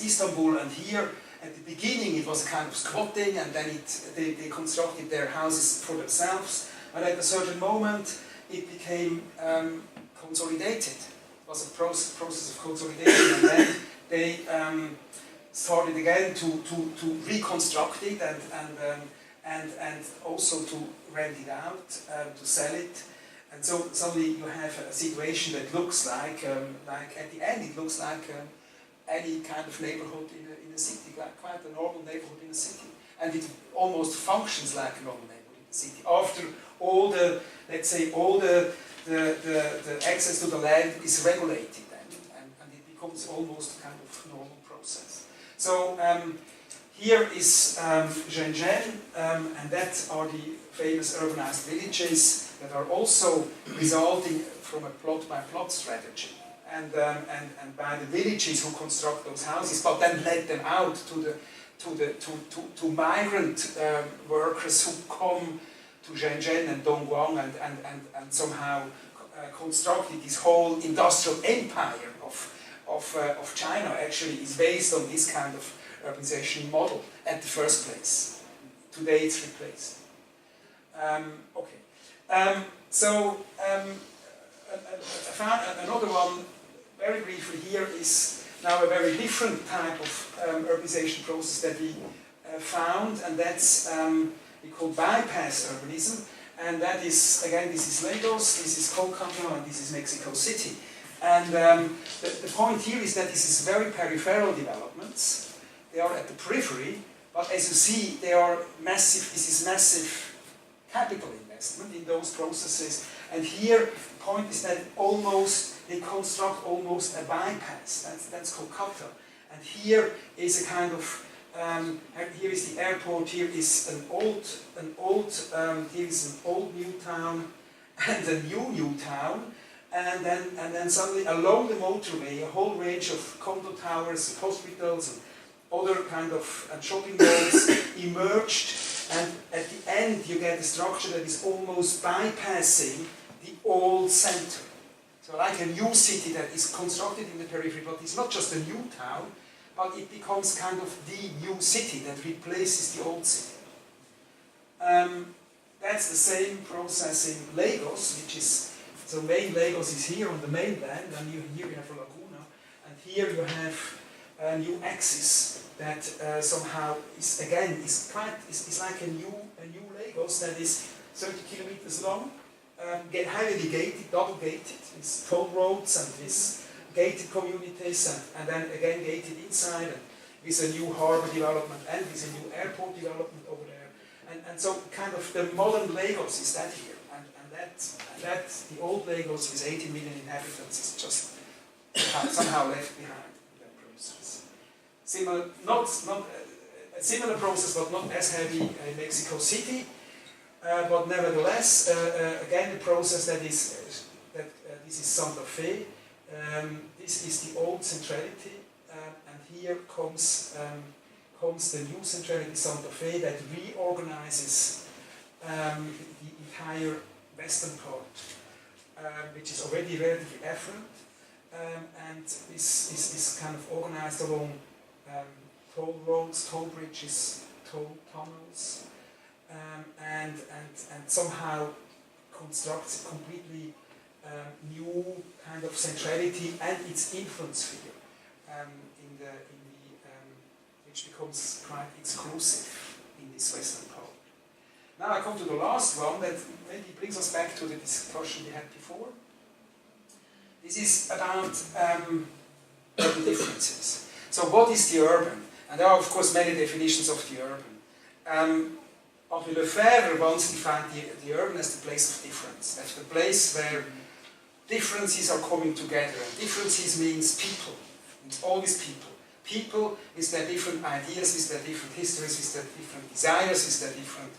Istanbul, and here. At the beginning it was a kind of squatting, and then they constructed their houses for themselves, but at a certain moment it became consolidated. It was a process of consolidation, and then they started again to reconstruct it and also to rent it out, to sell it. And so suddenly you have a situation that looks like at the end it looks like any kind of neighborhood in a city, like quite a normal neighborhood in a city, and it almost functions like a normal neighborhood in the city. After all the, let's say, all the access to the land is regulated, and it becomes almost kind of normal process. So here is Shenzhen, and that are the famous urbanized villages that are also resulting from a plot-by-plot strategy. And by the villages who construct those houses, but then let them out to migrant workers who come to Shenzhen and Dongguan and somehow constructed this whole industrial empire of China actually is based on this kind of urbanization model at the first place. Today it's replaced. I found another one very briefly here is now a very different type of urbanization process that we found, and that's we call bypass urbanism. And that is, again, this is Lagos, this is Kolkata, and this is Mexico City. And the point here is that this is very peripheral developments. They are at the periphery, but as you see, they are massive. This is massive capital investment in those processes. And here, the point is that they construct almost a bypass. That's Kolkata. And here is a kind of here is the airport. Here is here is an old new town and a new town, and then suddenly along the motorway, a whole range of condo towers and hospitals and other kind of shopping malls emerged, and at the end you get a structure that is almost bypassing the old center. So like a new city that is constructed in the periphery, but it's not just a new town, but it becomes kind of the new city that replaces the old city. That's the same process in Lagos, which is, so main Lagos is here on the mainland, and here you have a laguna, and here you have a new axis that somehow is again is like a new Lagos that is 30 kilometers long, highly gated, double gated, with toll roads and with gated communities, and then again gated inside, and with a new harbor development and with a new airport development over there. And so kind of the modern Lagos is that here, and that the old Lagos with 80 million inhabitants is just somehow left behind in that process. A similar process, but not as heavy in Mexico City, but nevertheless, again, the process that this is Santa Fe. This is the old centrality, and here comes the new centrality, Santa Fe, that reorganizes the entire western part, which is already relatively affluent, and is kind of organized along toll roads, toll bridges, toll tunnels, and somehow constructs a completely new kind of centrality and its influence sphere which becomes quite exclusive in this western part. Now I come to the last one that maybe brings us back to the discussion we had before. This is about urban differences. So what is the urban? And there are of course many definitions of the urban. Henri Lefebvre once defined the urban as the place of difference. That's the place where differences are coming together. And differences means people. It's always people. People with their different ideas, with their different histories, with their different desires, with their different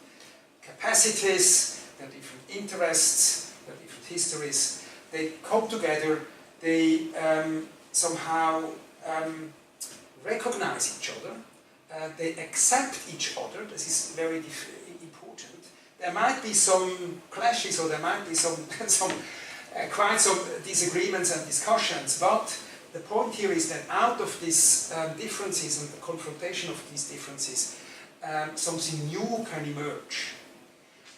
capacities, their different interests, their different histories. They come together, they somehow recognize each other, they accept each other. This is very important. There might be some clashes, or there might be quite some disagreements and discussions, but the point here is that out of these differences and the confrontation of these differences, something new can emerge.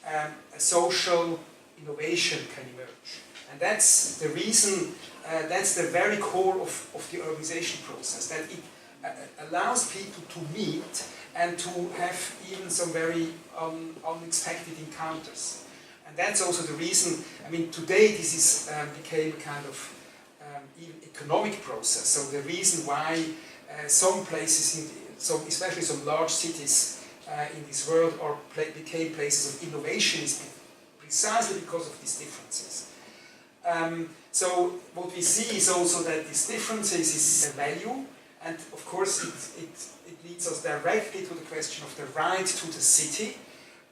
A social innovation can emerge. And that's the reason, that's the very core of the urbanization process, that it allows people to meet and to have even some very unexpected encounters. And that's also the reason, I mean, today this is became a kind of even economic process. So the reason why some places, especially some large cities in this world, became places of innovation is precisely because of these differences. So what we see is also that these differences is a value, and of course it leads us directly to the question of the right to the city,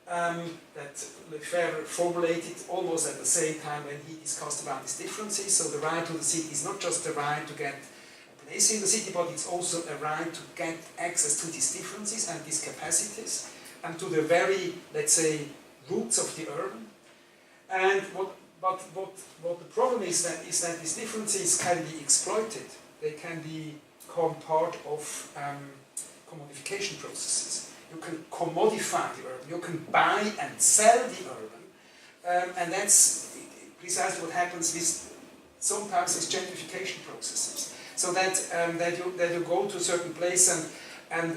that Lefebvre formulated almost at the same time when he discussed about these differences. So the right to the city is not just the right to get a place in the city, but it's also a right to get access to these differences and these capacities, and to the very, let's say, roots of the urban. And what but what the problem is that these differences can be exploited. They can become part of commodification processes. You can commodify the urban. You can buy and sell the urban, and that's precisely what happens with sometimes with gentrification processes. So that you go to a certain place and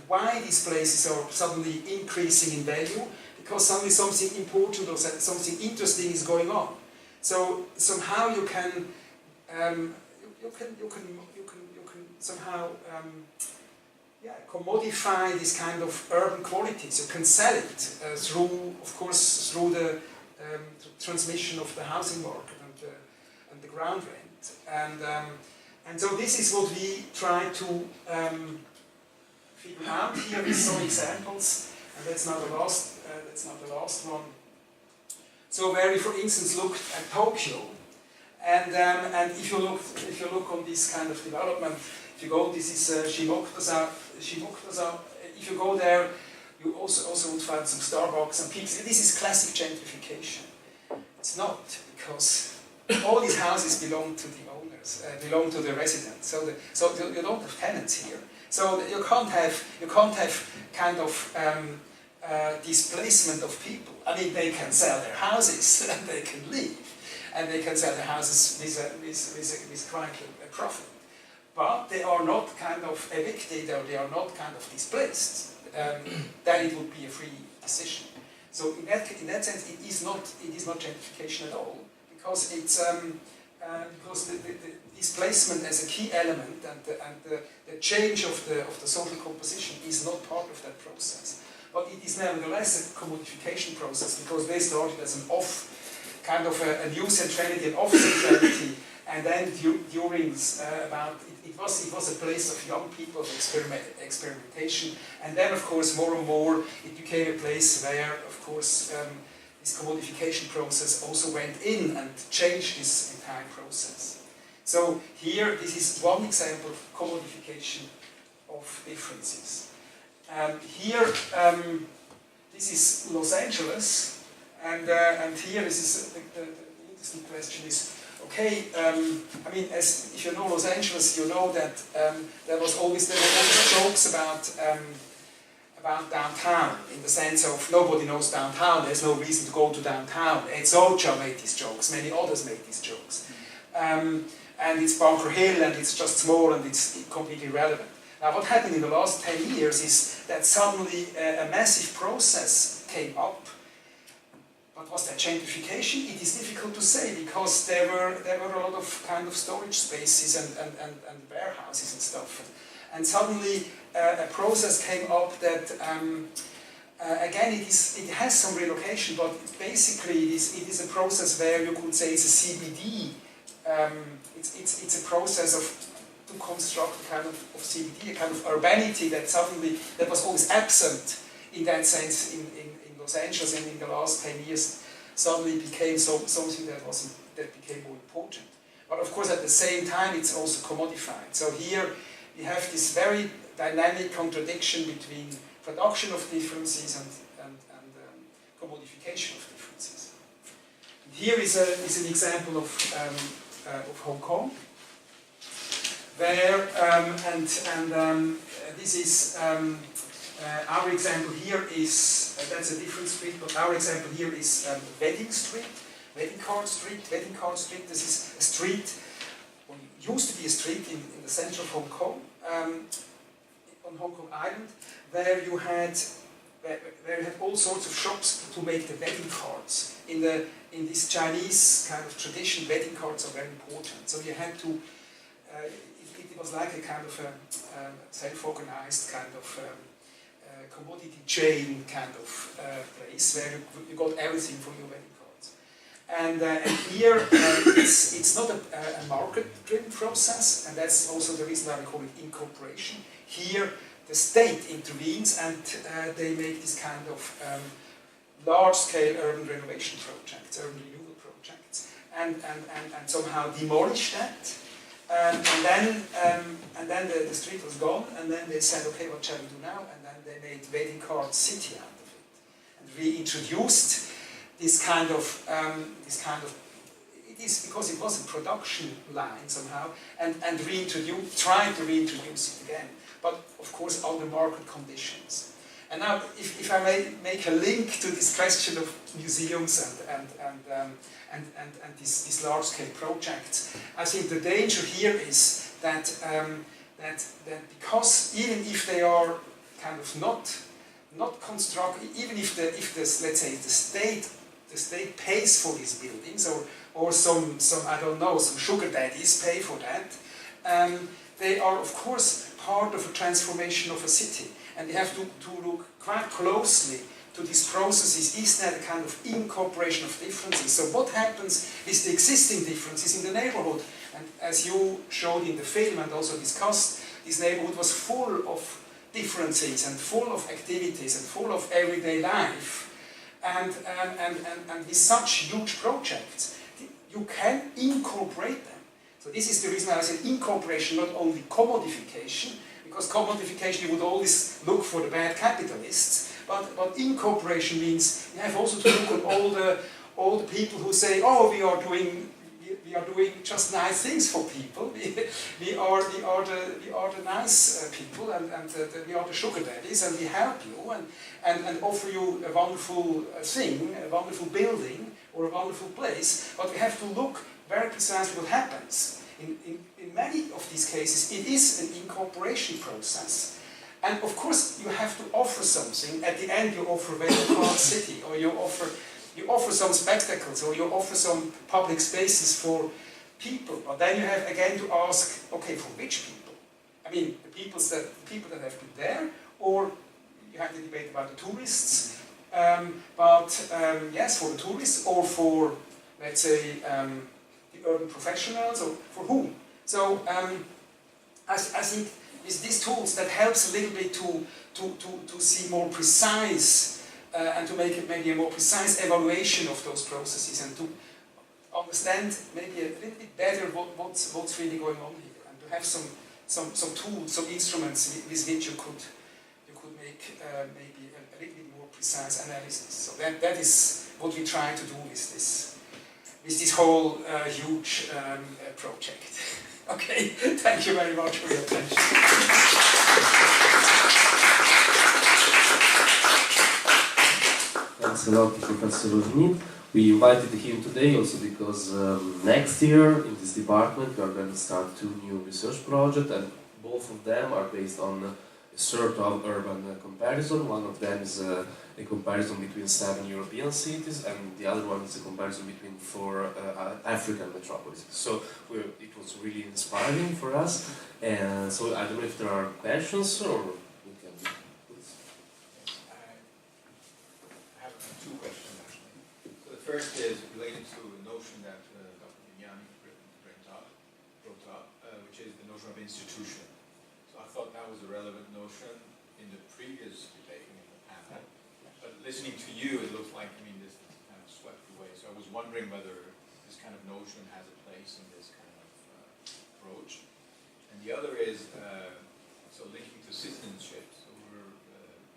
why these places are suddenly increasing in value, because suddenly something important or something interesting is going on. So somehow you can somehow commodify this kind of urban qualities. You can sell it through, of course, through the transmission of the housing market and the ground rent. And so this is what we try to figure out here with some examples, and that's not the last one. So where we, for instance, looked at Tokyo, and if you look on this kind of development, if you go, this is Shimokuta. If you go there, you also would find some Starbucks and Pizza. This is classic gentrification. It's not, because all these houses belong to the owners, belong to the residents. So you don't have tenants here. So you can't have kind of displacement of people. I mean, they can sell their houses and they can leave, and they can sell their houses with quite a profit. But they are not kind of evicted, or they are not kind of displaced. Then it would be a free decision. So in that sense, it is not gentrification at all, because it's because the displacement as a key element and the change of the social composition is not part of that process. But it is nevertheless a commodification process, because they started as an kind of a new centrality and off centrality, and then during it was a place of young people, of experimentation, and then of course more and more it became a place where of course this commodification process also went in and changed this entire process. So here, this is one example of commodification of differences. Here, this is Los Angeles, and here this is the interesting question is, okay, I mean, if you know Los Angeles, you know that there were always jokes about downtown, in the sense of nobody knows downtown, there's no reason to go to downtown. Ed Socha made these jokes, many others made these jokes. And it's Bunker Hill, and it's just small, and it's completely irrelevant. Now, what happened in the last 10 years is that suddenly a massive process came up. But was that gentrification? It is difficult to say, because there were a lot of kind of storage spaces and warehouses and stuff. And suddenly a process came up that, again, it has some relocation, but basically it is a process where you could say it's a CBD. It's a process to construct a kind of CBD, a kind of urbanity that was always absent in that sense in Los Angeles, and in the last 10 years suddenly became something that became more important. But of course at the same time it's also commodified. So here we have this very dynamic contradiction between production of differences and commodification of differences. And here is an example of Hong Kong, where this is our example here is that's a different street, but our example here is Wedding Street, Wedding Card Street. Wedding Card Street. This is a street, or used to be a street in the center of Hong Kong, on Hong Kong Island, where you had all sorts of shops to make the wedding cards. In this Chinese kind of tradition, wedding cards are very important. So you had to. It was like a kind of a self-organized kind of commodity chain kind of place where you got everything for your wedding cards. And here it's not a market-driven process, and that's also the reason why we call it incorporation. Here the state intervenes, and they make this kind of large-scale urban renovation projects, urban renewal projects, and somehow demolish that. And then the street was gone, and then they said, okay, what shall we do now? And then they made Wedding Card City out of it, and reintroduced this kind of it is because it was a production line somehow, and tried to reintroduce it again, but of course under market conditions. And now, if I may make a link to this question of museums and these large-scale projects, I think the danger here is that because even if they are kind of not constructed, even if let's say the state pays for these buildings, or some I don't know, some sugar daddies pay for that, they are of course part of a transformation of a city, and they have to look quite closely to these processes. Is that a kind of incorporation of differences? So what happens with the existing differences in the neighborhood? And as you showed in the film and also discussed, this neighborhood was full of differences and full of activities and full of everyday life. And with such huge projects, you can incorporate them. So this is the reason I said incorporation, not only commodification, because commodification you would always look for the bad capitalists, but incorporation means you have also to look at all the people who say, oh, we are doing just nice things for people. We are the nice people, and we are the sugar daddies, and we help you and offer you a wonderful thing, a wonderful building or a wonderful place. But we have to look very precisely what happens. In many of these cases, it is an incorporation process. And of course, you have to offer something. At the end, you offer a very smart city, or you offer some spectacles, or you offer some public spaces for people. But then you have again to ask, okay, for which people? I mean, the people that have been there, or you have the debate about the tourists. Yes, for the tourists, or for, let's say, the urban professionals, or for whom? So I think with these tools that helps a little bit to see more precise and to make maybe a more precise evaluation of those processes, and to understand maybe a little bit better what's really going on here, and to have some tools, some instruments with which you could make maybe a little bit more precise analysis. So that is what we try to do with this whole huge project. Okay, thank you very much for your attention. Thanks a lot, Professor Schmidt. We invited him today also because next year in this department we are going to start 2 new research projects, and both of them are based on a sort of urban comparison. One of them is a comparison between 7 European cities, and the other one is a comparison between 4 African metropolis. So it was really inspiring for us, and so I don't know if there are questions, or we can... I have 2 questions actually. So the first is related to a notion that Dr. Bignami brought up, which is the notion of institution. So I thought that was a relevant notion in the previous debate in the panel. But listening to you, it looks like, this is kind of swept away. So I was wondering whether this kind of notion has a place in this kind of approach. And the other is, so linking to citizenship. So we're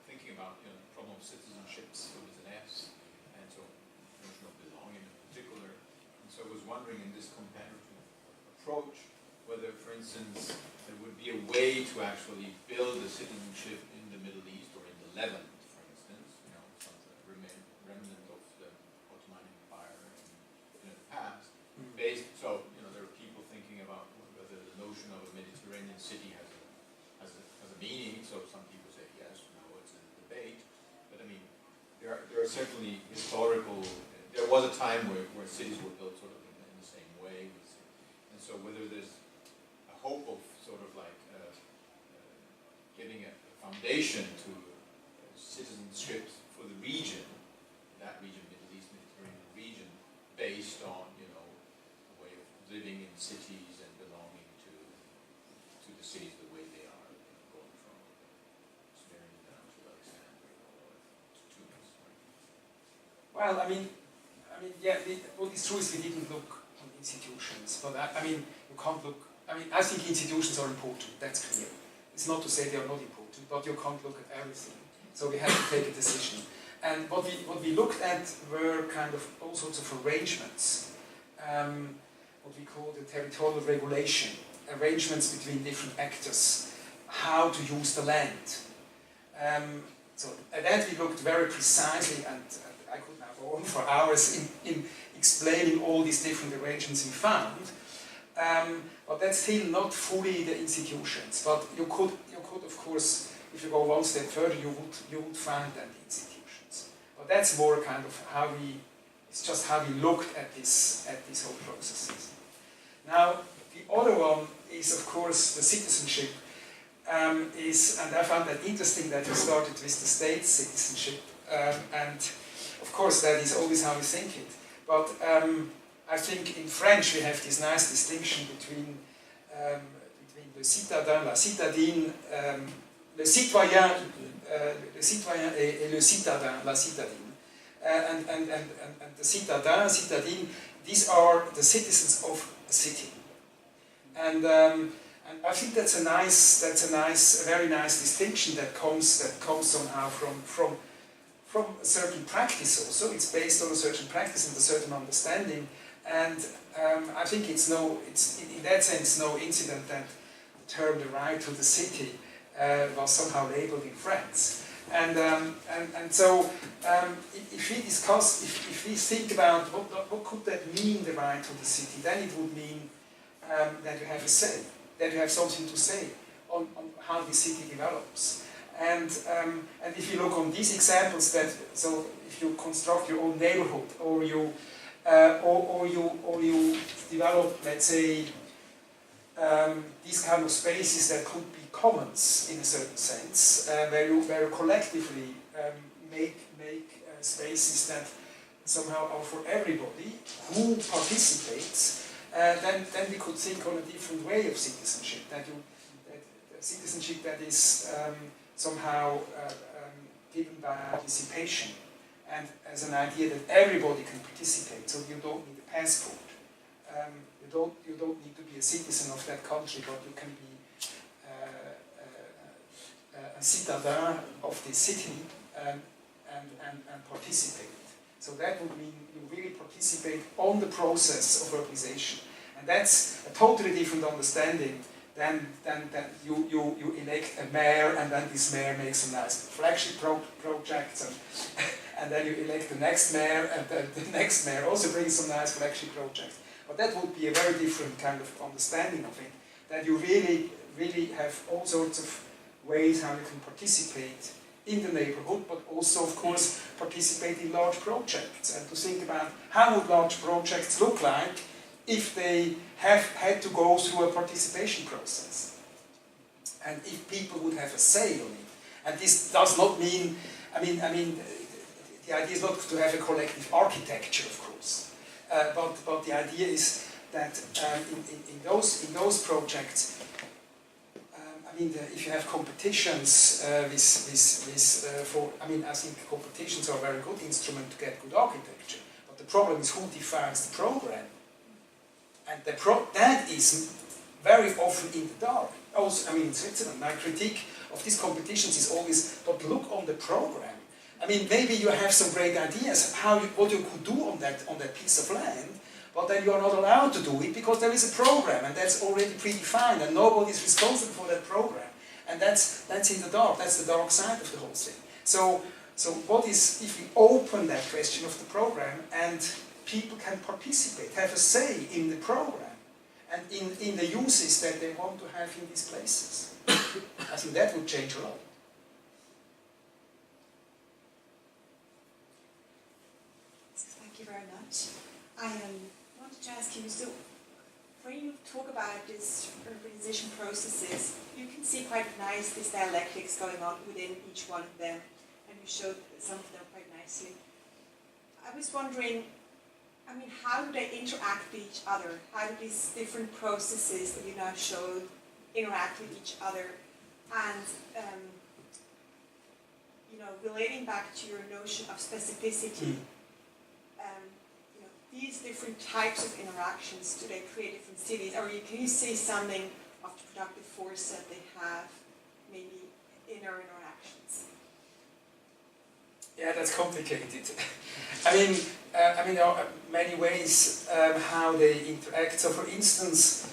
thinking about the problem of citizenships with an S, and so the notion of belonging in particular. And so I was wondering in this comparative approach, whether, for instance, there would be a way to actually build a citizenship in the Middle East or in the Levant, for instance, some remnant of the Ottoman Empire in the past. Based, so there are people thinking about whether the notion of a Mediterranean city has a meaning. So some people say yes, no, it's a debate. But there are certainly historical. There was a time where cities were built sort of in the same way, and so whether there's hope of sort of like giving a foundation to citizenship for the region, that region, Middle East, Mediterranean region, based on a way of living in cities and belonging to the cities the way they are, going from Smyrna down to Alexandria or to Tunis. Well, yeah, what is true is we didn't look on institutions, but you can't look. I think institutions are important, that's clear. It's not to say they are not important, but you can't look at everything. So we have to take a decision. And And what we looked at were kind of all sorts of arrangements, what we call the territorial regulation, arrangements between different actors, how to use the land. So at that we looked very precisely, and I could now go on for hours in explaining all these different arrangements we found. But that's still not fully the institutions. But you could of course, if you go one step further, you would find that the institutions. But that's more kind of it's just how we looked at these whole processes. Now, the other one is of course the citizenship. And I found that interesting that you started with the state citizenship, and of course that is always how we think it. But I think in French we have this nice distinction between le citadin, la citadine, le citoyen et le citadin, la citadine, and the citadin, citadine. These are the citizens of a city, and I think that's a very nice distinction that comes somehow from a certain practice also. It's based on a certain practice and a certain understanding, and I think it's in that sense no incident that the term "the right to the city" was somehow labeled in France. And so if we discuss, if we think about what could that mean, the right to the city, then it would mean that you have a say, that you have something to say on how the city develops. And if you look on these examples, so if you construct your own neighborhood, or you develop, let's say, these kind of spaces that could be commons in a certain sense, where you collectively make spaces that somehow are for everybody who participates. Then we could think on a different way of citizenship. That citizenship that is somehow given by participation, and as an idea that everybody can participate. So you don't need a passport. You don't need to be a citizen of that country, but you can be a citadin of the city and participate. So that would mean you really participate on the process of urbanization. And that's a totally different understanding than you elect a mayor, and then this mayor makes some nice flagship projects, and then you elect the next mayor, and then the next mayor also brings some nice flagship projects. But that would be a very different kind of understanding of it, that you really have all sorts of ways how you can participate in the neighborhood, but also, of course, participate in large projects, and to think about how would large projects look like if they have had to go through a participation process, and if people would have a say on it. And this does not mean, I mean, the idea is not to have a collective architecture, of course, but the idea is that in those projects, if you have competitions I think competitions are a very good instrument to get good architecture. But the problem is who defines the program, and that is very often in the dark. Also, in Switzerland, my critique of these competitions is always, but look on the program. Maybe you have some great ideas what you could do on that piece of land. But then you are not allowed to do it because there is a program, and that's already predefined, and nobody is responsible for that program. And that's in the dark. That's the dark side of the whole thing. So what is if we open that question of the program, and people can participate, have a say in the program, and in the uses that they want to have in these places? I think that would change a lot. Thank you very much. I wanted to ask you, so when you talk about these urbanization processes, you can see quite nice this dialectics going on within each one of them, and you showed some of them quite nicely. I was wondering, how do they interact with each other? How do these different processes that you now showed interact with each other? And relating back to your notion of specificity, these different types of interactions, do they create different cities? Or can you say something of the productive force that they have, maybe inner interactions? Yeah, that's complicated. I mean, there are many ways how they interact. So, for instance,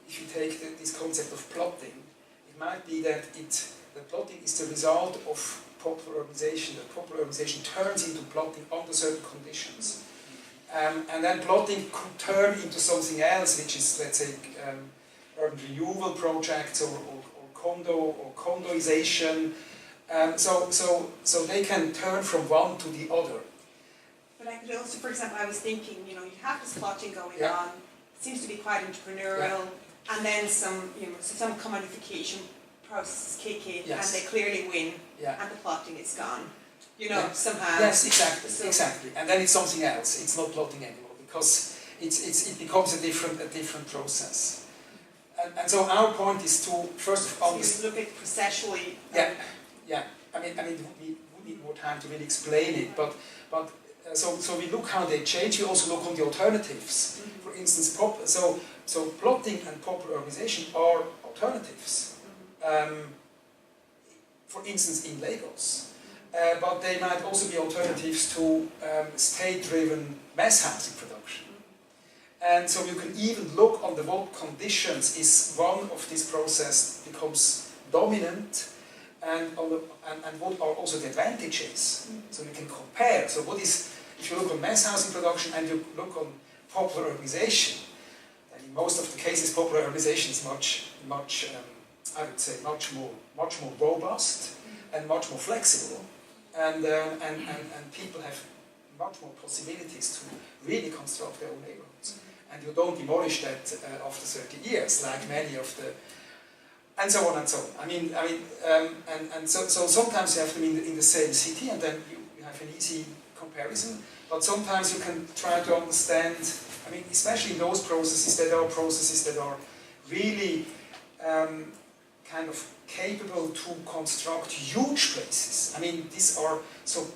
if you take this concept of plotting, it might be that the plotting is the result of popular organization. That popular organization turns into plotting under certain conditions. And then plotting could turn into something else, which is, let's say, urban renewal projects or condoization. So they can turn from one to the other. But I could also, for example, I was thinking, you have this plotting going on. It seems to be quite entrepreneurial, and then some commodification processes kick in, and they clearly win, and the plotting is gone. Somehow. Yes, exactly. And then it's something else. It's not plotting anymore because it becomes a different process. And so our point is to first of all. So you look at processually. Yeah. I mean, we need more time to really explain it, but so we look how they change. We also look on the alternatives. For instance, so plotting and popular organization are alternatives. For instance, in Lagos. But they might also be alternatives to state-driven mass housing production. And so you can even look on what conditions is one of these processes becomes dominant, and what are also the advantages. So you can compare. So if you look on mass housing production and you look on popular urbanization, then in most of the cases popular urbanization is much I would say much more robust and much more flexible. And people have much more possibilities to really construct their own neighborhoods. And you don't demolish that after 30 years, like many of the, and so on and so on. So sometimes you have them in the same city, and then you have an easy comparison. But sometimes you can try to understand, especially in those processes, there are processes that are really kind of capable to construct huge places. These are, so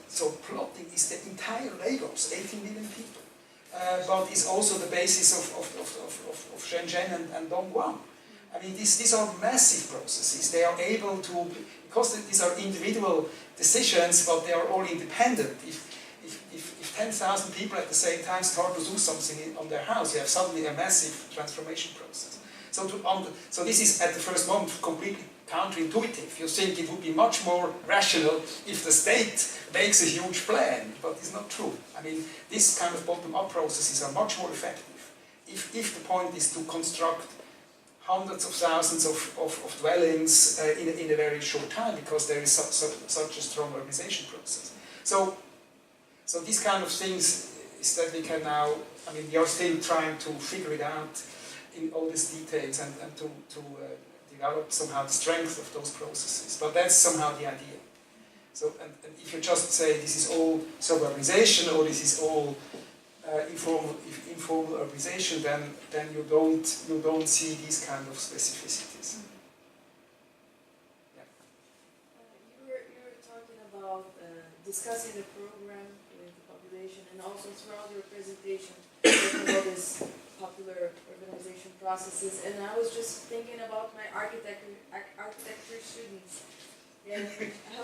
plotting is the entire Lagos, 18 million people, but is also the basis of Shenzhen and Dongguan. These are massive processes. They are able to, because these are individual decisions, but they are all independent. If 10,000 people at the same time start to do something on their house, you have suddenly a massive transformation process. So this is at the first moment completely counterintuitive. You think it would be much more rational if the state makes a huge plan, but it's not true. This kind of bottom-up processes are much more effective if the point is to construct hundreds of thousands of dwellings in a very short time, because there is such a strong urbanization process. So these kind of things is that we can now, we are still trying to figure it out in all these details and to develop somehow the strength of those processes. But that's somehow the idea. So, and if you just say this is all suburbanization or this is all informal urbanization, then you don't see these kind of specificities. Yeah. You were talking about discussing the program with the population, and also throughout your presentation talking about this popular urbanization processes, and I was just thinking about my architecture students. And I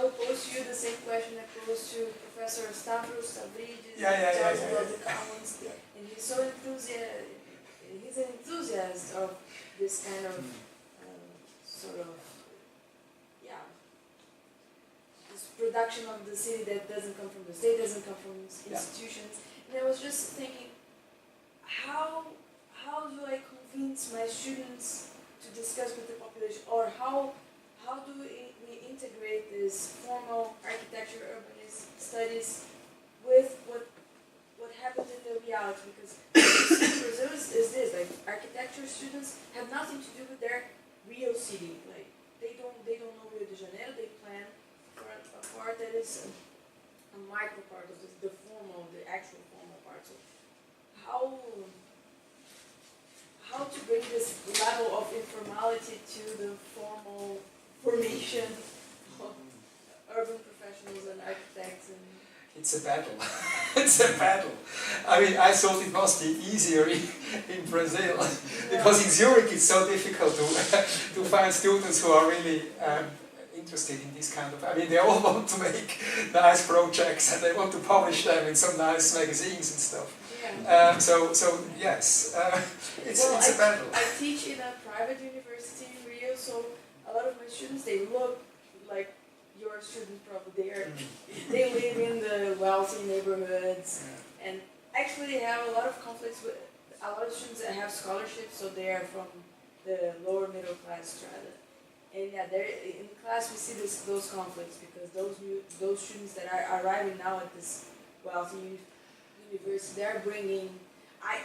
will pose you the same question I posed to Professor Stavros Stavridis, who talks about the commons, and he's so he's an enthusiast of this kind of this production of the city that doesn't come from the state, doesn't come from institutions. And I was just thinking, how do I convince my students to discuss with the population, or how do we integrate this formal architecture urbanist studies with what happens in the reality? Because Brazil is this, like, architecture students have nothing to do with their real city. Like, they don't know Rio de Janeiro. They plan for a part that is a micro part of the actual formal part. So how to bring this level of informality to the formal formation of urban professionals and architects? It's a battle. It's a battle. I thought it must be easier in Brazil, because in Zurich it's so difficult to find students who are really interested in this kind of, I mean, they all want to make nice projects and they want to publish them in some nice magazines and stuff. Yeah. So yes, it's a battle. I teach in a private university in Rio, so a lot of my students, they look like your students probably. They live in the wealthy neighborhoods, and actually they have a lot of conflicts with a lot of students that have scholarships, so they are from the lower middle class strata. And yeah, in class we see those conflicts because those students that are arriving now at this wealthy university, they're bringing. I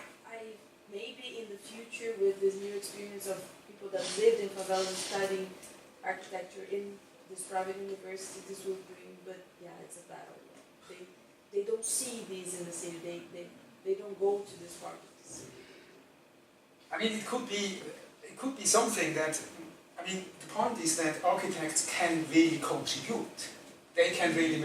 maybe in the future with this new experience of people that lived in favela and studying architecture in this private university, this will bring. But yeah, it's a battle. They don't see these in the city. They don't go to this part of the city. I mean, it could be something that. I mean, the point is that architects can really contribute. They can really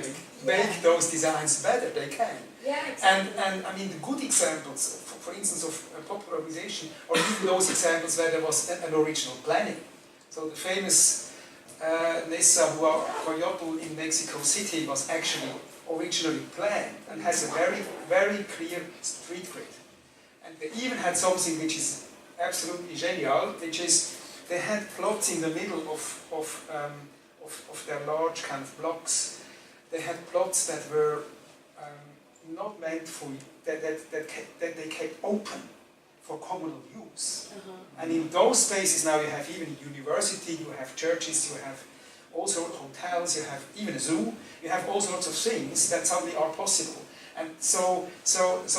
make those designs better. They can. Yeah, exactly. And I mean, the good examples, for instance, of popularization, or even those examples where there was an original planning. So the famous Nezahualcóyotl in Mexico City was actually originally planned and has a very, very clear street grid. And they even had something which is absolutely genial, which is they had plots in the middle of their large kind of blocks. They had plots that were not meant for that they kept open for communal use. And in those spaces now you have even a university, you have churches, you have also hotels, you have even a zoo, you have all sorts of things that suddenly are possible. And so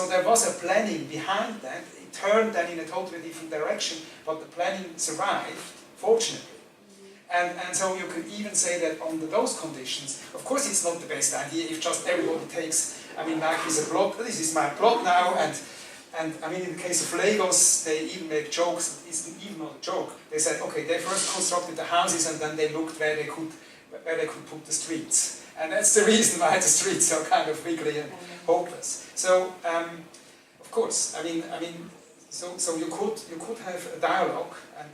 there was a planning behind that. It turned then in a totally different direction, but the planning survived, fortunately. And so you could even say that under those conditions, of course it's not the best idea if just everybody takes, I mean, like is a plot, this is my plot now, and I mean in the case of Lagos, they even make jokes, it's even not a joke. They said, okay, they first constructed the houses and then they looked where they could put the streets. And that's the reason why the streets are kind of wiggly and hopeless. So, of course, I mean, so you could have a dialogue, and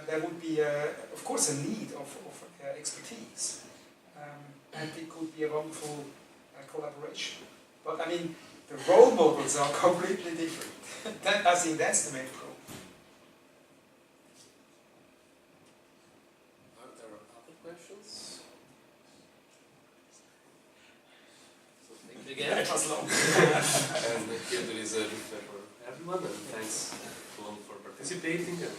there would be, of course, a need of expertise, and it could be a wonderful collaboration. But I mean, the role models are completely different. I think that's the main problem. Are there other questions? So thank you again. That was long. And here there is a replay for everyone, and thanks for participating. And